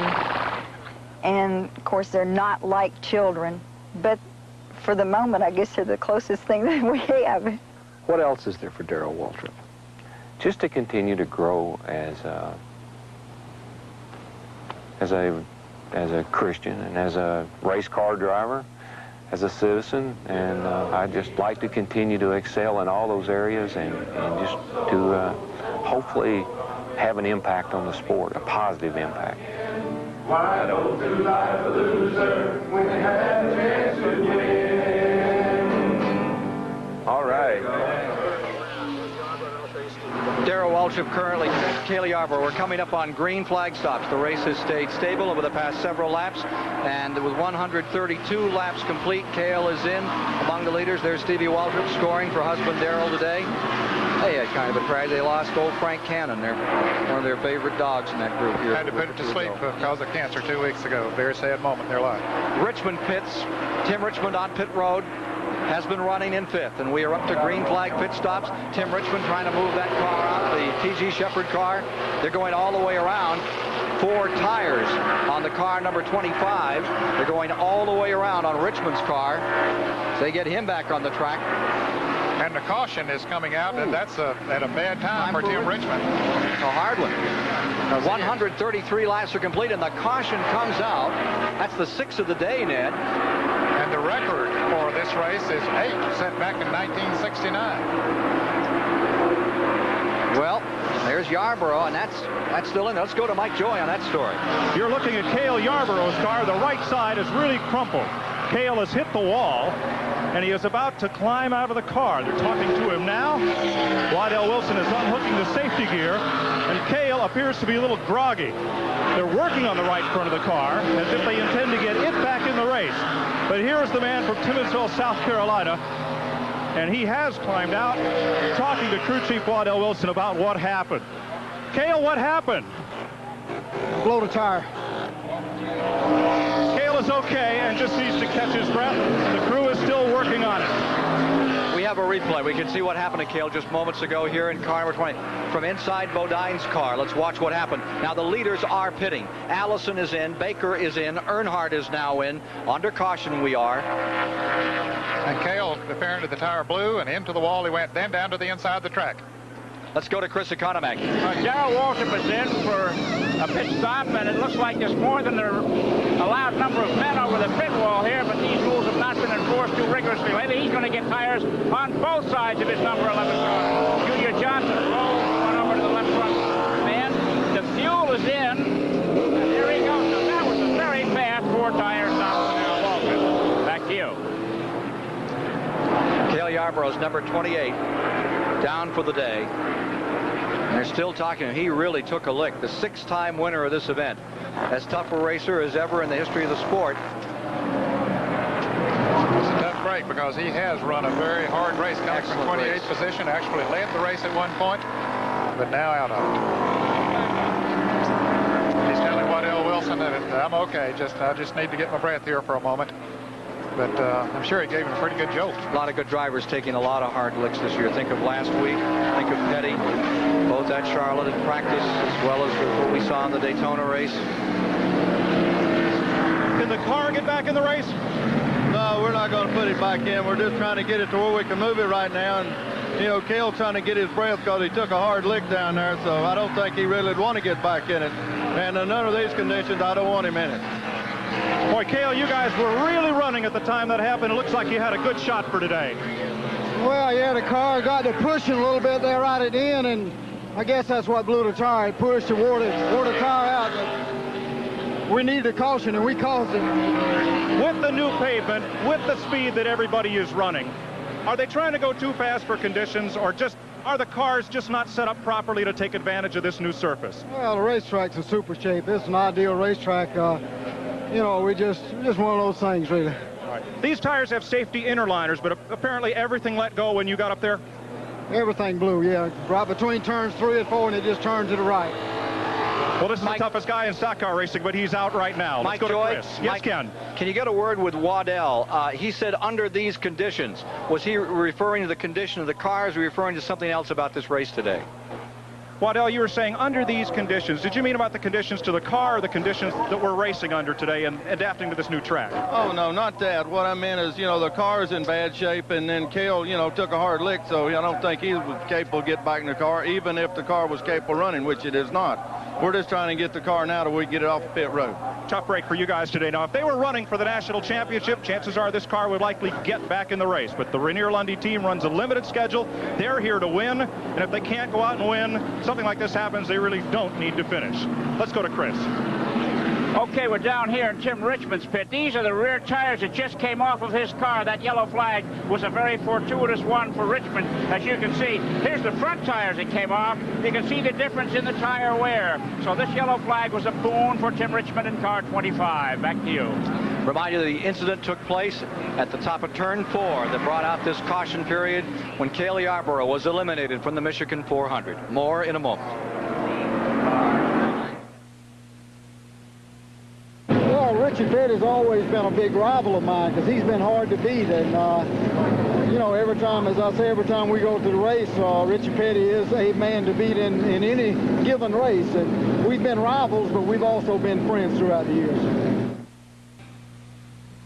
and of course they're not like children, but for the moment I guess they're the closest thing that we have. What else is there for Daryl Waltrip? Just to continue to grow as a Christian and as a race car driver, as a citizen, and I'd just like to continue to excel in all those areas and just to hopefully have an impact on the sport, a positive impact. Why don't you like a loser when you have a chance to win? All right. Darrell Waltrip currently, Cale Yarborough, we're coming up on green flag stops. The race has stayed stable over the past several laps, and with 132 laps complete, Cale is in among the leaders. There's Stevie Waltrip scoring for husband Darrell today. They had kind of a tragedy. They lost old Frank Cannon. They're one of their favorite dogs in that group here. Had to put it to sleep because of cancer 2 weeks ago. Very sad moment in their life. Richmond pits. Tim Richmond on pit road has been running in 5th, and we are up to green flag pit stops. Tim Richmond trying to move that car out, the T.G. Shepard car. They're going all the way around. 4 tires on the car number 25. They're going all the way around on Richmond's car. So they get him back on the track. And the caution is coming out, and that's at a bad time for Tim Richmond. A hard one. 133 laps are complete, and the caution comes out. That's the 6th of the day, Ned. And the record for this race is 8, set back in 1969. Well, there's Yarborough, and that's still in there. Let's go to Mike Joy on that story. You're looking at Cale Yarborough's car. The right side is really crumpled. Cale has hit the wall, and he is about to climb out of the car. They're talking to him now. Waddell Wilson is unhooking the safety gear, and Cale appears to be a little groggy. They're working on the right front of the car as if they intend to get it back in the race. But here's the man from Timmonsville, South Carolina, and he has climbed out, talking to crew chief Waddell Wilson about what happened. Cale, what happened? Blow the tire. Cale is okay and just needs to catch his breath. The crew is still working on it. We have a replay. We can see what happened to Cale just moments ago here in car number 20 from inside Bodine's car. Let's watch what happened. Now the leaders are pitting. Allison is in. Baker is in. Earnhardt is now in. Under caution we are. And Cale, apparently the tire blew, and into the wall he went, then down to the inside of the track. Let's go to Chris Economac. Darrell Waltrip is in for a pit stop, and it looks like there's more than the allowed number of men over the pit wall here, but these rules have not been enforced too rigorously lately. He's going to get tires on both sides of his number 11 car. Junior Johnson rolls one over to the left front man. The fuel is in. And there he goes. Now, that was a very fast 4-tire stop for Darrell Waltrip. Back to you. Cale Yarborough's number 28 down for the day. And they're still talking. He really took a lick. The 6-time winner of this event. As tough a racer as ever in the history of the sport. It's a tough break because he has run a very hard race, coming from 28th position. Actually led the race at one point, but now out of it. He's telling Waddell Wilson that I'm okay. I just need to get my breath here for a moment. But I'm sure he gave him a pretty good jolt. A lot of good drivers taking a lot of hard licks this year. Think of last week. Think of Petty. Both at Charlotte in practice, as well as what we saw in the Daytona race. Can the car get back in the race? No, we're not going to put it back in. We're just trying to get it to where we can move it right now. And, you know, Cale's trying to get his breath because he took a hard lick down there, so I don't think he really would want to get back in it. And in none of these conditions, I don't want him in it. Boy, Cale, you guys were really running at the time that happened. It looks like you had a good shot for today. Well, yeah, the car got to pushing a little bit there right at the end, and I guess that's what blew the tire. It pushed and wore the tire out. But we needed a caution, and we caused it. With the new pavement, with the speed that everybody is running, are they trying to go too fast for conditions, or just are the cars just not set up properly to take advantage of this new surface? Well, the racetrack's in super shape. It's an ideal racetrack. You know, we just one of those things, really. Right. These tires have safety interliners, but apparently everything let go when you got up there? Everything blew, yeah. Right between turns 3 and 4, and it just turned to the right. Well, this is the toughest guy in stock car racing, but he's out right now. Let's go to Chris. Yes, Ken. Can you get a word with Waddell? He said under these conditions. Was he referring to the condition of the cars, or referring to something else about this race today? Waddell, you were saying under these conditions. Did you mean about the conditions to the car, or the conditions that we're racing under today and adapting to this new track? Oh, no, not that. What I meant is, you know, the car's in bad shape, and then Cale, you know, took a hard lick, so I don't think he was capable of getting back in the car, even if the car was capable of running, which it is not. We're just trying to get the car now till we get it off the pit road. Tough break for you guys today. Now, if they were running for the national championship, chances are this car would likely get back in the race. But the Rainier Lundy team runs a limited schedule. They're here to win. And if they can't go out and win, something like this happens, they really don't need to finish. Let's go to Chris. Okay, we're down here in Tim Richmond's pit. These are the rear tires that just came off of his car. That yellow flag was a very fortuitous one for Richmond, as you can see. Here's the front tires that came off. You can see the difference in the tire wear. So this yellow flag was a boon for Tim Richmond in car 25. Back to you. Remind you, the incident took place at the top of turn 4 that brought out this caution period when Cale Yarborough was eliminated from the Michigan 400. More in a moment. Richard Petty's always been a big rival of mine because he's been hard to beat, and you know, every time, as I say, every time we go to the race, Richard Petty is a man to beat in any given race, and we've been rivals, but we've also been friends throughout the years.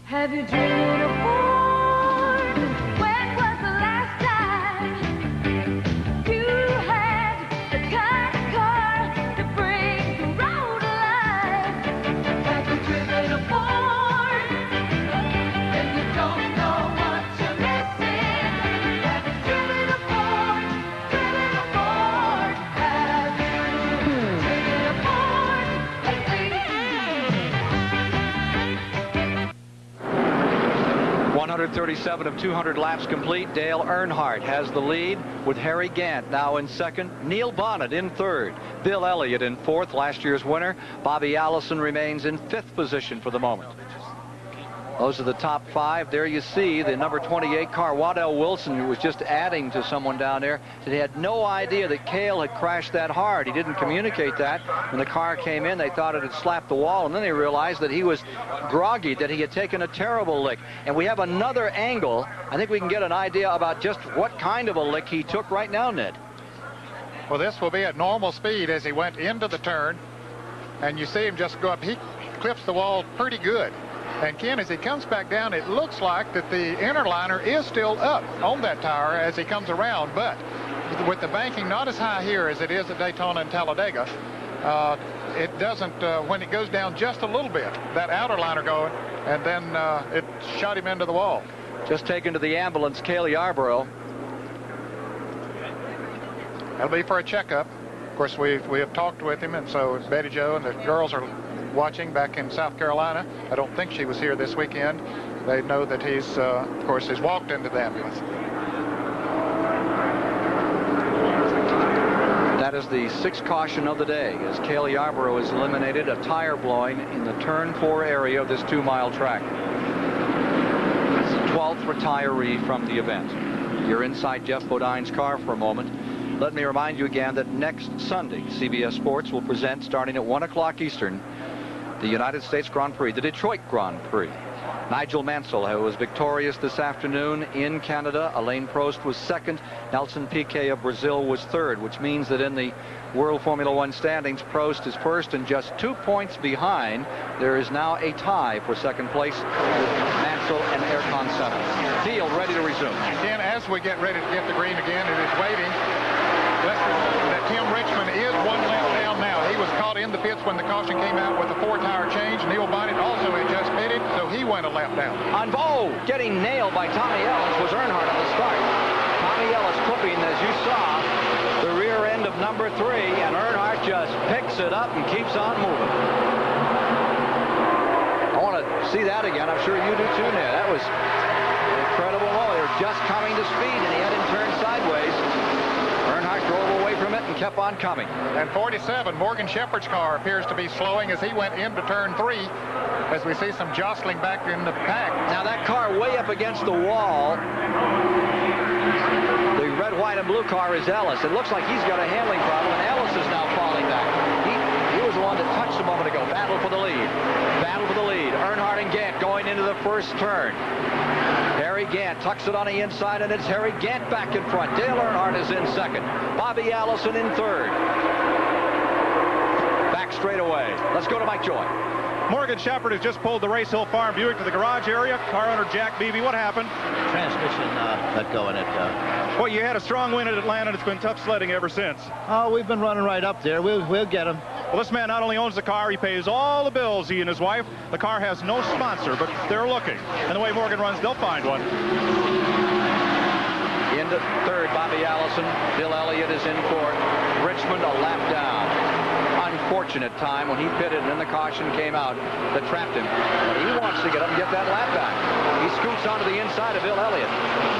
Have you dreamed of Ford? When was the last time you had the kind of car to bring the road alive? Have you driven a Ford? Then you don't know what you're missing. Have you driven a Ford? Driven a Ford? Have you driven a Ford lately? 137 of 200 laps complete. Dale Earnhardt has the lead with Harry Gant now in second. Neil Bonnet in third. Bill Elliott in fourth, last year's winner. Bobby Allison remains in fifth position for the moment. Those are the top 5. There you see the number 28 car. Waddell Wilson, who was just adding to someone down there, said he had no idea that Cale had crashed that hard. He didn't communicate that. When the car came in, they thought it had slapped the wall, and then they realized that he was groggy, that he had taken a terrible lick. And we have another angle. I think we can get an idea about just what kind of a lick he took right now, Ned. Well, this will be at normal speed as he went into the turn, and you see him just go up. He clips the wall pretty good. And Ken, as he comes back down, it looks like that the inner liner is still up on that tire as he comes around, but with the banking not as high here as it is at Daytona and Talladega, it doesn't, when it goes down just a little bit, that outer liner going, and then it shot him into the wall. Just taken to the ambulance, Cale Yarborough. That'll be for a checkup. Of course, we have talked with him, and so Betty Jo and the girls are watching back in South Carolina. I don't think she was here this weekend. They know that he's, of course, he's walked into the ambulance. That is the 6th caution of the day as Cale Yarborough is eliminated, a tire blowing in the turn 4 area of this 2-mile track. It's the 12th retiree from the event. You're inside Jeff Bodine's car for a moment. Let me remind you again that next Sunday, CBS Sports will present, starting at 1 o'clock Eastern, the United States Grand Prix, the Detroit Grand Prix. Nigel Mansell, who was victorious this afternoon in Canada. Alain Prost was second. Nelson Piquet of Brazil was third, which means that in the World Formula One standings, Prost is first and just 2 points behind. There is now a tie for second place with Mansell and on center. Field ready to resume. Again, as we get ready to get the green again, it is waiting. That Tim Richmond is 1 lap down now. He was caught in the pits when the caution came out with the 4-tire change. Neil Bonnet also had just pitted, so he went a lap down. Getting nailed by Tommy Ellis was Earnhardt on the start. Tommy Ellis clipping, as you saw, the rear end of number 3, and Earnhardt just picks it up and keeps on moving. I want to see that again. I'm sure you do too, Ned. That was an incredible moment. They were just coming to speed, and he had him turn sideways. Earnhardt drove away from it and kept on coming. And 47, Morgan Shepherd's car appears to be slowing as he went into turn 3, as we see some jostling back in the pack. Now that car way up against the wall. The red, white, and blue car is Ellis. It looks like he's got a handling problem, and Ellis is now falling back. He was the one that touched a moment ago. Battle for the lead. Battle for the lead. Earnhardt and Gant going into the first turn. Harry Gant tucks it on the inside, and it's Harry Gant back in front. Dale Earnhardt is in second. Bobby Allison in third. Back straight away. Let's go to Mike Joy. Morgan Shepherd has just pulled the Race Hill Farm Buick to the garage area. Car owner Jack Beebe, what happened? Transmission let go in it. Well, you had a strong win at Atlanta, and it's been tough sledding ever since. Oh, we've been running right up there. We'll get him. Well, this man not only owns the car, he pays all the bills, he and his wife. The car has no sponsor, but they're looking. And the way Morgan runs, they'll find one. Into third, Bobby Allison. Bill Elliott is in fourth. Richmond a lap down. Unfortunate time when he pitted and then the caution came out that trapped him. But he wants to get up and get that lap back. He scoots onto the inside of Bill Elliott.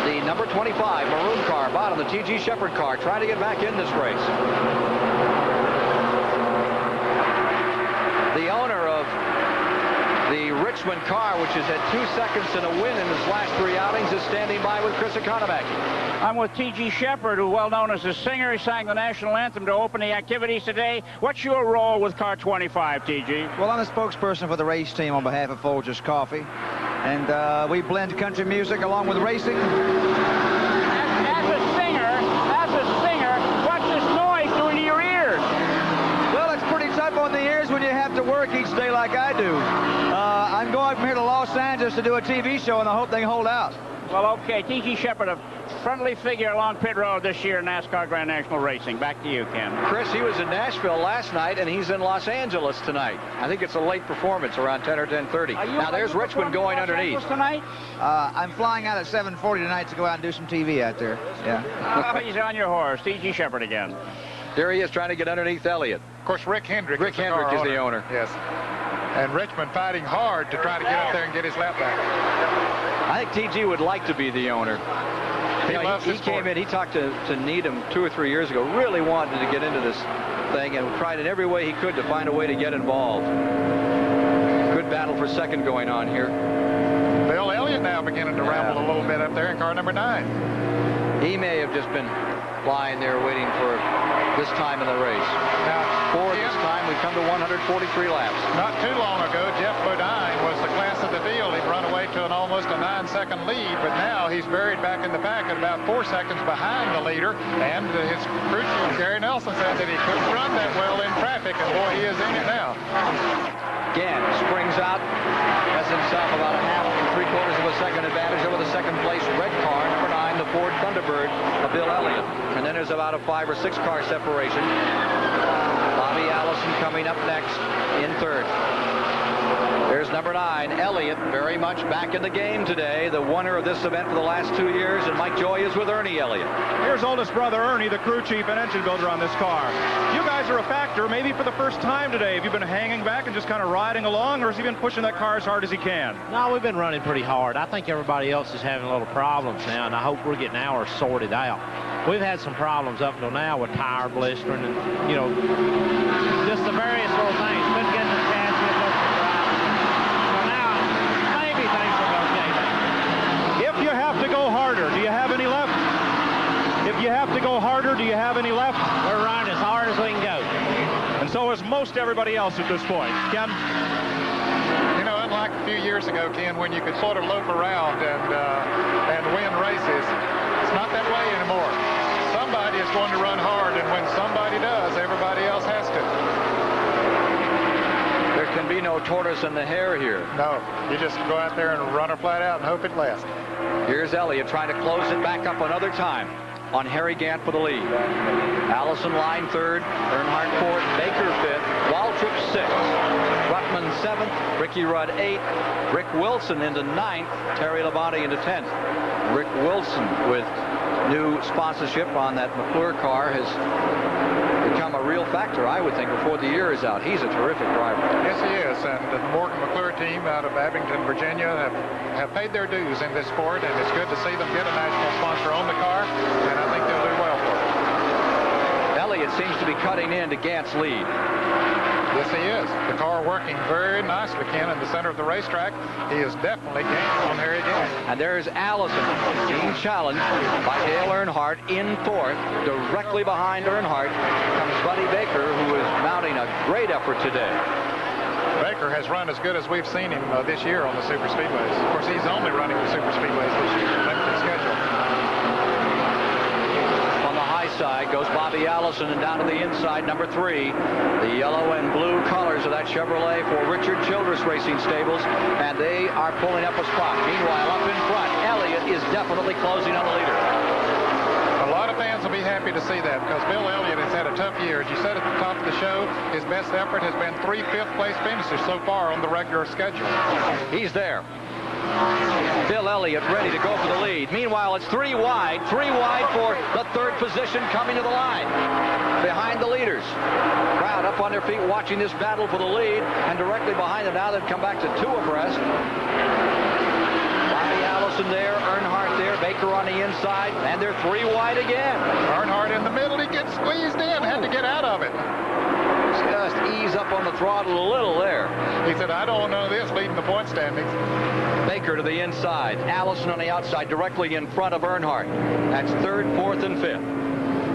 The number 25 maroon car, bottom, the T.G. Shepherd car, trying to get back in this race. The owner of the Richmond car, which has had 2 seconds and a win in his last 3 outings, is standing by with Chris Economaki. I'm with T.G. Shepherd, who well known as a singer. He sang the national anthem to open the activities today. What's your role with car 25, T.G.? Well, I'm a spokesperson for the race team on behalf of Folgers Coffee. And we blend country music along with racing. As a singer, what's this noise doing to your ears? Well, it's pretty tough on the ears when you have to work each day like I do. I'm going from here to Los Angeles to do a TV show, and I hope they can hold out. Well, okay, T.G. Shepherd, a friendly figure along pit road this year in NASCAR Grand National Racing. Back to you, Ken. Chris, he was in Nashville last night, and he's in Los Angeles tonight. I think it's a late performance, around 10 or 10:30. Now, there's Richmond going underneath. Tonight? I'm flying out at 7:40 tonight to go out and do some TV out there. Yeah. Oh, he's on your horse. T.G. Shepherd again. There he is trying to get underneath Elliott. Of course, Rick Hendrick is the owner. Yes. And Richmond fighting hard to try to get up there and get his lap back. I think T.G. would like to be the owner. He came in, he talked to Needham 2 or 3 years ago, really wanted to get into this thing and tried in every way he could to find a way to get involved. Good battle for second going on here. Bill Elliott now beginning to ramble a little bit up there in car number 9. He may have just been lying there waiting for this time in the race. Now, this time, we've come to 143 laps. Not too long ago, Jeff Bodine was the class of the field. He'd run away to almost a 9-second lead, but now he's buried back in the pack at about 4 seconds behind the leader. And his crew chief, Gary Nelson, said that he couldn't run that well in traffic, and boy, he is in it now. Again, springs out, has himself about a half to 3/4 of a second advantage over the second place red car, number 9, the Ford Thunderbird of Bill Elliott. And then there's about a 5 or 6 car separation. Bobby Allison coming up next in third. There's number 9, Elliott, very much back in the game today, the winner of this event for the last 2 years, and Mike Joy is with Ernie Elliott. Here's oldest brother Ernie, the crew chief and engine builder on this car. You guys are a factor, maybe for the first time today. Have you been hanging back and just kind of riding along, or has he been pushing that car as hard as he can? No, we've been running pretty hard. I think everybody else is having a little problems now, and I hope we're getting ours sorted out. We've had some problems up until now with tire blistering and, you know, just the various little things. Couldn't get the chassis up to drive. So now, maybe things will be okay. If you have to go harder, do you have any left? If you have to go harder, do you have any left? We're running as hard as we can go. And so is most everybody else at this point. Ken? You know, unlike a few years ago, Ken, when you could sort of loaf around and win races, it's not that way anymore. Somebody is going to run hard, and when somebody does, everybody else has to. There can be no tortoise and the hare here. No, you just go out there and run her flat out and hope it lasts. Here's Elliott trying to close it back up another time on Harry Gant for the lead. Allison line third, Earnhardt fourth, Baker fifth, Waltrip sixth, Ruttman seventh, Ricky Rudd eighth, Rick Wilson into ninth, Terry Labonte into 10th. Rick Wilson, with new sponsorship on that McClure car, has become a real factor, I would think, before the year is out. He's a terrific driver. Yes, he is. And the Morgan McClure team out of Abington, Virginia, have paid their dues in this sport, and it's good to see them get a national sponsor on the car, and I think they'll do well for it. Elliott seems to be cutting into Gant's lead. Yes, he is. The car working very nicely, Ken, in the center of the racetrack. He is definitely gaining on Harry Gant. And there's Allison being challenged by Dale Earnhardt in fourth. Directly behind Earnhardt comes Buddy Baker, who is mounting a great effort today. Baker has run as good as we've seen him this year on the super speedways. Of course, he's only running the super speedways this year, limited schedule. On the high side goes Bobby Allison, and down to the inside, number 3, the yellow and blue colors of that Chevrolet for Richard Childress Racing Stables, and they are pulling up a spot. Meanwhile, up in front, Elliott is definitely closing on the leader. A lot of fans will be happy to see that, because Bill Elliott has had a tough year. As you said at the top of the show, his best effort has been 3 fifth-place finishes so far on the regular schedule. He's there. Bill Elliott ready to go for the lead. Meanwhile, it's 3 wide for the third position coming to the line behind the leaders. Crowd up on their feet watching this battle for the lead, and directly behind them now they've come back to 2 abreast. Bobby Allison there, Earnhardt there, Baker on the inside, and they're 3 wide again. Earnhardt in the middle, he gets squeezed in, had to get out of it. Just ease up on the throttle a little there. He said, I don't know this, leading the point standings. Baker to the inside, Allison on the outside, directly in front of Earnhardt. That's 3rd, 4th, and 5th.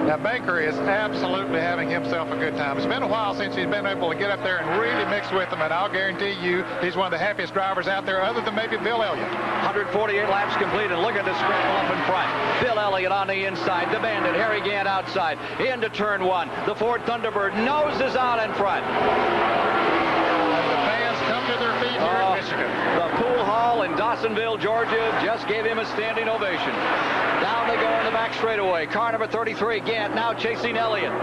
Now, Baker is absolutely having himself a good time. It's been a while since he's been able to get up there and really mix with them, and I'll guarantee you he's one of the happiest drivers out there, other than maybe Bill Elliott. 148 laps completed. Look at the scramble up in front. Bill Elliott on the inside, demanded. Harry Gant outside, into turn 1. The Ford Thunderbird noses out in front. And the fans come to their feet here in Michigan. The pool hall in Dawsonville, Georgia, just gave him a standing ovation. Down they go in the back straightaway. Car number 33, Gant, now chasing Elliott.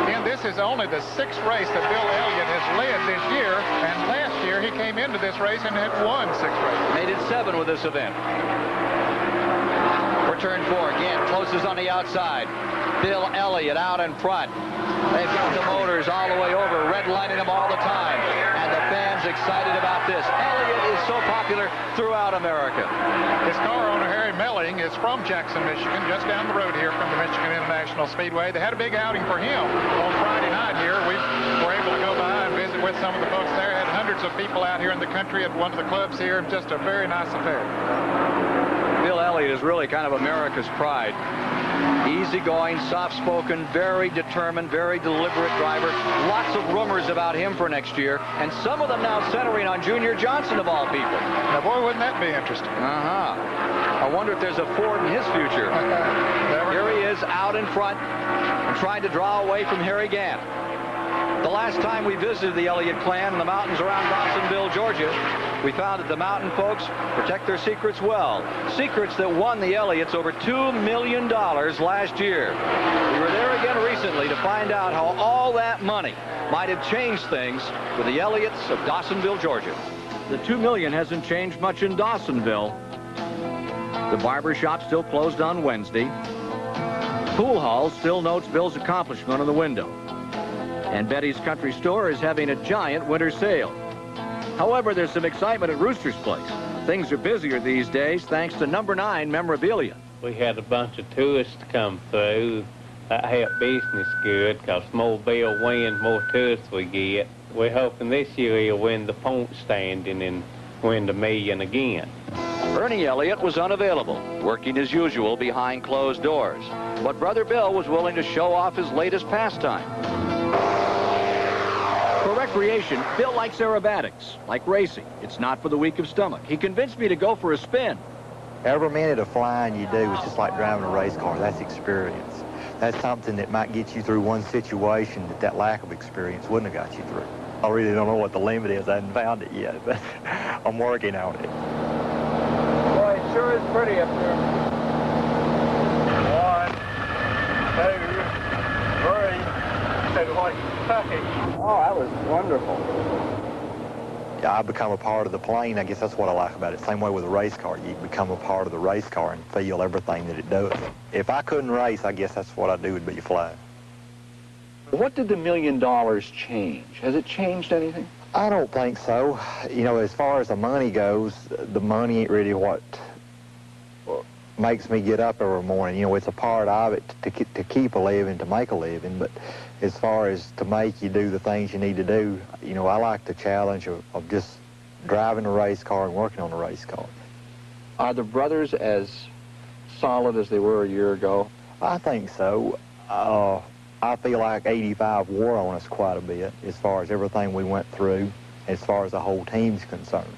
And this is only the 6th race that Bill Elliott has led this year, and last year he came into this race and had won 6 races. Made it 7 with this event. For turn 4, Gant closes on the outside. Bill Elliott out in front. They've got the motors all the way over, redlining them all the time. And the fans excited about this. Elliott is so popular throughout America. His car owner, Harry Melling, is from Jackson, Michigan, just down the road here from the Michigan International Speedway. They had a big outing for him on Friday night here. We were able to go by and visit with some of the folks there. Had hundreds of people out here in the country at one of the clubs here. Just a very nice affair. Bill Elliott is really kind of America's pride. Easygoing, soft-spoken, very determined, very deliberate driver. Lots of rumors about him for next year, and some of them now centering on Junior Johnson, of all people. Now, boy, wouldn't that be interesting? I wonder if there's a Ford in his future. Here he is out in front and trying to draw away from Harry Gant. The last time we visited the Elliott clan in the mountains around Dawsonville, Georgia, we found that the mountain folks protect their secrets well. Secrets that won the Elliots over $2 million last year. We were there again recently to find out how all that money might have changed things with the Elliots of Dawsonville, Georgia. The $2 million hasn't changed much in Dawsonville. The barber shop still closed on Wednesday. Pool hall still notes Bill's accomplishment on the window. And Betty's Country Store is having a giant winter sale. However, there's some excitement at Rooster's Place. Things are busier these days thanks to number 9 memorabilia. We had a bunch of tourists come through. That helped business good, because more Bill wins, more tourists we get. We're hoping this year he'll win the point standing and win the $1 million again. Ernie Elliott was unavailable, working as usual behind closed doors. But Brother Bill was willing to show off his latest pastime. For recreation, Bill likes aerobatics, like racing. It's not for the weak of stomach. He convinced me to go for a spin. Every minute of flying you do is just like driving a race car. That's experience. That's something that might get you through one situation that lack of experience wouldn't have got you through. I really don't know what the limit is. I haven't found it yet, but I'm working on it. Boy, it sure is pretty up there. 1, 2, 3. Said like Kentucky. Oh, that was wonderful. I become a part of the plane. I guess that's what I like about it. Same way with a race car. You become a part of the race car and feel everything that it does. If I couldn't race, I guess that's what I'd do, would be fly. What did the $1 million change? Has it changed anything? I don't think so. You know, as far as the money goes, the money ain't really what makes me get up every morning. You know, it's a part of it to keep a living, to make a living, but as far as to make you do the things you need to do, you know, I like the challenge of just driving a race car and working on a race car. Are the brothers as solid as they were a year ago? I think so. I feel like 85 wore on us quite a bit as far as everything we went through, as far as the whole team's concerned.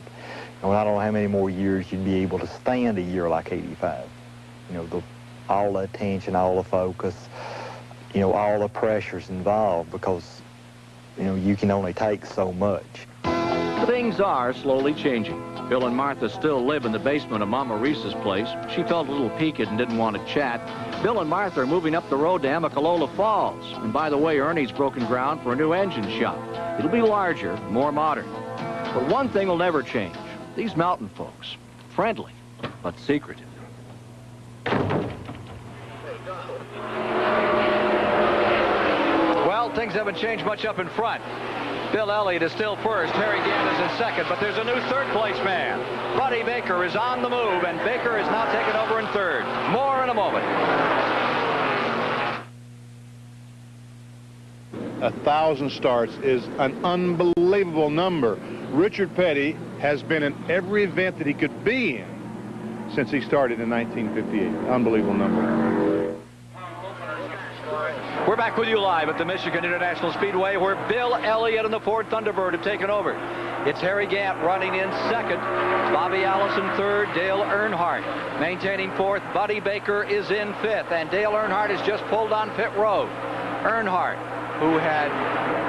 And I don't know how many more years you'd be able to stand a year like 85. You know, all the attention, all the focus, you know, all the pressures involved, because, you know, you can only take so much. Things are slowly changing. Bill and Martha still live in the basement of Mama Reese's place. She felt a little peaked and didn't want to chat. Bill and Martha are moving up the road to Amicalola Falls. And by the way, Ernie's broken ground for a new engine shop. It'll be larger, more modern. But one thing will never change. These mountain folks, friendly, but secretive. Well, things haven't changed much up in front. Bill Elliott is still first. Harry Gant is in second, but there's a new third-place man. Buddy Baker is on the move, and Baker is now taken over in third. More in a moment. 1,000 starts is an unbelievable number. Richard Petty has been in every event that he could be in since he started in 1958. Unbelievable number. We're back with you live at the Michigan International Speedway, where Bill Elliott and the Ford Thunderbird have taken over. It's Harry Gant running in second, Bobby Allison third, Dale Earnhardt maintaining fourth. Buddy Baker is in fifth, and Dale Earnhardt has just pulled on pit road. Earnhardt, who had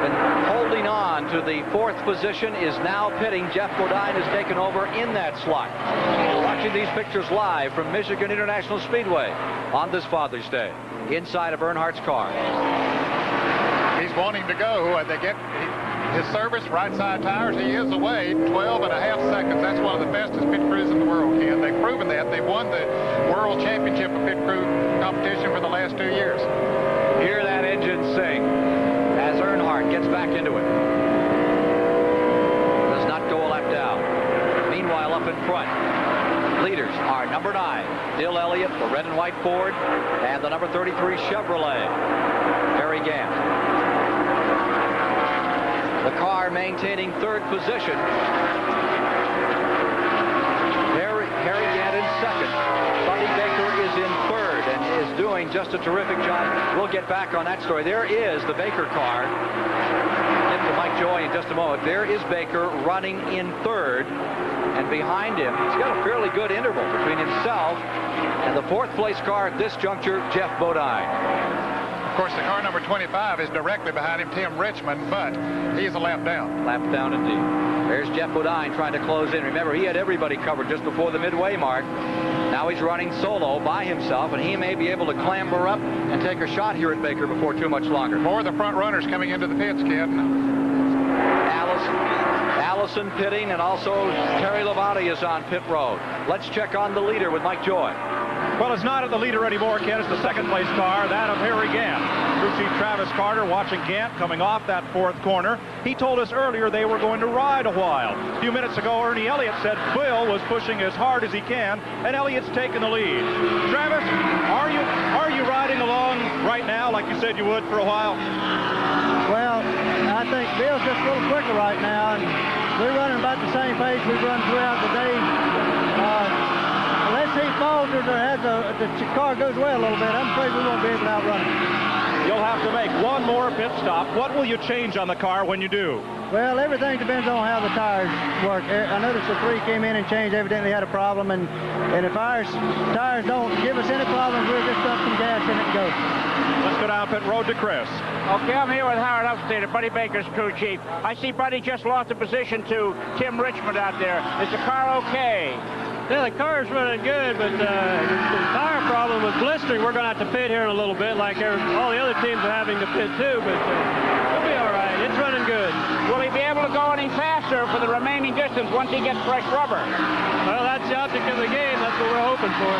been holding on to the fourth position, is now pitting. Jeff Bodine has taken over in that slot. We're watching these pictures live from Michigan International Speedway on this Father's Day, inside of Earnhardt's car. He's wanting to go. They get his service, right side tires. He is away 12.5 seconds. That's one of the fastest pit crews in the world, Ken. They've proven that. They've won the World Championship of Pit Crew competition for the last 2 years. Hear that engine sing as Earnhardt gets back into it. Does not go a lap down. Meanwhile, up in front, leaders are number 9, Bill Elliott, the red and white Ford, and the number 33 Chevrolet, Harry Gant. The car maintaining third position. Harry Gant in second. Buddy Baker is in third and is doing just a terrific job. We'll get back on that story. There is the Baker car. Get to Mike Joy in just a moment. There is Baker running in third. And behind him, he's got a fairly good interval between himself and the fourth place car at this juncture, Jeff Bodine. Of course, the car number 25 is directly behind him, Tim Richmond, but he's a lap down. Lap down indeed. There's Jeff Bodine trying to close in. Remember, he had everybody covered just before the midway mark. Now he's running solo by himself, and he may be able to clamber up and take a shot here at Baker before too much longer. More of the front runners coming into the pits, Ken. Allison pitting, and also Terry Labonte is on pit road. Let's check on the leader with Mike Joy. Well, it's not at the leader anymore, Ken. It's the second place car, that of Harry Gant. Crew Chief Travis Carter watching Gant coming off that fourth corner. He told us earlier they were going to ride a while. A few minutes ago, Ernie Elliott said Bill was pushing as hard as he can, and Elliott's taking the lead. Travis, are you riding along right now like you said you would for a while? Well, I think Bill's just a little quicker right now, and we're running about the same pace we've run throughout the day. Unless he falters or has the car goes away a little bit, I'm afraid we won't be able to outrun him. You'll have to make one more pit stop. What will you change on the car when you do? Well, everything depends on how the tires work. I noticed the 3 came in and changed, evidently had a problem, and if our tires don't give us any problems, we'll just dump some gas in it and go. Let's go down pit road to Chris. Okay, I'm here with Howard Upstater, Buddy Baker's crew chief. I see Buddy just lost a position to Tim Richmond out there. Is the car okay? Yeah, the car's running good, but the tire problem with blistering, we're going to have to pit here in a little bit, like all the other teams are having to pit too, but it'll be all right. It's running good. Will he be able to go any faster for the remaining distance once he gets fresh rubber? Well, that's the object of the game. That's what we're hoping for.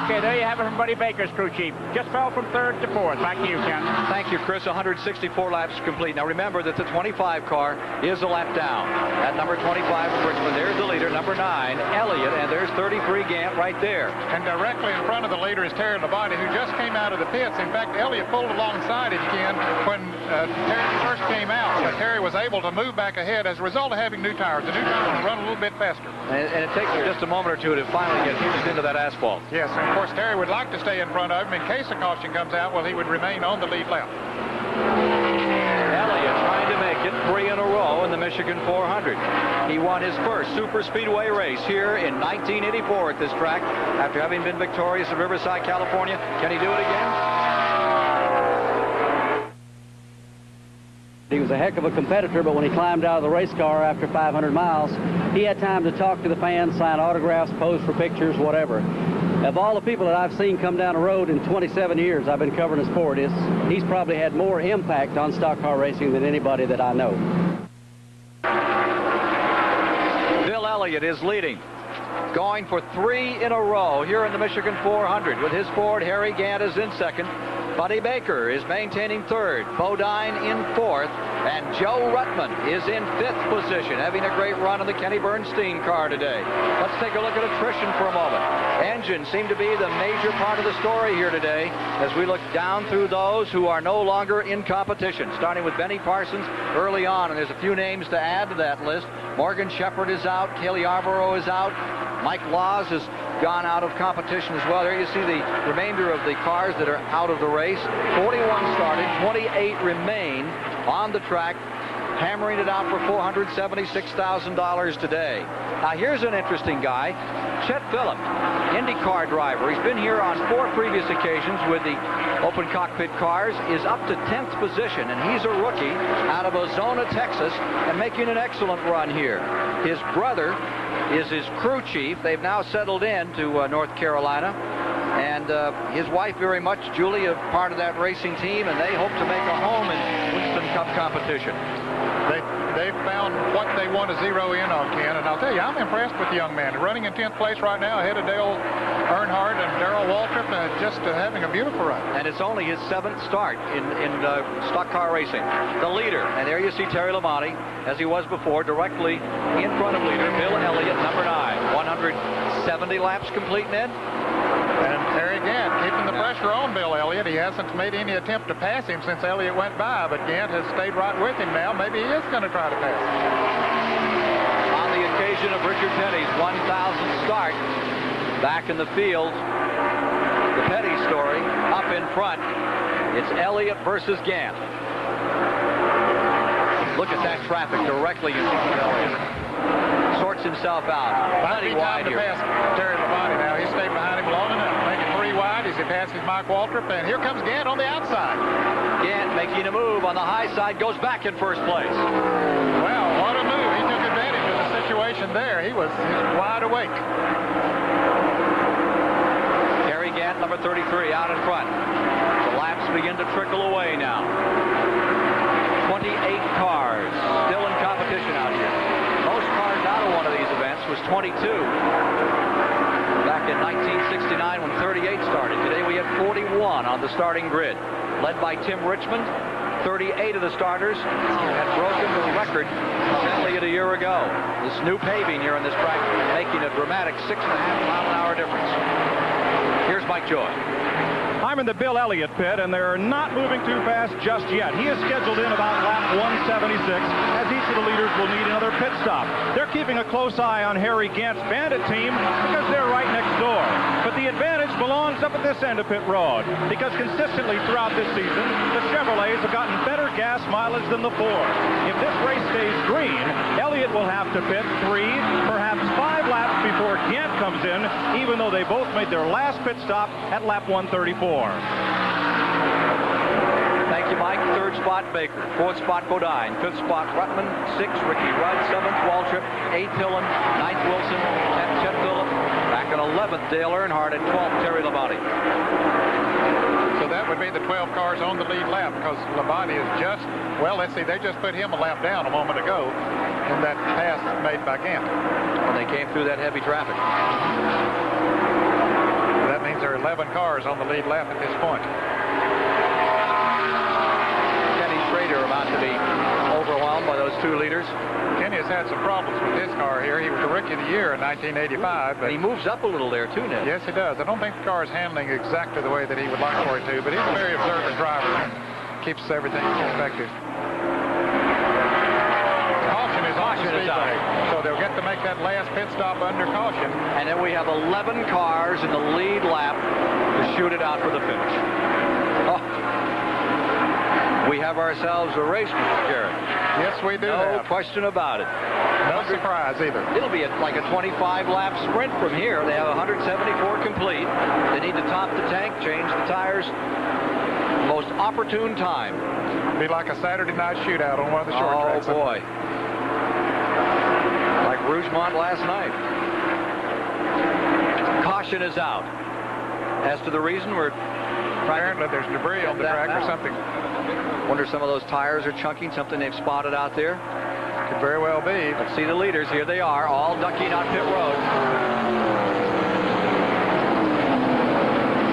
Okay, there you have it from Buddy Baker's crew chief. Just fell from 3rd to 4th. Back to you, Ken. Thank you, Chris. 164 laps complete. Now remember that the 25 car is a lap down. At number 25 of Richmond, there's the leader, number 9, Elliott, and there's 33 Gant right there. And directly in front of the leader is Terry Labonte, who just came out of the pits. In fact, Elliott pulled alongside him again when Terry first came out. But Terry was able to move back ahead as a result of having new tires. The new tires will run a little bit faster. And it takes just a moment or two to finally get hinged into that asphalt. Yes, and of course, Terry would like to stay in front of him. In case a caution comes out, well, he would remain on the lead lap. Elliott trying to make it 3 in a row in the Michigan 400. He won his first Super Speedway race here in 1984 at this track after having been victorious at Riverside, California. Can he do it again? He was a heck of a competitor, but when he climbed out of the race car after 500 miles, he had time to talk to the fans, sign autographs, pose for pictures, whatever. Of all the people that I've seen come down the road in 27 years I've been covering the sport, he's probably had more impact on stock car racing than anybody that I know. Bill Elliott is leading, going for 3 in a row here in the Michigan 400. With his Ford, Harry Gant is in 2nd. Buddy Baker is maintaining 3rd. Bodine in 4th. And Joe Ruttman is in 5th position, having a great run in the Kenny Bernstein car today. Let's take a look at attrition for a moment. Engines seem to be the major part of the story here today as we look down through those who are no longer in competition, starting with Benny Parsons early on. And there's a few names to add to that list. Morgan Shepherd is out. Kaylee Yarborough is out. Mike Laws has gone out of competition as well. There you see the remainder of the cars that are out of the race. 41 started, 28 remain on the track, hammering it out for $476,000 today. Now here's an interesting guy, Chet Phillip, IndyCar driver. He's been here on 4 previous occasions with the open cockpit cars, is up to 10th position, and he's a rookie out of Ozona, Texas, and making an excellent run here. His brother is his crew chief. They've now settled in to North Carolina, and his wife very much, Julie, a part of that racing team, and they hope to make a home in Winston Cup competition. They've found what they want to zero in on, Ken, and I'll tell you, I'm impressed with the young man. Running in 10th place right now ahead of Dale Earnhardt and Darrell Waltrip, just having a beautiful run. And it's only his 7th start in stock car racing. The leader, and there you see Terry Labonte, as he was before, directly in front of leader Bill Elliott, number 9. 170 laps complete, Ned. And Harry Gant keeping the pressure on Bill Elliott. He hasn't made any attempt to pass him since Elliott went by, but Gant has stayed right with him now. Maybe he is going to try to pass him. On the occasion of Richard Petty's 1,000th start, back in the field, the Petty story up in front. It's Elliott versus Gant. Look at that traffic directly in front of Elliott. Sorts himself out. Plenty wide here. Pass Terry Labonte now. He stayed behind him long enough. Making 3 wide as he passes Mike Waltrip. And here comes Gant on the outside. Gant making a move on the high side. Goes back in first place. Well, what a move. He took advantage of the situation there. He was wide awake. Harry Gant, number 33, out in front. The laps begin to trickle away now. 28 cars still in competition out here. Most cars out of one of these events was 22 back in 1969 when 38 started. Today we have 41 on the starting grid, led by Tim Richmond. 38 of the starters had broken the record of Elliott a year ago. This new paving here on this track making a dramatic 6.5-mile-an-hour difference. Here's Mike Joy. I'm in the Bill Elliott pit, and they're not moving too fast just yet. He is scheduled in about lap 176, as each of the leaders will need another pit stop. They're keeping a close eye on Harry Gant's Bandit team because they're right next door. But the advantage belongs up at this end of pit road, because consistently throughout this season, the Chevrolets have gotten better gas mileage than the Ford. If this race stays green, Elliott will have to pit 3, perhaps 5 laps before Gant comes in, even though they both made their last pit stop at lap 134. spot, Baker. 4th spot, Bodine. 5th spot, Rutman. 6th, Ricky Rudd. 7th, Waltrip. 8th, Hillen. 9th, Wilson. 10th, Chet Phillip. Back in 11th, Dale Earnhardt. And 12th, Terry Labonte. So that would be the 12 cars on the lead lap, because Labonte is just, well, let's see, they just put him a lap down a moment ago in that pass made by Gant. When they came through that heavy traffic. That means there are 11 cars on the lead lap at this point. Kenny Schrader about to be overwhelmed by those 2 leaders. Kenny has had some problems with his car here. He was the Rookie of the Year in 1985. But he moves up a little there, too, Ned. Yes, he does. I don't think the car is handling exactly the way that he would like for it to, but he's a very observant driver and keeps everything in perspective. Caution is on Speedway, so they'll get to make that last pit stop under caution. And then we have 11 cars in the lead lap to shoot it out for the finish. Oh. We have ourselves a race, Mr. Garrett. Yes, we do. No question about it. No surprise either. It'll be like a 25-lap sprint from here. They have 174 complete. They need to top the tank, change the tires. Most opportune time. Be like a Saturday night shootout on one of the short tracks. Oh, boy. Like Rougemont last night. Caution is out. As to the reason, we're... Apparently there's debris on the track or something. Wonder some of those tires are chunking, something they've spotted out there. Could very well be. Let's see the leaders. Here they are, all ducking on pit road.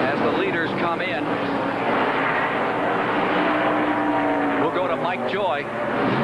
As the leaders come in, we'll go to Mike Joy.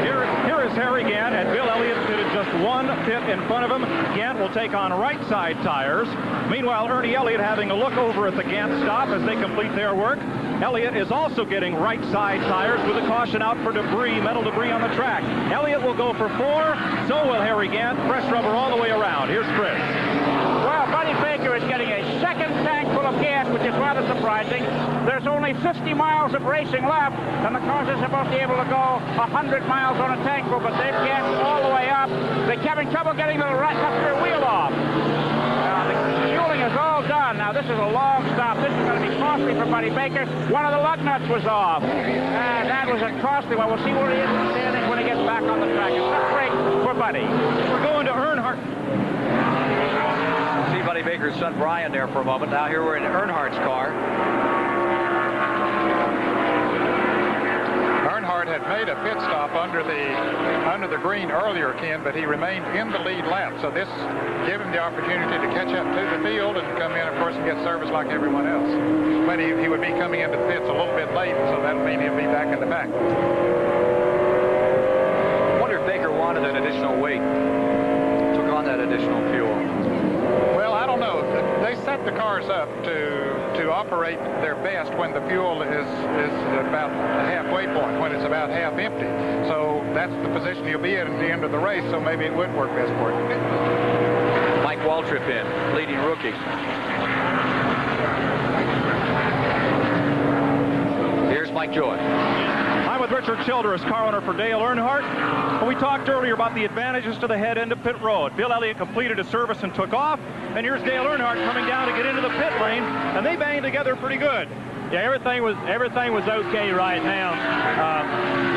Here is Harry Gant, and Bill Elliott pitted just 1 pit in front of him. Gant will take on right side tires. Meanwhile, Ernie Elliott having a look over at the Gant stop as they complete their work. Elliott is also getting right side tires with a caution out for debris, metal debris on the track. Elliott will go for 4, so will Harry Gant. Fresh rubber all the way around. Here's Chris. Well, Buddy Baker is getting a second tank full of gas, which is rather surprising. There's only 50 miles of racing left, and the cars are supposed to be able to go 100 miles on a tank full, but they've gassed all the way up. They're having trouble getting the rear wheel off. The fueling is all done. Now, this is a long stop. This is going to be costly for Buddy Baker. One of the lug nuts was off. That was a costly one. We'll see where he is in the standings when he gets back on the track. It's a break for Buddy. We're going to Earnhardt. See Buddy Baker's son Brian there for a moment. Now here we're in Earnhardt's car. Earnhardt had made a pit stop under the green earlier, Ken, but he remained in the lead lap. So this gave him the opportunity to catch up to the field and come in, of course, and get service like everyone else. But he would be coming into the pits a little bit late, so that would mean he'll be back in the back. I wonder if Baker wanted an additional weight. Took on that additional fuel. Well, I don't know. They set the cars up to operate their best when the fuel is about the halfway point, when it's about half empty. So that's the position he'll be in at the end of the race, so maybe it would work best for him. Mike Waltrip in, leading rookie. Here's Mike Joy. I'm with Richard Childress, car owner for Dale Earnhardt. We talked earlier about the advantages to the head end of pit road. Bill Elliott completed his service and took off. And here's Dale Earnhardt coming down to get into the pit lane, and they banged together pretty good. Yeah, everything was okay right now.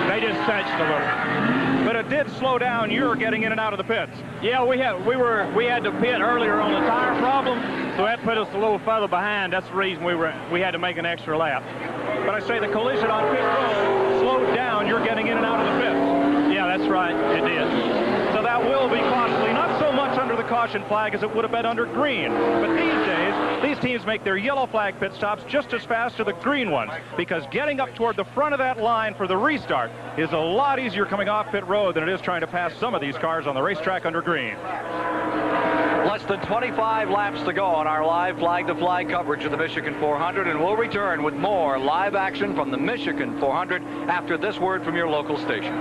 They just touched a little. But it did slow down your getting in and out of the pits. Yeah, we had to pit earlier on the tire problem, so that put us a little further behind. That's the reason we had to make an extra lap. But I say the collision on pit road slowed down your getting in and out of the pits. Yeah, that's right. It did. So that will be costly, not so much under the caution flag as it would have been under green. But these days, these teams make their yellow flag pit stops just as fast as the green ones, because getting up toward the front of that line for the restart is a lot easier coming off pit road than it is trying to pass some of these cars on the racetrack under green. Less than 25 laps to go on our live flag-to-flag coverage of the Michigan 400, and we'll return with more live action from the Michigan 400 after this word from your local station.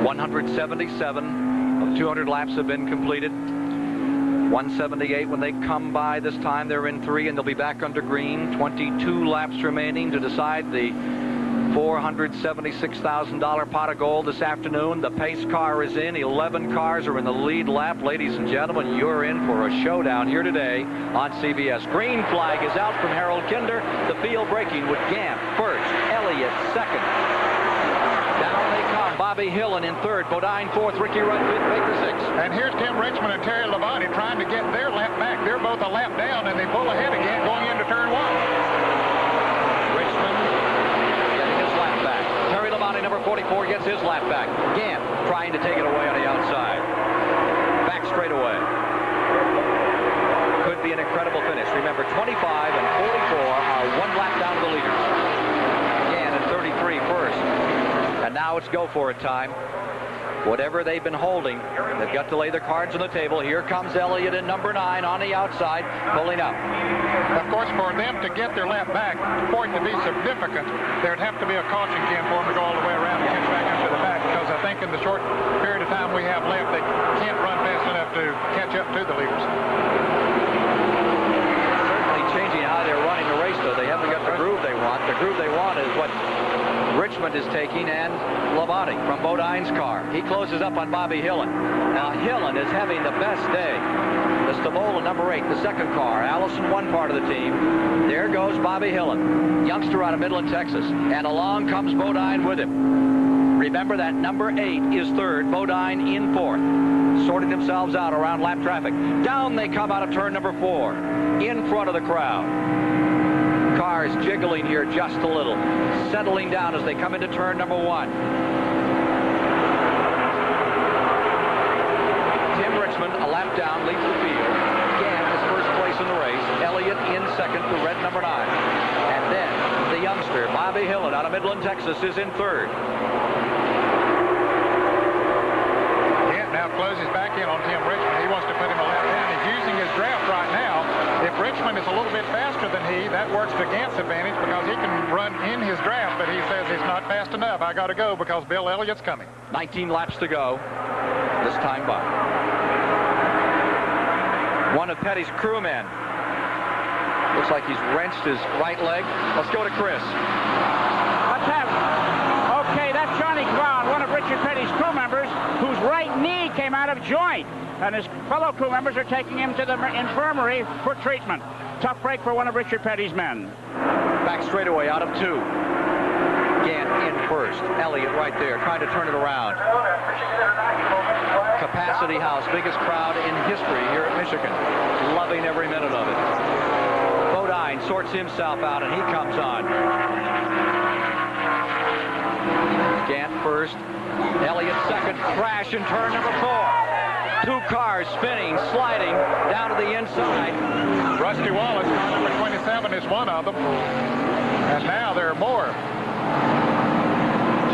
177 of 200 laps have been completed. 178 when they come by this time. They're in 3, and they'll be back under green. 22 laps remaining to decide the $476,000 pot of gold this afternoon. The pace car is in. 11 cars are in the lead lap. Ladies and gentlemen, you're in for a showdown here today on CBS. Green flag is out from Harold Kinder. The field braking with Gant first, Elliott second. Down they come. Bobby Hillen in third, Bodine fourth, Ricky Rudd fifth, Baker sixth. And here's Tim Richmond and Terry Labonte trying to get their lap back. They're both a lap down, and they pull ahead again going into turn one. Richmond getting his lap back. Terry Labonte, number 44, gets his lap back. Gant trying to take it away on the outside. Back straight away. Could be an incredible finish. Remember, 25 and 44 are one lap down to the leaders. Gant at 33 first. And now it's go for it time. Whatever they've been holding, they've got to lay their cards on the table. Here comes Elliott in number 9 on the outside, pulling up. Of course, for them to get their lap back, for it to be significant, there'd have to be a caution, Ken, for them to go all the way around and catch back into the back, because I think in the short period of time we have left, they can't run fast enough to catch up to the leaders. Certainly changing how they're running the race, though. They haven't got the groove they want. The groove they want is what Richmond is taking, and Labonte from Bodine's car. He closes up on Bobby Hillen. Now Hillen is having the best day. The Stavola number 8, the second car. Allison one part of the team. There goes Bobby Hillen, youngster out of Midland, Texas. And along comes Bodine with him. Remember that number 8 is third, Bodine in fourth. Sorting themselves out around lap traffic. Down they come out of turn number 4, in front of the crowd. Cars jiggling here just a little, settling down as they come into turn number 1. Tim Richmond, a lap down, leads the field. Gant is first place in the race. Elliott in second for red number 9. And then the youngster, Bobby Hillen, out of Midland, Texas, is in third. Gant now closes back in on Tim Richmond. He wants to put him a lap down. He's using his draft right now. If Richmond is a little bit faster than he, that works to Gant's advantage because he can run in his draft, but he says he's not fast enough. I got to go because Bill Elliott's coming. 19 laps to go this time by. One of Petty's crewmen. Looks like he's wrenched his right leg. Let's go to Chris. What's that? Okay, that's Johnny Clown, one of Richard Petty's crew members, whose right knee came out of joint. And his fellow crew members are taking him to the infirmary for treatment. Tough break for one of Richard Petty's men. Back straightaway out of 2. Gant in first. Elliott right there, trying to turn it around. Capacity House, biggest crowd in history here at Michigan. Loving every minute of it. Bodine sorts himself out, and he comes on. Gant first. Elliott second. Crash in turn number 4. 2 cars spinning, sliding down to the inside. Rusty Wallace, car number 27, is one of them. And now there are more.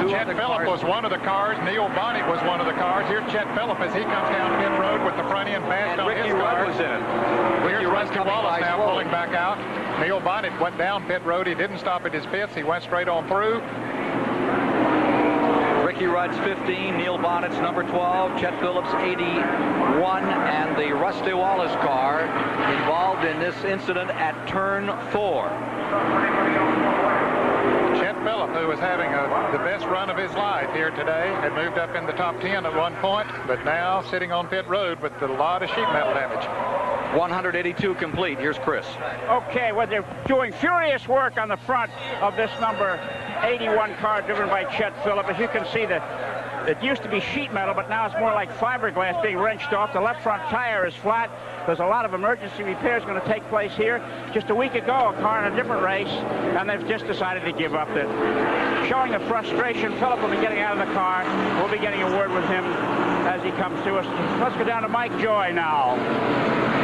Chet Phillip was one of the cars. Neil Bonnet was one of the cars. Here's Chet Phillip as he comes down pit road with the front end bashed on his car. Was in it. Here's Rusty Wallace now pulling back out. Neil Bonnet went down pit road. He didn't stop at his pits. He went straight on through. Ricky Rudd's 15, Neil Bonnet's number 12, Chet Phillips 81, and the Rusty Wallace car involved in this incident at turn 4. Chet Phillip, who was having the best run of his life here today, had moved up in the top 10 at one point, but now sitting on pit road with a lot of sheet metal damage. 182 complete. Here's Chris. Okay, well, they're doing furious work on the front of this number 81 car driven by Chet Phillip. As you can see, it used to be sheet metal, but now it's more like fiberglass being wrenched off. The left front tire is flat. There's a lot of emergency repairs going to take place here. Just a week ago, a car in a different race, and they've just decided to give up. Showing the frustration, Phillip will be getting out of the car. We'll be getting a word with him as he comes to us. Let's go down to Mike Joy now.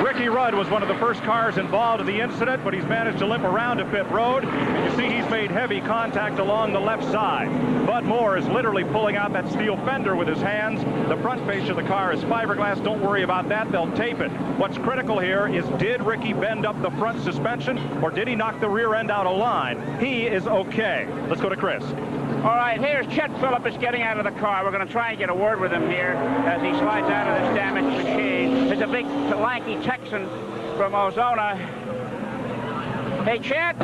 Ricky Rudd was one of the first cars involved in the incident, but he's managed to limp around to pit road. And you see he's made heavy contact along the left side. Bud Moore is literally pulling out that steel fender with his hands. The front face of the car is fiberglass. Don't worry about that. They'll tape it. What's critical here is, did Ricky bend up the front suspension, or did he knock the rear end out of line? He is okay. Let's go to Chris. All right, here's Chet Phillip is getting out of the car. We're going to try and get a word with him here as he slides out of this damaged machine. There's a big, lanky Texan from Ozona. Hey, Chet,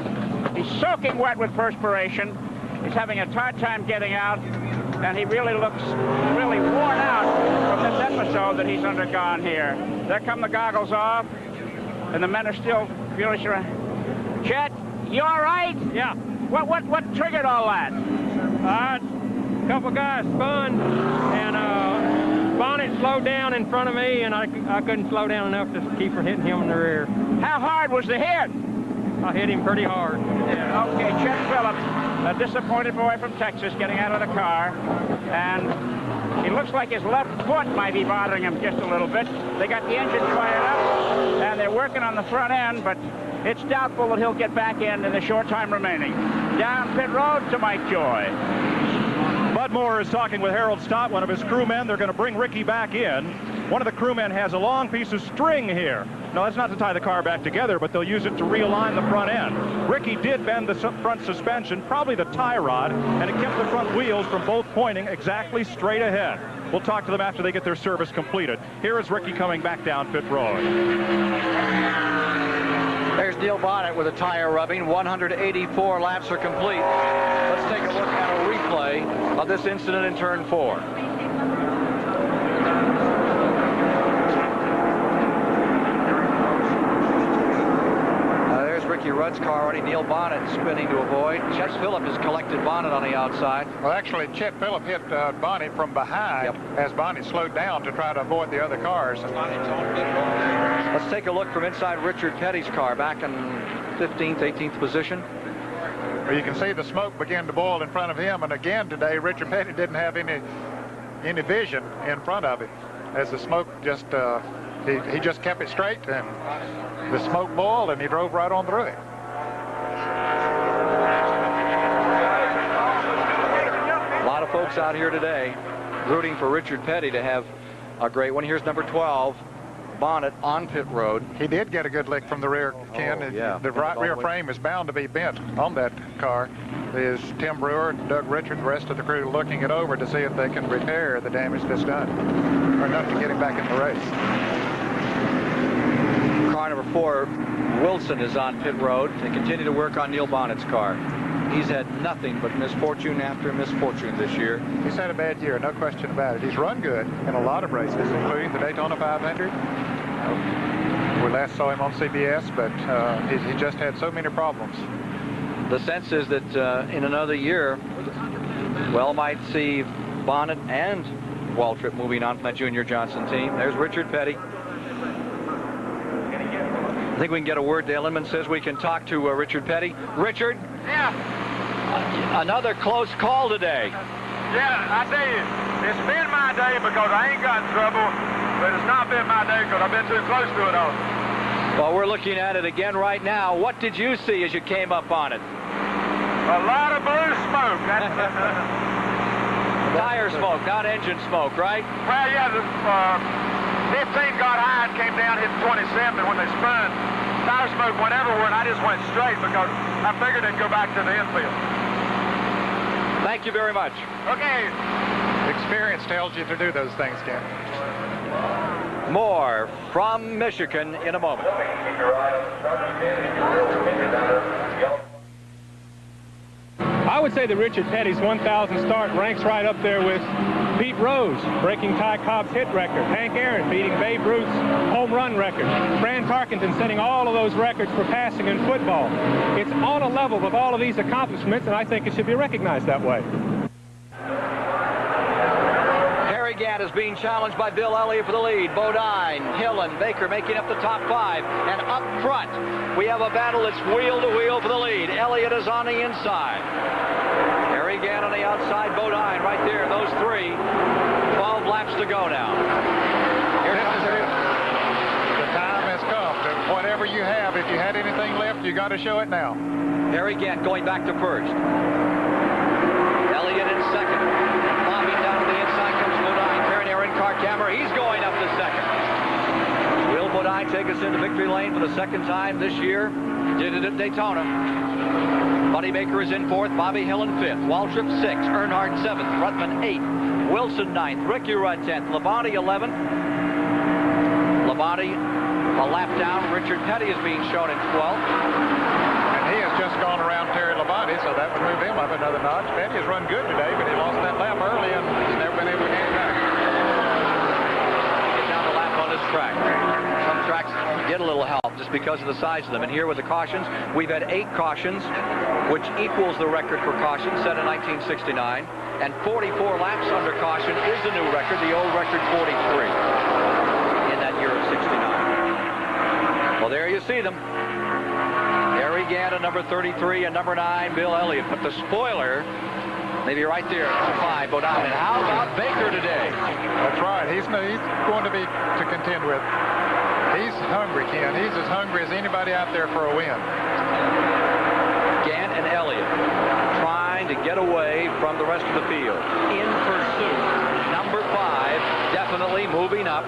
he's soaking wet with perspiration. He's having a hard time getting out, and he really looks really worn out from this episode that he's undergone here. There come the goggles off, and the men are still furious around. Chet, you all right? Yeah. What triggered all that? A couple guys spun, and Bonnet slowed down in front of me, and I couldn't slow down enough to keep from hitting him in the rear. How hard was the hit? I hit him pretty hard. Yeah, okay, Chet Phillips, a disappointed boy from Texas, getting out of the car, and he looks like his left foot might be bothering him just a little bit. They got the engine fired up, and they're working on the front end, but it's doubtful that he'll get back in the short time remaining. Down pit road to Mike Joy. Bud Moore is talking with Harold Stott, one of his crewmen. They're going to bring Ricky back in. One of the crewmen has a long piece of string here. No, that's not to tie the car back together, but they'll use it to realign the front end. Ricky did bend the front suspension, probably the tie rod, and it kept the front wheels from both pointing exactly straight ahead. We'll talk to them after they get their service completed. Here is Ricky coming back down pit road. There's Neil Bonnet with a tire rubbing. 184 laps are complete. Let's take a look at a replay of this incident in turn 4. There's Ricky Rudd's car running. Neil Bonnet spinning to avoid. Chet Phillip has collected Bonnet on the outside. Well, actually, Chet Phillip hit Bonnet from behind as Bonnet slowed down to try to avoid the other cars. Let's take a look from inside Richard Petty's car, back in 15th, 18th position. Well, you can see the smoke begin to boil in front of him, and again today, Richard Petty didn't have any vision in front of him, as the smoke just he just kept it straight, and the smoke boiled, and he drove right on through it. A lot of folks out here today rooting for Richard Petty to have a great one. Here's number 12. Bonnet on pit road. He did get a good lick from the rear, Ken. Yeah. The right rear frame is bound to be bent on that car. There's Tim Brewer, Doug Richard, the rest of the crew looking it over to see if they can repair the damage that's done, or enough to get him back in the race. Car number 4, Wilson, is on pit road. They continue to work on Neil Bonnet's car. He's had nothing but misfortune after misfortune this year. He's had a bad year, no question about it. He's run good in a lot of races, including the Daytona 500. We last saw him on CBS, but he just had so many problems. The sense is that in another year, well, might see Bonnet and Waltrip moving on from that Junior Johnson team. There's Richard Petty. I think we can get a word. Dale Inman says we can talk to Richard Petty. Richard? Yeah. Another close call today. Yeah, I tell you, it's been my day because I ain't got in trouble, but it's not been my day because I've been too close to it all. Well, we're looking at it again right now. What did you see as you came up on it? A lot of blue smoke. Tire smoke, not engine smoke, right? Well, yeah, the 15 got high and came down, hit 27, and when they spun, tire smoke went everywhere, and I just went straight because I figured it'd go back to the infield. Thank you very much. Okay. Experience tells you to do those things, Ken. More from Michigan in a moment. I would say that Richard Petty's 1,000 start ranks right up there with Pete Rose breaking Ty Cobb's hit record, Hank Aaron beating Babe Ruth's home run record, Fran Tarkenton setting all of those records for passing in football. It's on a level with all of these accomplishments, and I think it should be recognized that way. Harry Gant is being challenged by Bill Elliott for the lead. Bodine, Hill, and Baker making up the top 5. And up front, we have a battle that's wheel to wheel for the lead. Elliott is on the inside. Harry Gant on the outside, Bodine right there. Those 3. 12 laps to go now. Here comes it. The time has come. Whatever you have, if you had anything left, you got to show it now. Harry Gant going back to first. Elliott in second. Bobbing down to the inside comes Bodine. Karen Aaron car camera. He's going up to second. Will Bodine take us into victory lane for the second time this year? Did it at Daytona. Buddy Baker is in 4th. Bobby Hill in 5th. Waltrip 6th. Earnhardt 7th. Ruttman 8th. Wilson 9th. Ricky Rudd 10th. Labonte 11th. Labonte a lap down. Richard Petty is being shown in 12th. He has just gone around Terry Labonte, so that would move him up another notch. Petty has run good today, but he lost that lap early, and he's never been able to get it back. Get down the lap on this track. Some tracks get a little help. Just because of the size of them. And here with the cautions, we've had 8 cautions, which equals the record for cautions set in 1969. And 44 laps under caution is the new record, the old record 43 in that year of 69. Well, there you see them. Harry Gant at number 33 and number 9, Bill Elliott. But the spoiler, maybe right there, number 5, Bodine. And how about Baker today? That's right. He's going to be to contend with. He's hungry, Ken. He's as hungry as anybody out there for a win. Gant and Elliott trying to get away from the rest of the field. In pursuit. Number 5 definitely moving up.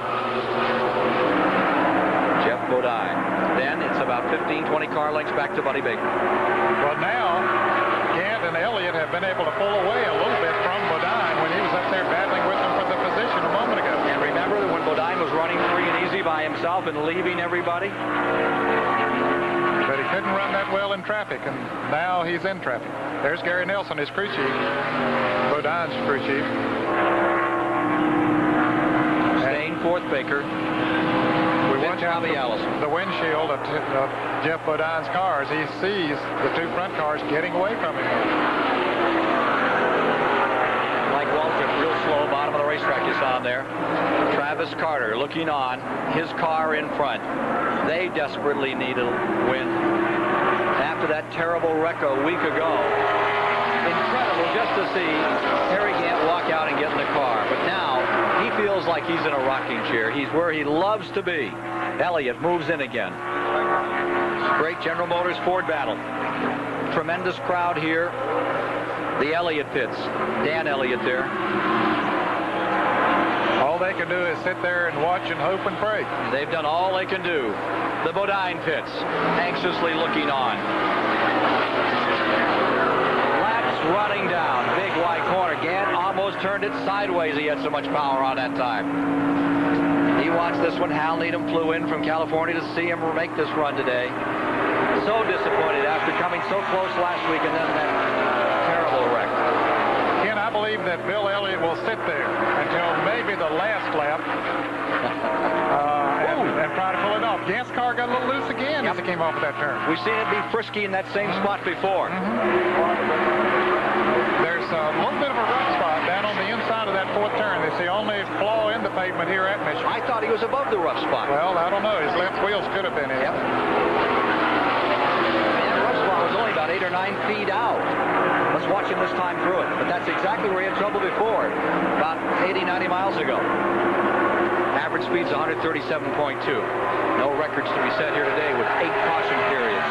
Jeff Bodine. Then it's about 15, 20 car lengths back to Buddy Baker. Well, now, Gant and Elliott have been able to pull away a little bit from Bodine when he was up there battling with them for the position a moment ago. And remember that when Bodine was running free and easy by himself and leaving everybody? But he couldn't run that well in traffic, and now he's in traffic. There's Gary Nelson, his crew chief. Bodine's crew chief. Staying fourth, Baker. We watch the windshield of Jeff Bodine's cars. He sees the 2 front cars getting away from him. Mike Waltrip, real slow, bottom of the racetrack, you saw him there. Travis Carter looking on, his car in front. They desperately need a win. After that terrible wreck a week ago, incredible just to see Harry Gant walk out and get in the car. But now he feels like he's in a rocking chair. He's where he loves to be. Elliott moves in again. Great General Motors Ford battle. Tremendous crowd here. The Elliott pits. Dan Elliott there. All they can do is sit there and watch and hope and pray. They've done all they can do. The Bodine pits, anxiously looking on. Laps running down. Big wide corner. Gant almost turned it sideways. He had so much power on that time. He wants this one. Hal Needham flew in from California to see him make this run today. So disappointed after coming so close last week and then that terrible wreck. Ken, I believe that Bill Elliott will sit there until maybe the last lap and try to pull it off. Gant's car got a little loose again as he came off of that turn. We've seen it be frisky in that same spot before. There's a little bit of a rough spot down on the inside of that 4th turn. It's the only flaw in the pavement here at Michigan. I thought he was above the rough spot. Well, I don't know. His left wheels could have been in. Yep. And the rough spot was only about 8 or 9 feet out. Let's watch him this time through it. But that's exactly where he had trouble before, about 80, 90 miles ago. Average speed's 137.2. No records to be set here today with 8 caution periods.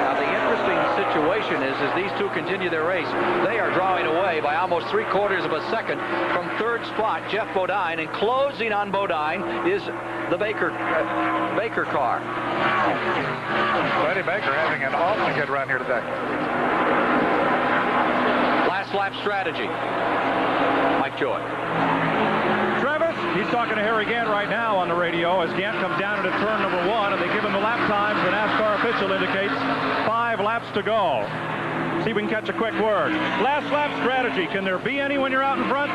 Now, the interesting situation is, as these two continue their race, they are drawing away by almost 3/4 of a second from 3rd spot, Jeff Bodine, and closing on Bodine is the Baker car. Buddy Baker having an awfully good run here today. Last lap strategy. Mike Joy. Travis, he's talking to Harry Gant right now on the radio as Gant comes down into turn number 1, and they give him the lap times. The NASCAR official indicates 5 laps to go. See if we can catch a quick word. Last lap strategy. Can there be any when you're out in front?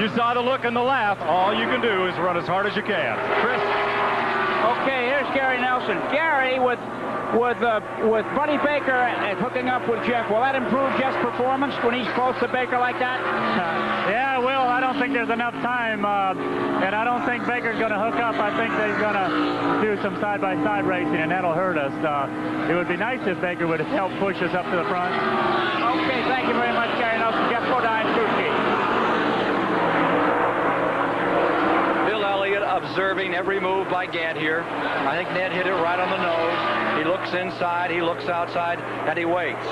You saw the look and the laugh. All you can do is run as hard as you can. Chris? Okay, here's Gary Nelson. Gary, with Buddy Baker hooking up with Jeff, will that improve Jeff's performance when he's close to Baker like that? Yeah, well, I don't think there's enough time, and I don't think Baker's going to hook up. I think they're going to do some side-by-side racing, and that'll hurt us. It would be nice if Baker would help push us up to the front. Okay, thank you very much, Gary Nelson. Jeff Bodine, crew chief. Bill Elliott observing every move by Gant here. I think Ned hit it right on the nose. He looks inside, he looks outside, and he waits.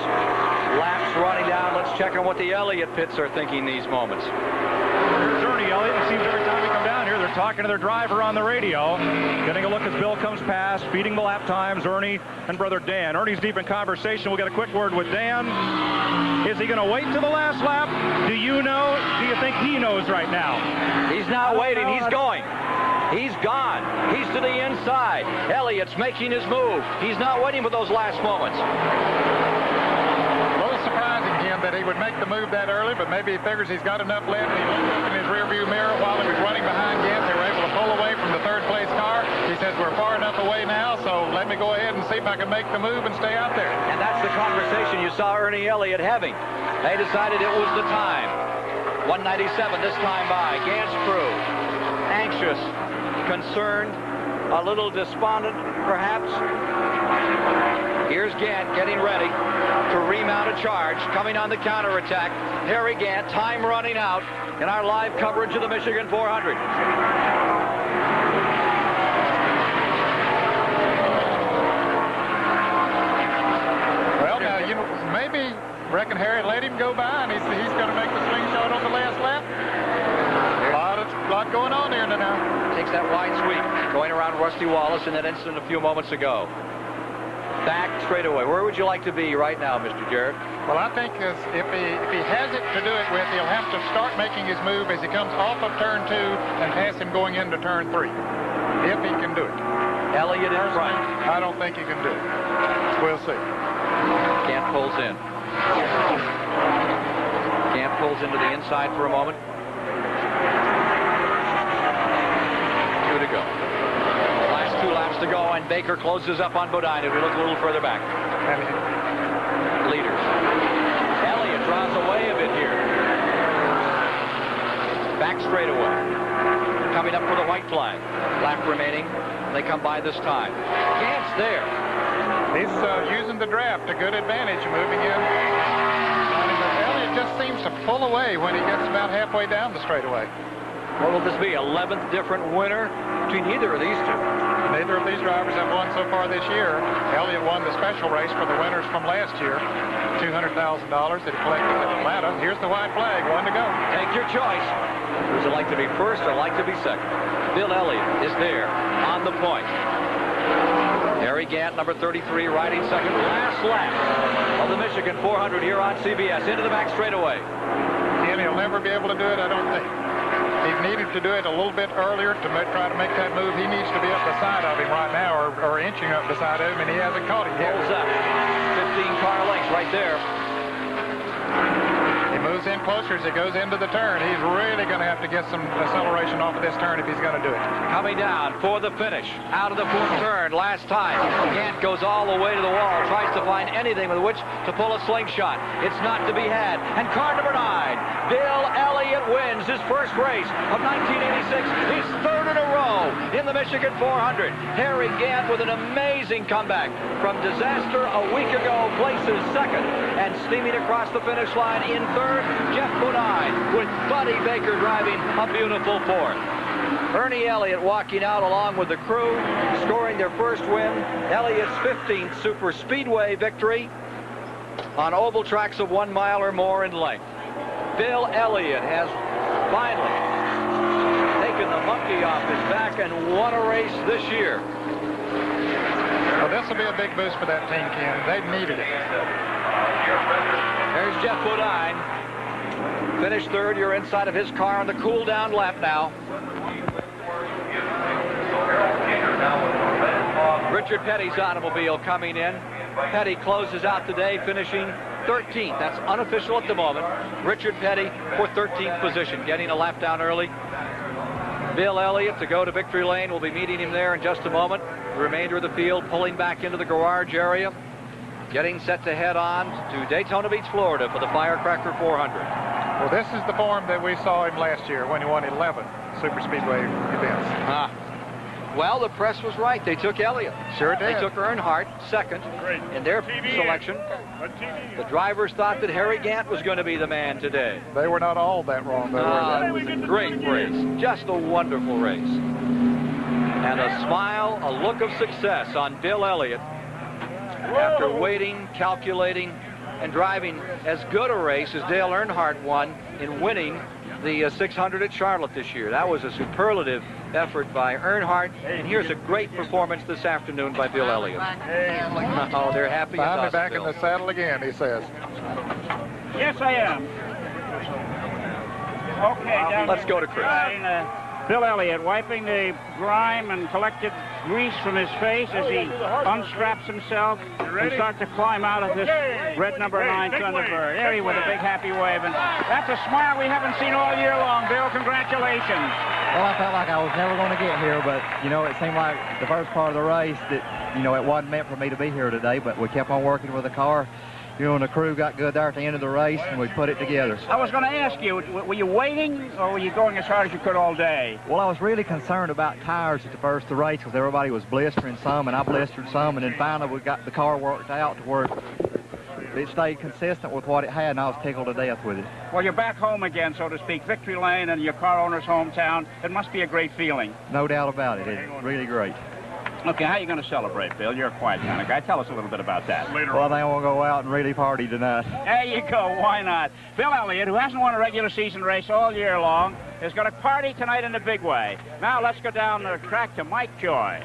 Laps running down. Let's check on what the Elliott pits are thinking these moments. Here's Ernie Elliott. It seems every time we come down here, they're talking to their driver on the radio. Getting a look as Bill comes past, feeding the lap times, Ernie and brother Dan. Ernie's deep in conversation. We'll get a quick word with Dan. Is he going to wait till the last lap? Do you know? Do you think he knows right now? He's not waiting. He's going. He's gone. He's to the inside. Elliott's making his move. He's not waiting for those last moments. A little surprising him that he would make the move that early, but maybe he figures he's got enough left. He looked up in his rearview mirror while he was running behind Gant. They were able to pull away from the 3rd place car. He says, says we're far enough away now, so let me go ahead and see if I can make the move and stay out there. And that's the conversation you saw Ernie Elliott having. They decided it was the time. 197 this time by Gant's crew. Anxious, concerned, a little despondent, perhaps. Here's Gant getting ready to remount a charge, coming on the counterattack. Harry Gant, time running out in our live coverage of the Michigan 400. Well, now, you know, maybe reckon Harry let him go by, and he's going to make the slingshot on the last lap. A lot going on here now. Takes that wide sweep, going around Rusty Wallace in that instant a few moments ago. Back straightaway. Where would you like to be right now, Mr. Jarrett? Well, I think if he has it to do it with, he'll have to start making his move as he comes off of turn 2 and pass him going into turn 3. If he can do it. Elliott in front. I don't think he can do it. We'll see. Gant pulls in. Gant pulls into the inside for a moment. 2 to go. Last 2 laps to go, and Baker closes up on Bodine if we look a little further back. Leaders. Elliott draws away a bit here. Back straightaway. Coming up for the white flag. Lap remaining. They come by this time. Gant's there. He's using the draft to good advantage, moving in. Elliott just seems to pull away when he gets about halfway down the straightaway. What will this be? 11th different winner between either of these two? Neither of these drivers have won so far this year. Elliott won the special race for the winners from last year. $200,000 that he collected in Atlanta. Here's the white flag, 1 to go. Take your choice. Would you like to be first or like to be second? Bill Elliott is there on the point. Harry Gant, number 33, riding second. Last lap of the Michigan 400 here on CBS. Into the back straightaway. And he'll never be able to do it, I don't think. He needed to do it a little bit earlier to try to make that move. He needs to be up the side of him right now, or inching up the side of him, and he hasn't caught him yet. Pulls up. 15 car lengths right there. He moves in closer as he goes into the turn. He's really going to have to get some acceleration off of this turn if he's going to do it. Coming down for the finish. Out of the 4th turn. Last time. Gant goes all the way to the wall. Tries to find anything with which to pull a slingshot. It's not to be had. And car number 9. Bill Elliott wins his first race of 1986. He's 3rd in a row in the Michigan 400. Harry Gant with an amazing comeback from disaster a week ago places 2nd. And steaming across the finish line in 3rd. Jeff Bodine with Buddy Baker driving a beautiful 4th. Ernie Elliott walking out along with the crew, scoring their first win. Elliott's 15th Super Speedway victory on oval tracks of 1 mile or more in length. Bill Elliott has finally taken the monkey off his back and won a race this year. Well, this will be a big boost for that team, Ken. They needed it. There's Jeff Bodine. Finished 3rd. You're inside of his car on the cool-down lap now. Richard Petty's automobile coming in. Petty closes out today, finishing 13th. That's unofficial at the moment. Richard Petty for 13th position, getting a lap down early. Bill Elliott to go to victory lane. We'll be meeting him there in just a moment. The remainder of the field pulling back into the garage area. Getting set to head on to Daytona Beach, Florida for the Firecracker 400. Well, this is the form that we saw him last year when he won 11 Super Speedway events. Well, the press was right. They took Elliott. Sure did. They took Earnhardt 2nd in their selection. The drivers thought that Harry Gant was going to be the man today. They were not all that wrong, though, were they? It was a great race. Just a wonderful race. And a smile, a look of success on Bill Elliott after waiting, calculating, and driving as good a race as Dale Earnhardt won in winning the 600 at Charlotte this year. That was a superlative effort by Earnhardt, and here's a great performance this afternoon by Bill Elliott. Oh, they're happy. Finally back in the saddle again, he says. Yes, I am. Okay, let's go to Chris. Bill Elliott wiping the grime and collected grease from his face as he unstraps himself and starts to climb out of this red number 9 Thunderbird. There he with a big happy wave. And that's a smile we haven't seen all year long, Bill. Congratulations. Well, I felt like I was never going to get here, but, you know, it seemed like the first part of the race that, you know, it wasn't meant for me to be here today, but we kept on working with the car. You know, and the crew got good there at the end of the race, and we put it together. I was going to ask you, were you waiting, or were you going as hard as you could all day? Well, I was really concerned about tires at the first of the race because everybody was blistering some, and I blistered some, and then finally we got the car worked out to where it stayed consistent with what it had, and I was tickled to death with it. Well, you're back home again, so to speak, Victory Lane and your car owner's hometown. It must be a great feeling. No doubt about it. It's really great. Okay, how are you going to celebrate, Bill? You're a quiet kind of guy. Tell us a little bit about that. Well, I think I want to go out and really party tonight. There you go. Why not? Bill Elliott, who hasn't won a regular season race all year long, is going to party tonight in a big way. Now let's go down the track to Mike Joy.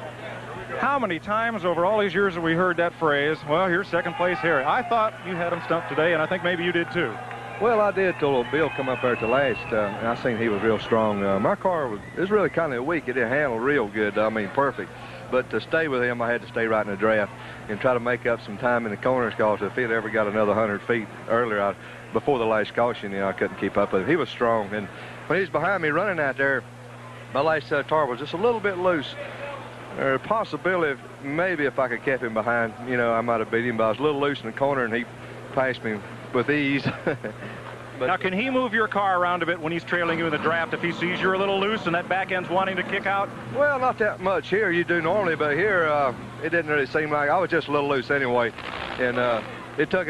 How many times over all these years have we heard that phrase, well, here's second place Harry? I thought you had him stumped today, and I think maybe you did too. Well, I did till Bill come up there at the last, and I seen he was real strong. My car was really kind of weak. It didn't handle real good. I mean, perfect. But to stay with him, I had to stay right in the draft and try to make up some time in the corners, because if he'd ever got another 100 feet earlier, before the last caution, you know, I couldn't keep up with him. He was strong, and when he was behind me running out there, my last tire was just a little bit loose. There's a possibility, maybe if I could keep him behind, you know, I might have beat him, but I was a little loose in the corner, and he passed me with ease. But now, can he move your car around a bit when he's trailing you in the draft if he sees you're a little loose and that back end's wanting to kick out? Well, not that much here. You do normally, but here it didn't really seem like I was just a little loose anyway. And it took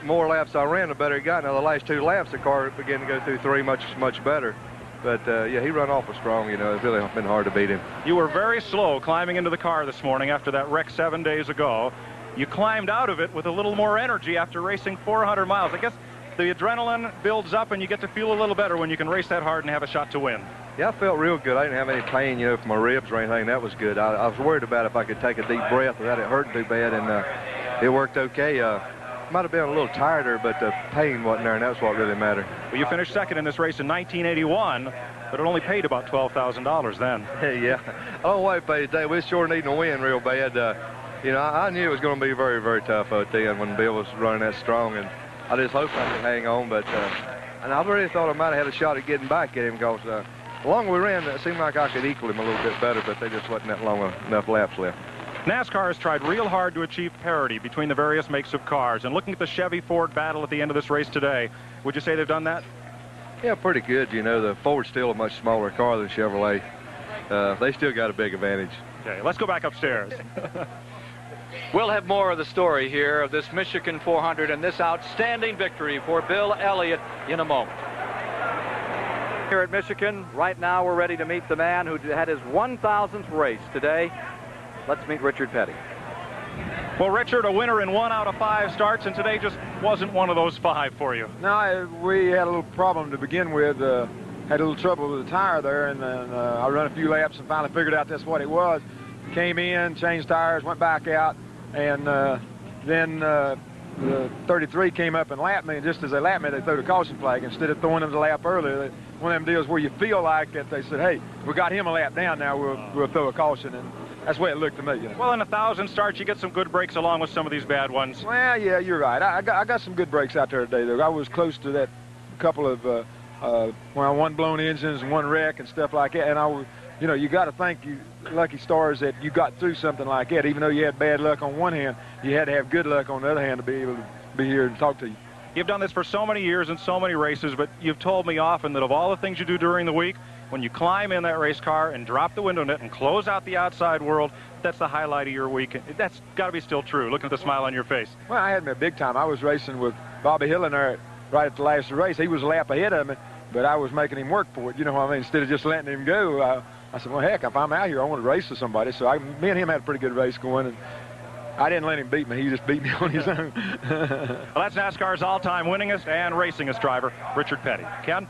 more laps I ran, the better it got. Now, the last 2 laps, the car began to go through 3 much better. But, yeah, he run awful strong, you know. It's really been hard to beat him. You were very slow climbing into the car this morning after that wreck 7 days ago. You climbed out of it with a little more energy after racing 400 miles. I guess the adrenaline builds up, and you get to feel a little better when you can race that hard and have a shot to win. Yeah, I felt real good. I didn't have any pain, you know, from my ribs or anything. That was good. I was worried about if I could take a deep breath without it hurting too bad, and it worked okay. Might have been a little tireder, but the pain wasn't there, and that's what really mattered. Well, you finished second in this race in 1981, but it only paid about $12,000 then. Yeah, I don't know why it paid today. We sure needing to win real bad. You know, I knew it was going to be very, very tough at the end when Bill was running that strong, and I just hoped I could hang on, but and I really thought I might have had a shot at getting back at him, because the longer we ran, it seemed like I could equal him a little bit better, but there just wasn't that long enough laps left. NASCAR has tried real hard to achieve parity between the various makes of cars, and looking at the Chevy-Ford battle at the end of this race today, would you say they've done that? Yeah, pretty good. You know, the Ford's still a much smaller car than Chevrolet. They still got a big advantage. Okay, let's go back upstairs. We'll have more of the story here of this Michigan 400 and this outstanding victory for Bill Elliott in a moment. Here at Michigan, right now we're ready to meet the man who had his 1,000th race today. Let's meet Richard Petty. Well, Richard, a winner in 1 out of 5 starts, and today just wasn't one of those 5 for you. No, we had a little problem to begin with. Had a little trouble with the tire there, and then I ran a few laps and finally figured out that's what it was. Came in, changed tires, went back out, and then the 33 came up and lapped me, and just as they lapped me, they threw the caution flag instead of throwing them the lap earlier. One of them deals where you feel like that they said, hey, we got him a lap down now, we'll throw a caution, and that's the way it looked to me. You know? Well, in 1,000 starts, you get some good breaks along with some of these bad ones. Well, yeah, you're right. I got some good breaks out there today, though. I was close to that couple of one blown engines and one wreck and stuff like that, and I was, you know, you got to thank you lucky stars that you got through something like that. Even though you had bad luck on one hand, you had to have good luck on the other hand to be able to be here and talk to you. You've done this for so many years and so many races, but you've told me often that of all the things you do during the week, when you climb in that race car and drop the window net and close out the outside world, that's the highlight of your week. That's got to be still true, looking at the smile on your face. Well, I had me a big time. I was racing with Bobby Hill in there right at the last race. He was a lap ahead of me, but I was making him work for it. You know what I mean? Instead of just letting him go, I said, well, heck, if I'm out here, I want to race with somebody. So me and him had a pretty good race going, and I didn't let him beat me. He just beat me on his own. Well, that's NASCAR's all-time winningest and racingest driver, Richard Petty. Ken?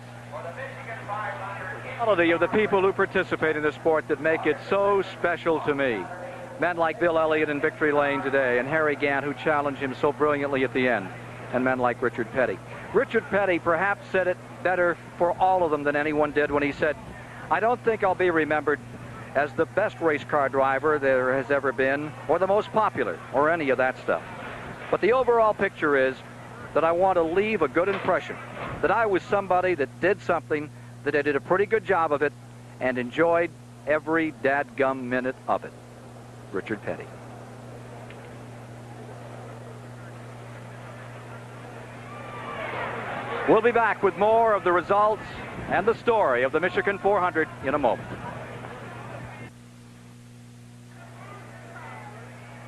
Of the people who participate in the sport that make it so special to me. Men like Bill Elliott in Victory Lane today, and Harry Gant, who challenged him so brilliantly at the end, and men like Richard Petty. Richard Petty perhaps said it better for all of them than anyone did when he said, I don't think I'll be remembered as the best race car driver there has ever been, or the most popular, or any of that stuff. But the overall picture is that I want to leave a good impression, that I was somebody that did something, that I did a pretty good job of it, and enjoyed every dadgum minute of it. Richard Petty. We'll be back with more of the results and the story of the Michigan 400 in a moment.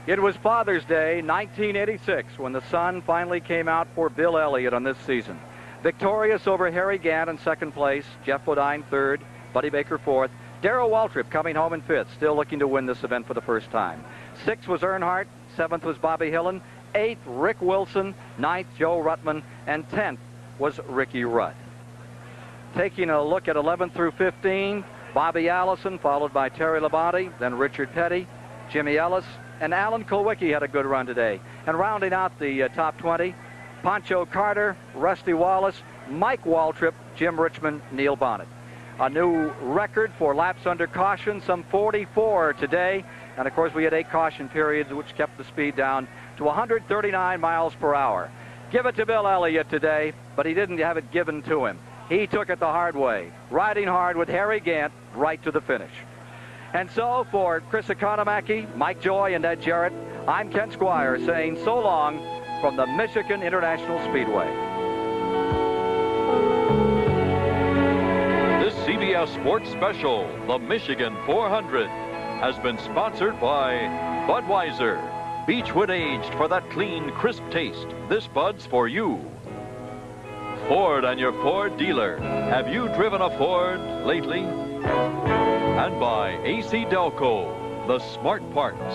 It was Father's Day, 1986, when the sun finally came out for Bill Elliott on this season. Victorious over Harry Gant in second place, Jeff Bodine third, Buddy Baker fourth, Darrell Waltrip coming home in fifth, still looking to win this event for the first time. Sixth was Earnhardt, seventh was Bobby Hillen, eighth Rick Wilson, ninth Joe Ruttman, and 10th was Ricky Rudd. Taking a look at 11 through 15, Bobby Allison, followed by Terry Labonte, then Richard Petty, Jimmy Ellis, and Alan Kulwicki had a good run today. And rounding out the top 20, Pancho Carter, Rusty Wallace, Mike Waltrip, Jim Richmond, Neil Bonnet. A new record for laps under caution, some 44 today. And of course we had 8 caution periods, which kept the speed down to 139 miles per hour. Give it to Bill Elliott today, but he didn't have it given to him. He took it the hard way, riding hard with Harry Gant right to the finish. And so for Chris Economaki, Mike Joy, and Ed Jarrett, I'm Ken Squire saying so long from the Michigan International Speedway. This CBS Sports Special, the Michigan 400, has been sponsored by Budweiser. Beechwood aged for that clean, crisp taste. This Bud's for you. Ford and your Ford dealer. Have you driven a Ford lately? And by AC Delco, the smart parts.